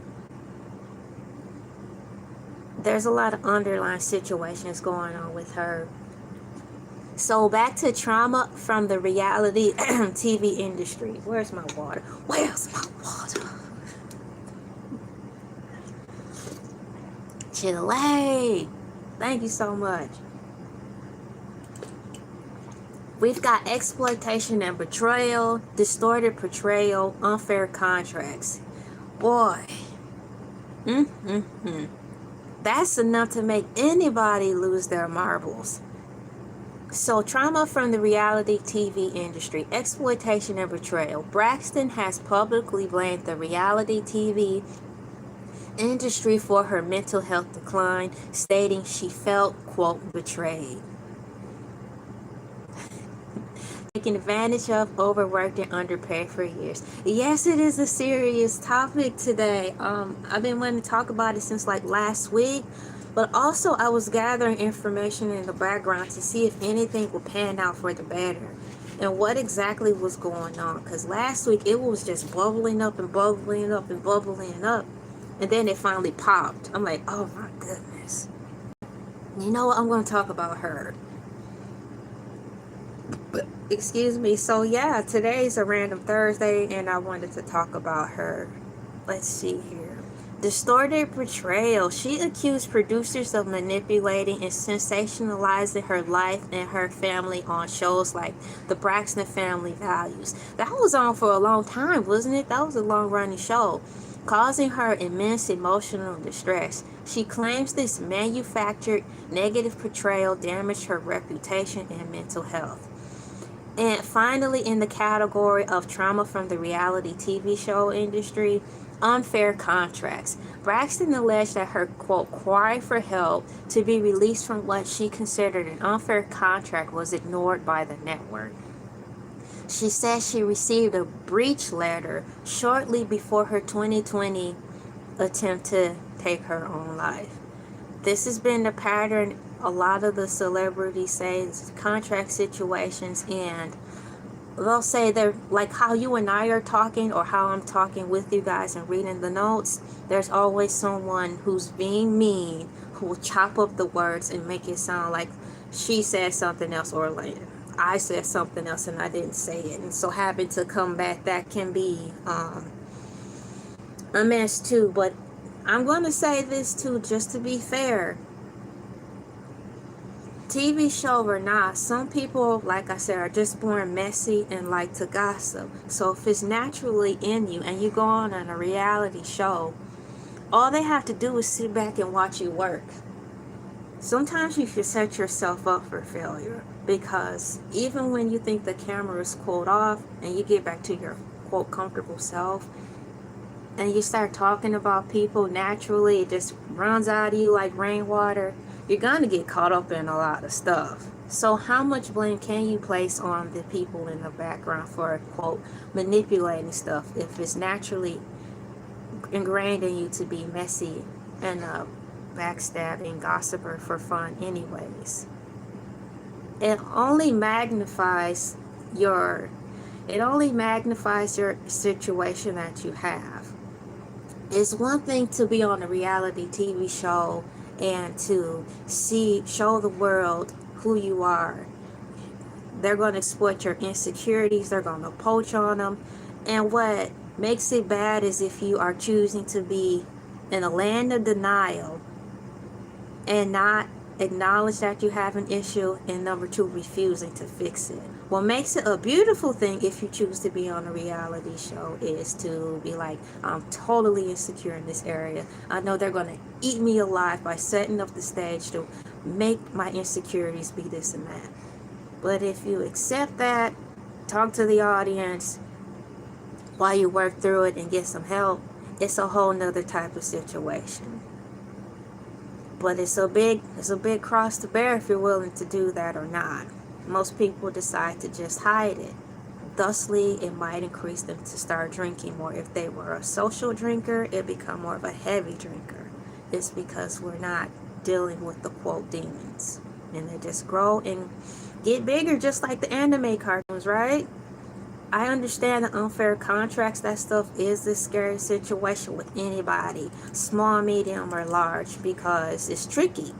There's a lot of underlying situations going on with her. So back to trauma from the reality TV industry. Where's my water? Chile. Thank you so much. We've got exploitation and betrayal, distorted portrayal, unfair contracts. Boy. That's enough to make anybody lose their marbles. So, trauma from the reality TV industry, exploitation and betrayal. Braxton has publicly blamed the reality TV industry for her mental health decline, stating she felt, quote, betrayed. Taken advantage of, overworked, and underpaid for years. Yes, it is a serious topic today. I've been wanting to talk about it since like last week, but also I was gathering information in the background to see if anything would pan out for the better and what exactly was going on. Because last week it was just bubbling up and bubbling up and bubbling up, and then it finally popped. I'm like, oh my goodness. You know what? I'm going to talk about her. Excuse me. So yeah, today's a random Thursday and I wanted to talk about her. Let's see here. Distorted portrayal. She accused producers of manipulating and sensationalizing her life and her family on shows like The Braxton Family Values. That was on for a long time, wasn't it? That was a long running show, causing her immense emotional distress. She claims this manufactured negative portrayal damaged her reputation and mental health. And finally, in the category of trauma from the reality TV show industry, unfair contracts. Braxton alleged that her, quote, cry for help to be released from what she considered an unfair contract was ignored by the network. She says she received a breach letter shortly before her 2020 attempt to take her own life. This has been the pattern. A lot of the celebrities say it's contract situations, and they'll say they're like how you and I are talking, or how I'm talking with you guys and reading the notes. There's always someone who's being mean who will chop up the words and make it sound like she said something else, or like I said something else and I didn't say it, and so having to come back, that can be a mess too. But I'm going to say this too, just to be fair. TV show or not, some people, like I said, are just born messy and like to gossip. So if it's naturally in you and you go on a reality show, all they have to do is sit back and watch you work. Sometimes you should set yourself up for failure, because even when you think the camera is quote off and you get back to your quote comfortable self and you start talking about people naturally, it just runs out of you like rainwater. you're gonna get caught up in a lot of stuff. So how much blame can you place on the people in the background for, quote, manipulating stuff if it's naturally ingrained in you to be messy and a backstabbing gossiper for fun anyways? It only magnifies your situation that you have. It's one thing to be on a reality TV show and to show the world who you are. They're going to exploit your insecurities. They're going to poach on them. And what makes it bad is if you are choosing to be in a land of denial and not acknowledge that you have an issue, and number two, refusing to fix it. What makes it a beautiful thing if you choose to be on a reality show is to be like, I'm totally insecure in this area. I know they're going to eat me alive by setting up the stage to make my insecurities be this and that. But if you accept that, talk to the audience while you work through it and get some help, it's a whole nother type of situation. But it's a big cross to bear if you're willing to do that or not. Most people decide to just hide it. Thusly, it might increase them to start drinking more. If they were a social drinker, it become more of a heavy drinker. It's because we're not dealing with the, quote, demons. And they just grow and get bigger, just like the anime cartoons, right? I understand the unfair contracts. That stuff is a scary situation with anybody, small, medium, or large, because it's tricky.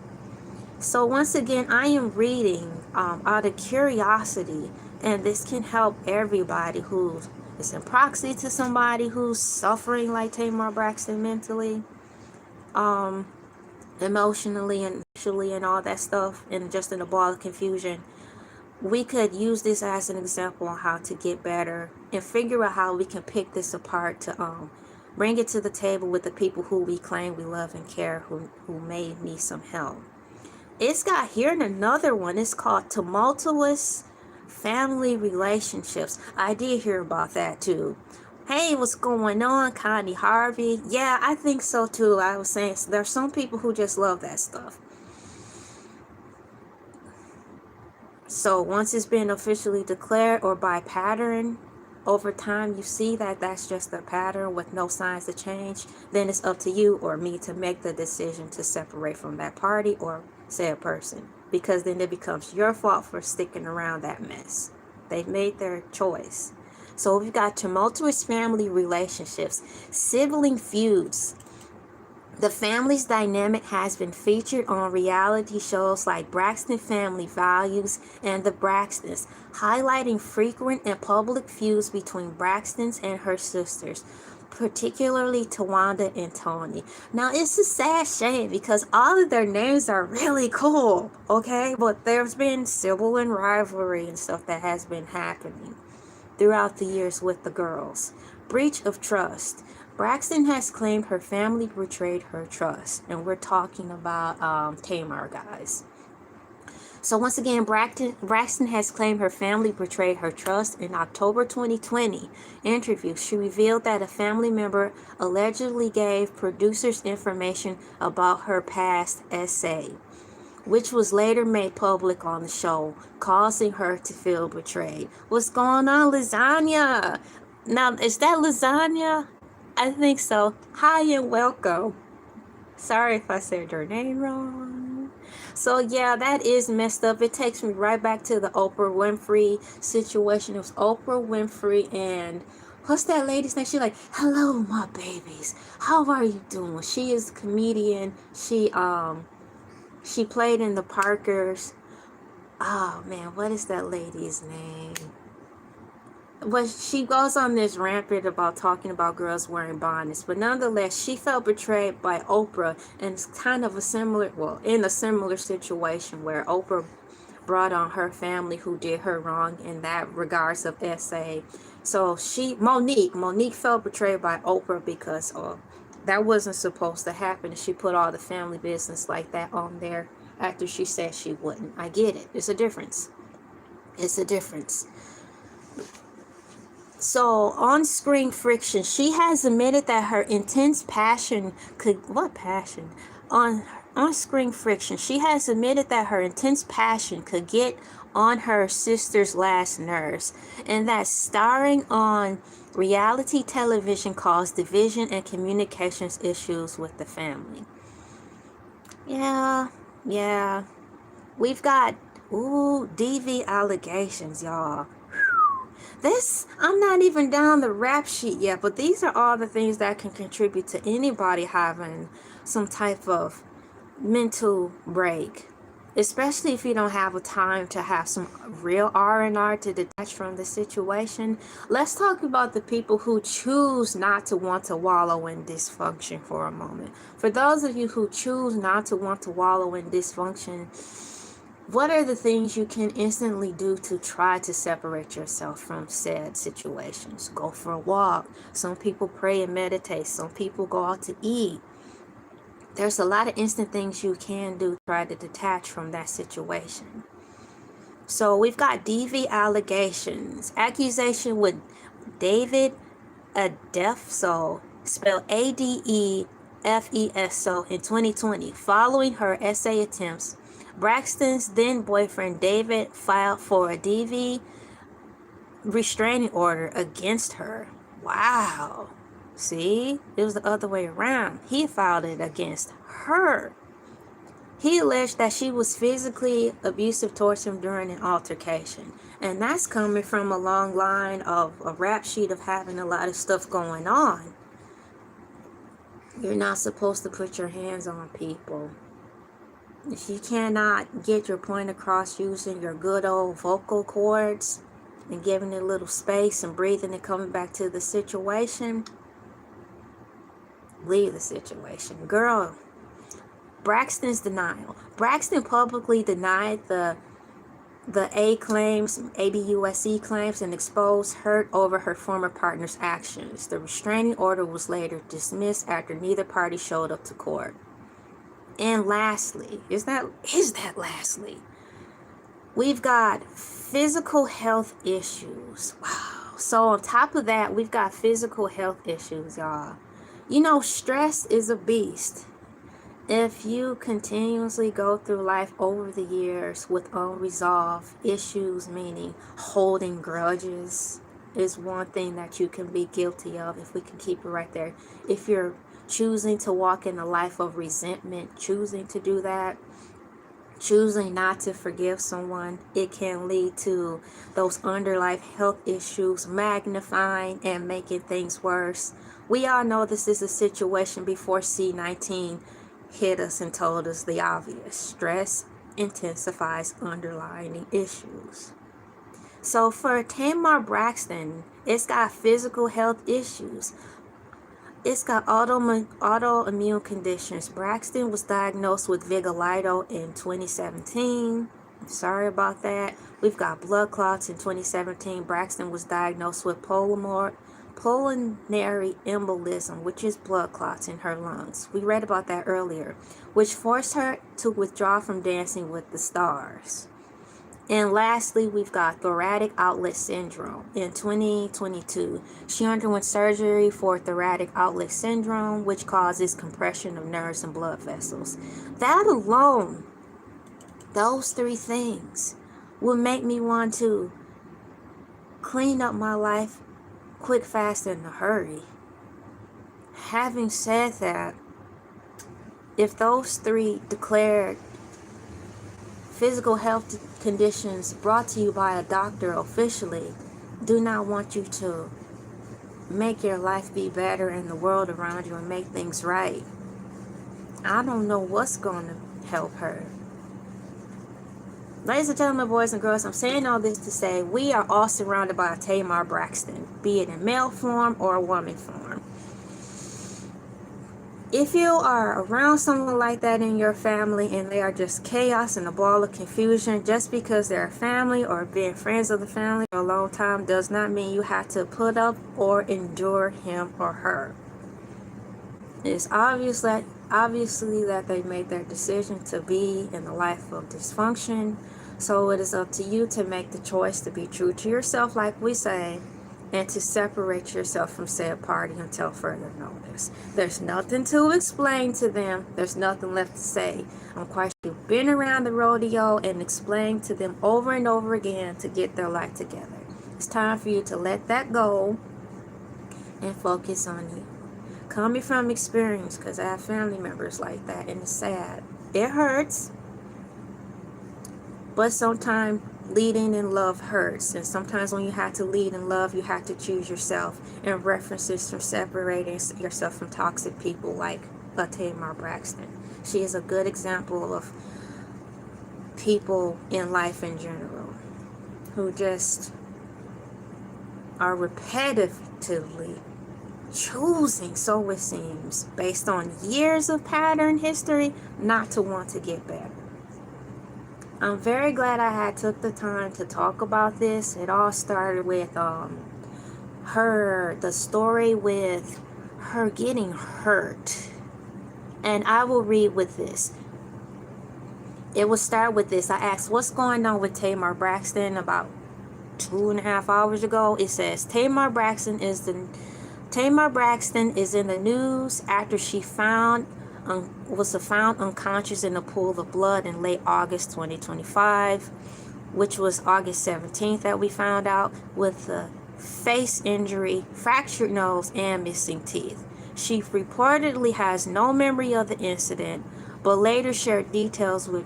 So once again, I am reading out of curiosity, and this can help everybody who is in proxy to somebody who's suffering like Tamar Braxton mentally, emotionally, and sexually, and all that stuff, and just in a ball of confusion. We could use this as an example on how to get better and figure out how we can pick this apart to bring it to the table with the people who we claim we love and care, who may need some help. It's got here in another one. It's called Tumultuous Family Relationships. I did hear about that too. Hey, what's going on, Connie Harvey? Yeah, I think so too. I was saying there's some people who just love that stuff. So once it's been officially declared or by pattern, over time you see that that's just a pattern with no signs of change, then it's up to you or me to make the decision to separate from that party or said person, because then it becomes your fault for sticking around that mess. They've made their choice. So we've got tumultuous family relationships, sibling feuds. The family's dynamic has been featured on reality shows like Braxton Family Values and The Braxtons, highlighting frequent and public feuds between Braxtons and her sisters, particularly Tawanda and Tony. Now, it's a sad shame because all of their names are really cool, okay? But there's been sibling rivalry and stuff that has been happening throughout the years with the girls. Breach of trust. Braxton has claimed her family betrayed her trust. And we're talking about Tamar, guys. So once again, Braxton has claimed her family betrayed her trust. In October 2020 interview, she revealed that a family member allegedly gave producers information about her past essay, which was later made public on the show, causing her to feel betrayed. What's going on, Lasagna? Now, is that Lasagna? I think so. Hi and welcome. Sorry if I said your name wrong. So yeah, that is messed up. It takes me right back to the Oprah Winfrey situation. It was Oprah Winfrey and what's that lady's name? She's like, hello, my babies. How are you doing? She is a comedian. She played in the Parkers. Oh man, what is that lady's name? But she goes on this rampant about talking about girls wearing bonnets, but nonetheless, she felt betrayed by Oprah, and it's kind of in a similar situation where Oprah brought on her family who did her wrong in that regards of essay. So Monique felt betrayed by Oprah because that wasn't supposed to happen. She put all the family business like that on there after she said she wouldn't. I get it. It's a difference. So on-screen friction, she has admitted that her intense passion could, what passion? On-screen friction, she has admitted that her intense passion could get on her sister's last nerves, and that starring on reality television caused division and communications issues with the family. Yeah, yeah. We've got, DV allegations, y'all. This, I'm not even down the rap sheet yet, but these are all the things that can contribute to anybody having some type of mental break, especially if you don't have a time to have some real R&R to detach from the situation. Let's talk about the people who choose not to want to wallow in dysfunction for a moment. For those of you who choose not to want to wallow in dysfunction, what are the things you can instantly do to try to separate yourself from said situations? Go for a walk. Some people pray and meditate. Some people go out to eat. There's a lot of instant things you can do to try to detach from that situation. So we've got DV allegations. Accusation with David Adefso, spelled ADEFESO, in 2020. Following her essay attempts, Braxton's then boyfriend David filed for a DV restraining order against her. Wow. See, it was the other way around. He filed it against her. He alleged that she was physically abusive towards him during an altercation. And that's coming from a long line of a rap sheet of having a lot of stuff going on. You're not supposed to put your hands on people. If you cannot get your point across using your good old vocal cords and giving it a little space and breathing and coming back to the situation, leave the situation. Girl, Braxton's denial. Braxton publicly denied the ABUSE claims and exposed hurt over her former partner's actions. The restraining order was later dismissed after neither party showed up to court. And lastly, is that lastly? We've got physical health issues. Wow. So on top of that, we've got physical health issues, y'all. You know, stress is a beast. If you continuously go through life over the years with unresolved issues, meaning holding grudges, is one thing that you can be guilty of, if we can keep it right there. If you're choosing to walk in a life of resentment, choosing to do that, choosing not to forgive someone, it can lead to those underlying health issues magnifying and making things worse. We all know this is a situation before C-19 hit us and told us the obvious. Stress intensifies underlying issues. So for Tamar Braxton, it's got physical health issues. It's got autoimmune conditions. Braxton was diagnosed with vitiligo in 2017. Sorry about that. We've got blood clots in 2017. Braxton was diagnosed with pulmonary embolism, which is blood clots in her lungs. We read about that earlier, which forced her to withdraw from Dancing with the Stars. And lastly, we've got thoracic outlet syndrome. In 2022, she underwent surgery for thoracic outlet syndrome, which causes compression of nerves and blood vessels. That alone, those three things, would make me want to clean up my life quick, fast, and in a hurry. Having said that, if those three declared physical health conditions brought to you by a doctor officially do not want you to make your life be better and the world around you and make things right, I don't know what's going to help her. Ladies and gentlemen, boys and girls, I'm saying all this to say we are all surrounded by a Tamar Braxton, be it in male form or a woman form. If you are around someone like that in your family and they are just chaos and a ball of confusion, just because they're a family or being friends of the family for a long time does not mean you have to put up or endure him or her. It's obviously that they made their decision to be in a life of dysfunction. So it is up to you to make the choice to be true to yourself, like we say, and to separate yourself from said party until further notice. There's nothing to explain to them. There's nothing left to say. I'm quite sure you've been around the rodeo and explained to them over and over again to get their life together. It's time for you to let that go and focus on you. Coming from experience, because I have family members like that, and it's sad. It hurts, but sometimes leading in love hurts, and sometimes when you have to lead in love, you have to choose yourself. And references from separating yourself from toxic people like Tamar Braxton. She is a good example of people in life in general who just are repetitively choosing, so it seems, based on years of pattern history, not to want to get better. I'm very glad I had took the time to talk about this. It all started with the story with her getting hurt. And I will read with this. It will start with this. I asked, what's going on with Tamar Braxton about 2.5 hours ago? It says, Tamar Braxton is in the news after she was found unconscious in a pool of blood in late August 2025, which was August 17th that we found out, with a face injury, fractured nose, and missing teeth. She reportedly has no memory of the incident, but later shared details with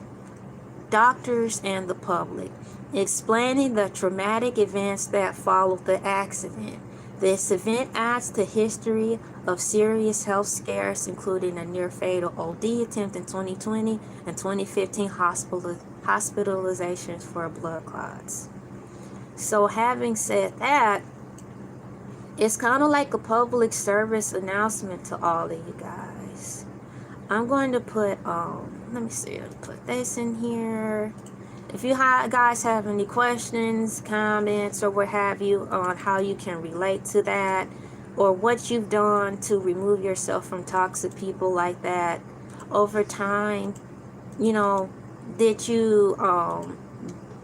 doctors and the public, explaining the traumatic events that followed the accident. This event adds to history of serious health scares, including a near-fatal OD attempt in 2020 and 2015 hospitalizations for blood clots. So having said that, it's kind of like a public service announcement to all of you guys. I'm going to put, let me see, I'll put this in here. If you guys have any questions, comments, or what have you on how you can relate to that, or what you've done to remove yourself from toxic people like that over time, you know, did you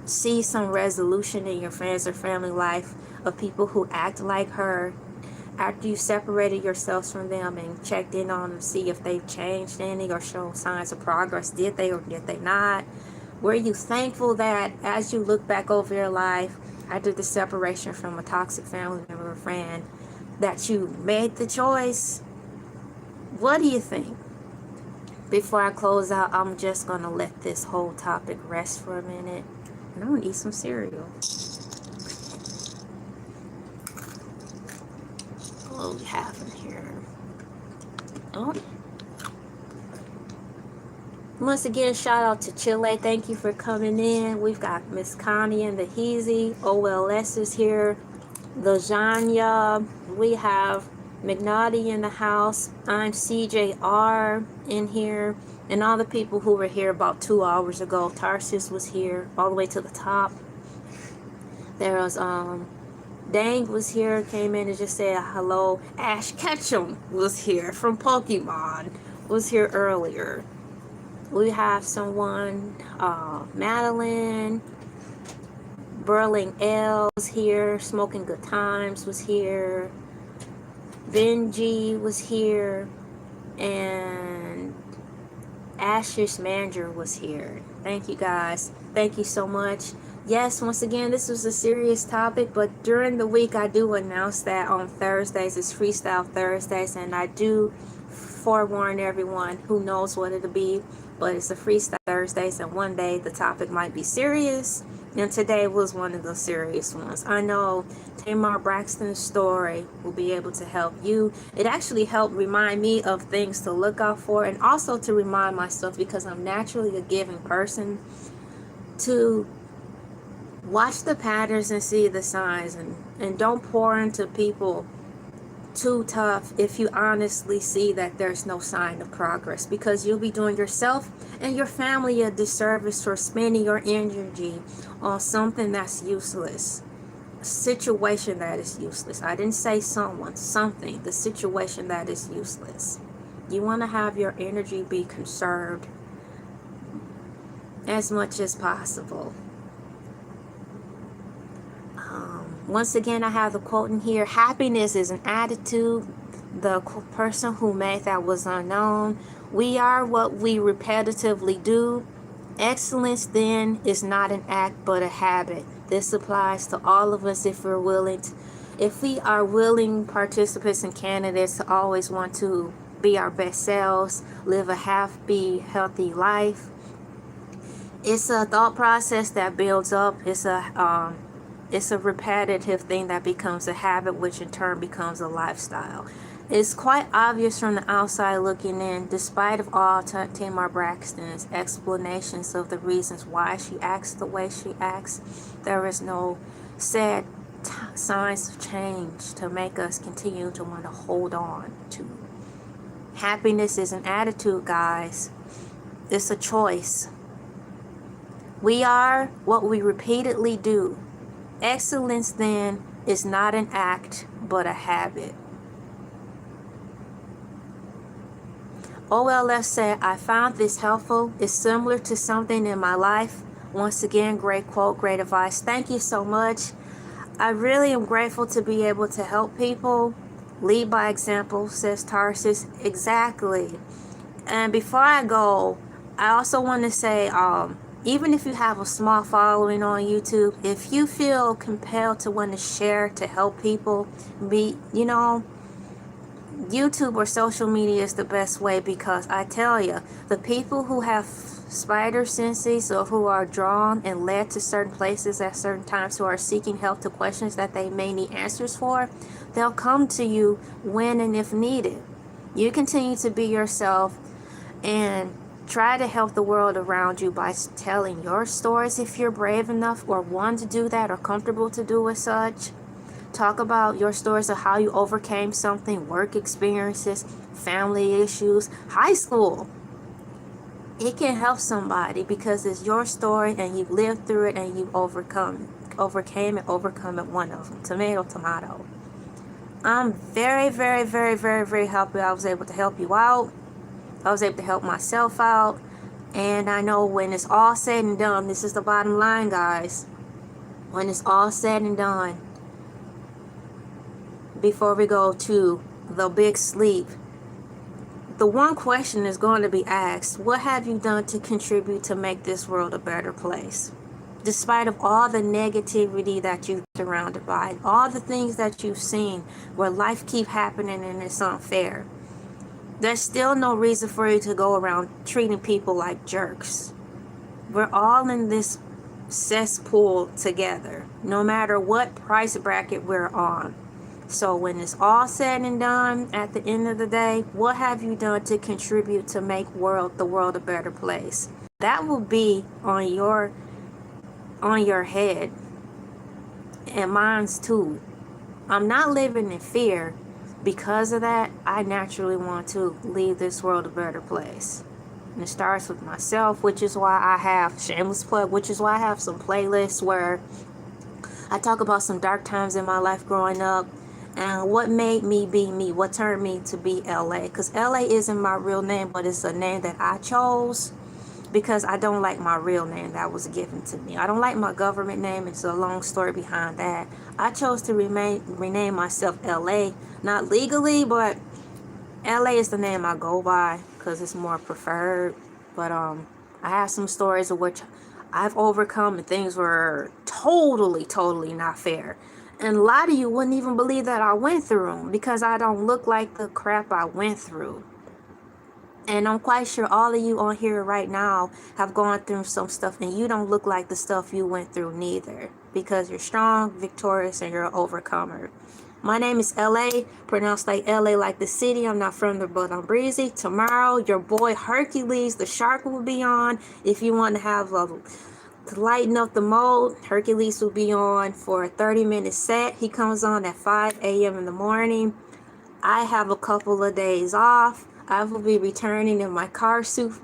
see some resolution in your friends or family life of people who act like her after you separated yourselves from them and checked in on them to see if they've changed any or shown signs of progress? Did they or did they not? Were you thankful that as you look back over your life after the separation from a toxic family member or friend that you made the choice? What do you think? Before I close out, I'm just going to let this whole topic rest for a minute. And I'm going to eat some cereal. What do we have in here? Oh. Once again, shout out to Chile. Thank you for coming in. We've got Miss Connie and the Heezy. OLS is here. Lajanya. We have McNaughty in the house. I'm CJR in here. And all the people who were here about 2 hours ago. Tarsis was here all the way to the top. There was Dang was here, came in and just said hello. Ash Ketchum was here from Pokemon. Was here earlier. We have someone, Madeline, Burling L's here, Smoking Good Times was here, Benji was here, and Ashish Manger was here. Thank you guys. Thank you so much. Yes, once again, this was a serious topic, but during the week I do announce that on Thursdays it's Freestyle Thursdays, and I do forewarn everyone who knows what it'll be. But it's a Freestyle Thursdays, and one day the topic might be serious, and today was one of the serious ones. I know Tamar Braxton's story will be able to help you. It actually helped remind me of things to look out for, and also to remind myself, because I'm naturally a giving person, to watch the patterns and see the signs, and don't pour into people too tough if you honestly see that there's no sign of progress, because you'll be doing yourself and your family a disservice for spending your energy on something that's useless, a situation that is useless. I didn't say someone, something, the situation that is useless. You want to have your energy be conserved as much as possible. Once again, I have the quote in here: happiness is an attitude. The person who made that was unknown. We are what we repetitively do. Excellence then is not an act but a habit. This applies to all of us if we're willing to, if we are willing participants and candidates to always want to be our best selves, live a happy, healthy life. It's a thought process that builds up. It's a repetitive thing that becomes a habit, which in turn becomes a lifestyle. It's quite obvious from the outside looking in, despite of all Tamar Braxton's explanations of the reasons why she acts the way she acts, there is no sad signs of change to make us continue to want to hold on to. Happiness is an attitude, guys. It's a choice. We are what we repeatedly do. Excellence then is not an act but a habit. OLF said, I found this helpful. It's similar to something in my life. Once again, great quote, great advice. Thank you so much. I really am grateful to be able to help people. Lead by example, says Tarsus. Exactly. And before I go, I also want to say, even if you have a small following on YouTube, if you feel compelled to want to share to help people, YouTube or social media is the best way, because I tell you, the people who have spider senses or who are drawn and led to certain places at certain times, who are seeking help to questions that they may need answers for, they'll come to you when and if needed. You continue to be yourself and try to help the world around you by telling your stories if you're brave enough or want to do that or comfortable to do as such. Talk about your stories of how you overcame something, work experiences, family issues, high school. It can help somebody because it's your story and you've lived through it and you've overcame it, one of them. Tomato, tomato. I'm very, very, very, very, very happy I was able to help you out. I was able to help myself out. And I know when it's all said and done, this is the bottom line, guys. When it's all said and done, before we go to the big sleep, the one question is going to be asked: what have you done to contribute to make this world a better place? Despite of all the negativity that you've been surrounded by, all the things that you've seen where life keep happening and it's unfair, there's still no reason for you to go around treating people like jerks. We're all in this cesspool together, no matter what price bracket we're on. So when it's all said and done, at the end of the day, what have you done to contribute to make the world a better place? That will be on your head, and mine's too. I'm not living in fear. Because of that, I naturally want to leave this world a better place. And it starts with myself, which is why I have, shameless plug, which is why I have some playlists where I talk about some dark times in my life growing up and what made me be me, what turned me to be LA. Because LA isn't my real name, but it's a name that I chose because I don't like my real name that was given to me. I don't like my government name. It's a long story behind that. I chose to rename myself LA, not legally, but LA is the name I go by because it's more preferred. But I have some stories of which I've overcome and things were totally not fair. And a lot of you wouldn't even believe that I went through them because I don't look like the crap I went through. And I'm quite sure all of you on here right now have gone through some stuff and you don't look like the stuff you went through neither, because you're strong, victorious, and you're an overcomer. My name is LA, pronounced like LA like the city. I'm not from there, but I'm breezy. Tomorrow, your boy Hercules the Shark will be on. If you want to have to lighten up the mode, Hercules will be on for a 30-minute set. He comes on at 5 a.m. in the morning. I have a couple of days off. I will be returning in my cow suit,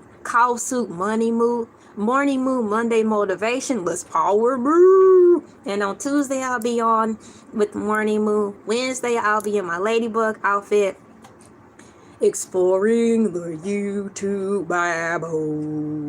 morning mood, Monday motivation. Let's power brew. And on Tuesday, I'll be on with morning mood. Wednesday, I'll be in my ladybug outfit, exploring the YouTube Bible.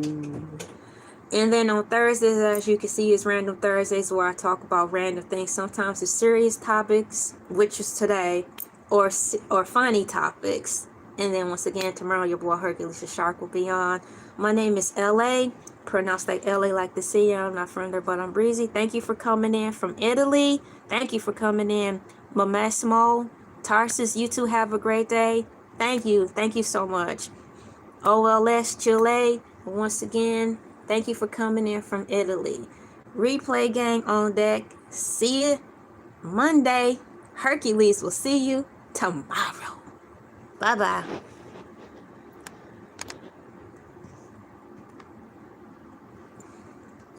And then on Thursdays, as you can see, is Random Thursdays, where I talk about random things. Sometimes it's serious topics, which is today, or funny topics. And then once again, tomorrow your boy Hercules the Shark will be on. My name is LA, pronounced like LA like the sea. I'm not from there, but I'm breezy. Thank you for coming in from Italy. Thank you for coming in, Mamesmo, Tarsus. You two have a great day. Thank you. Thank you so much. OLS Chile, once again, thank you for coming in from Italy. Replay gang on deck. See you Monday. Hercules will see you tomorrow. Bye-bye.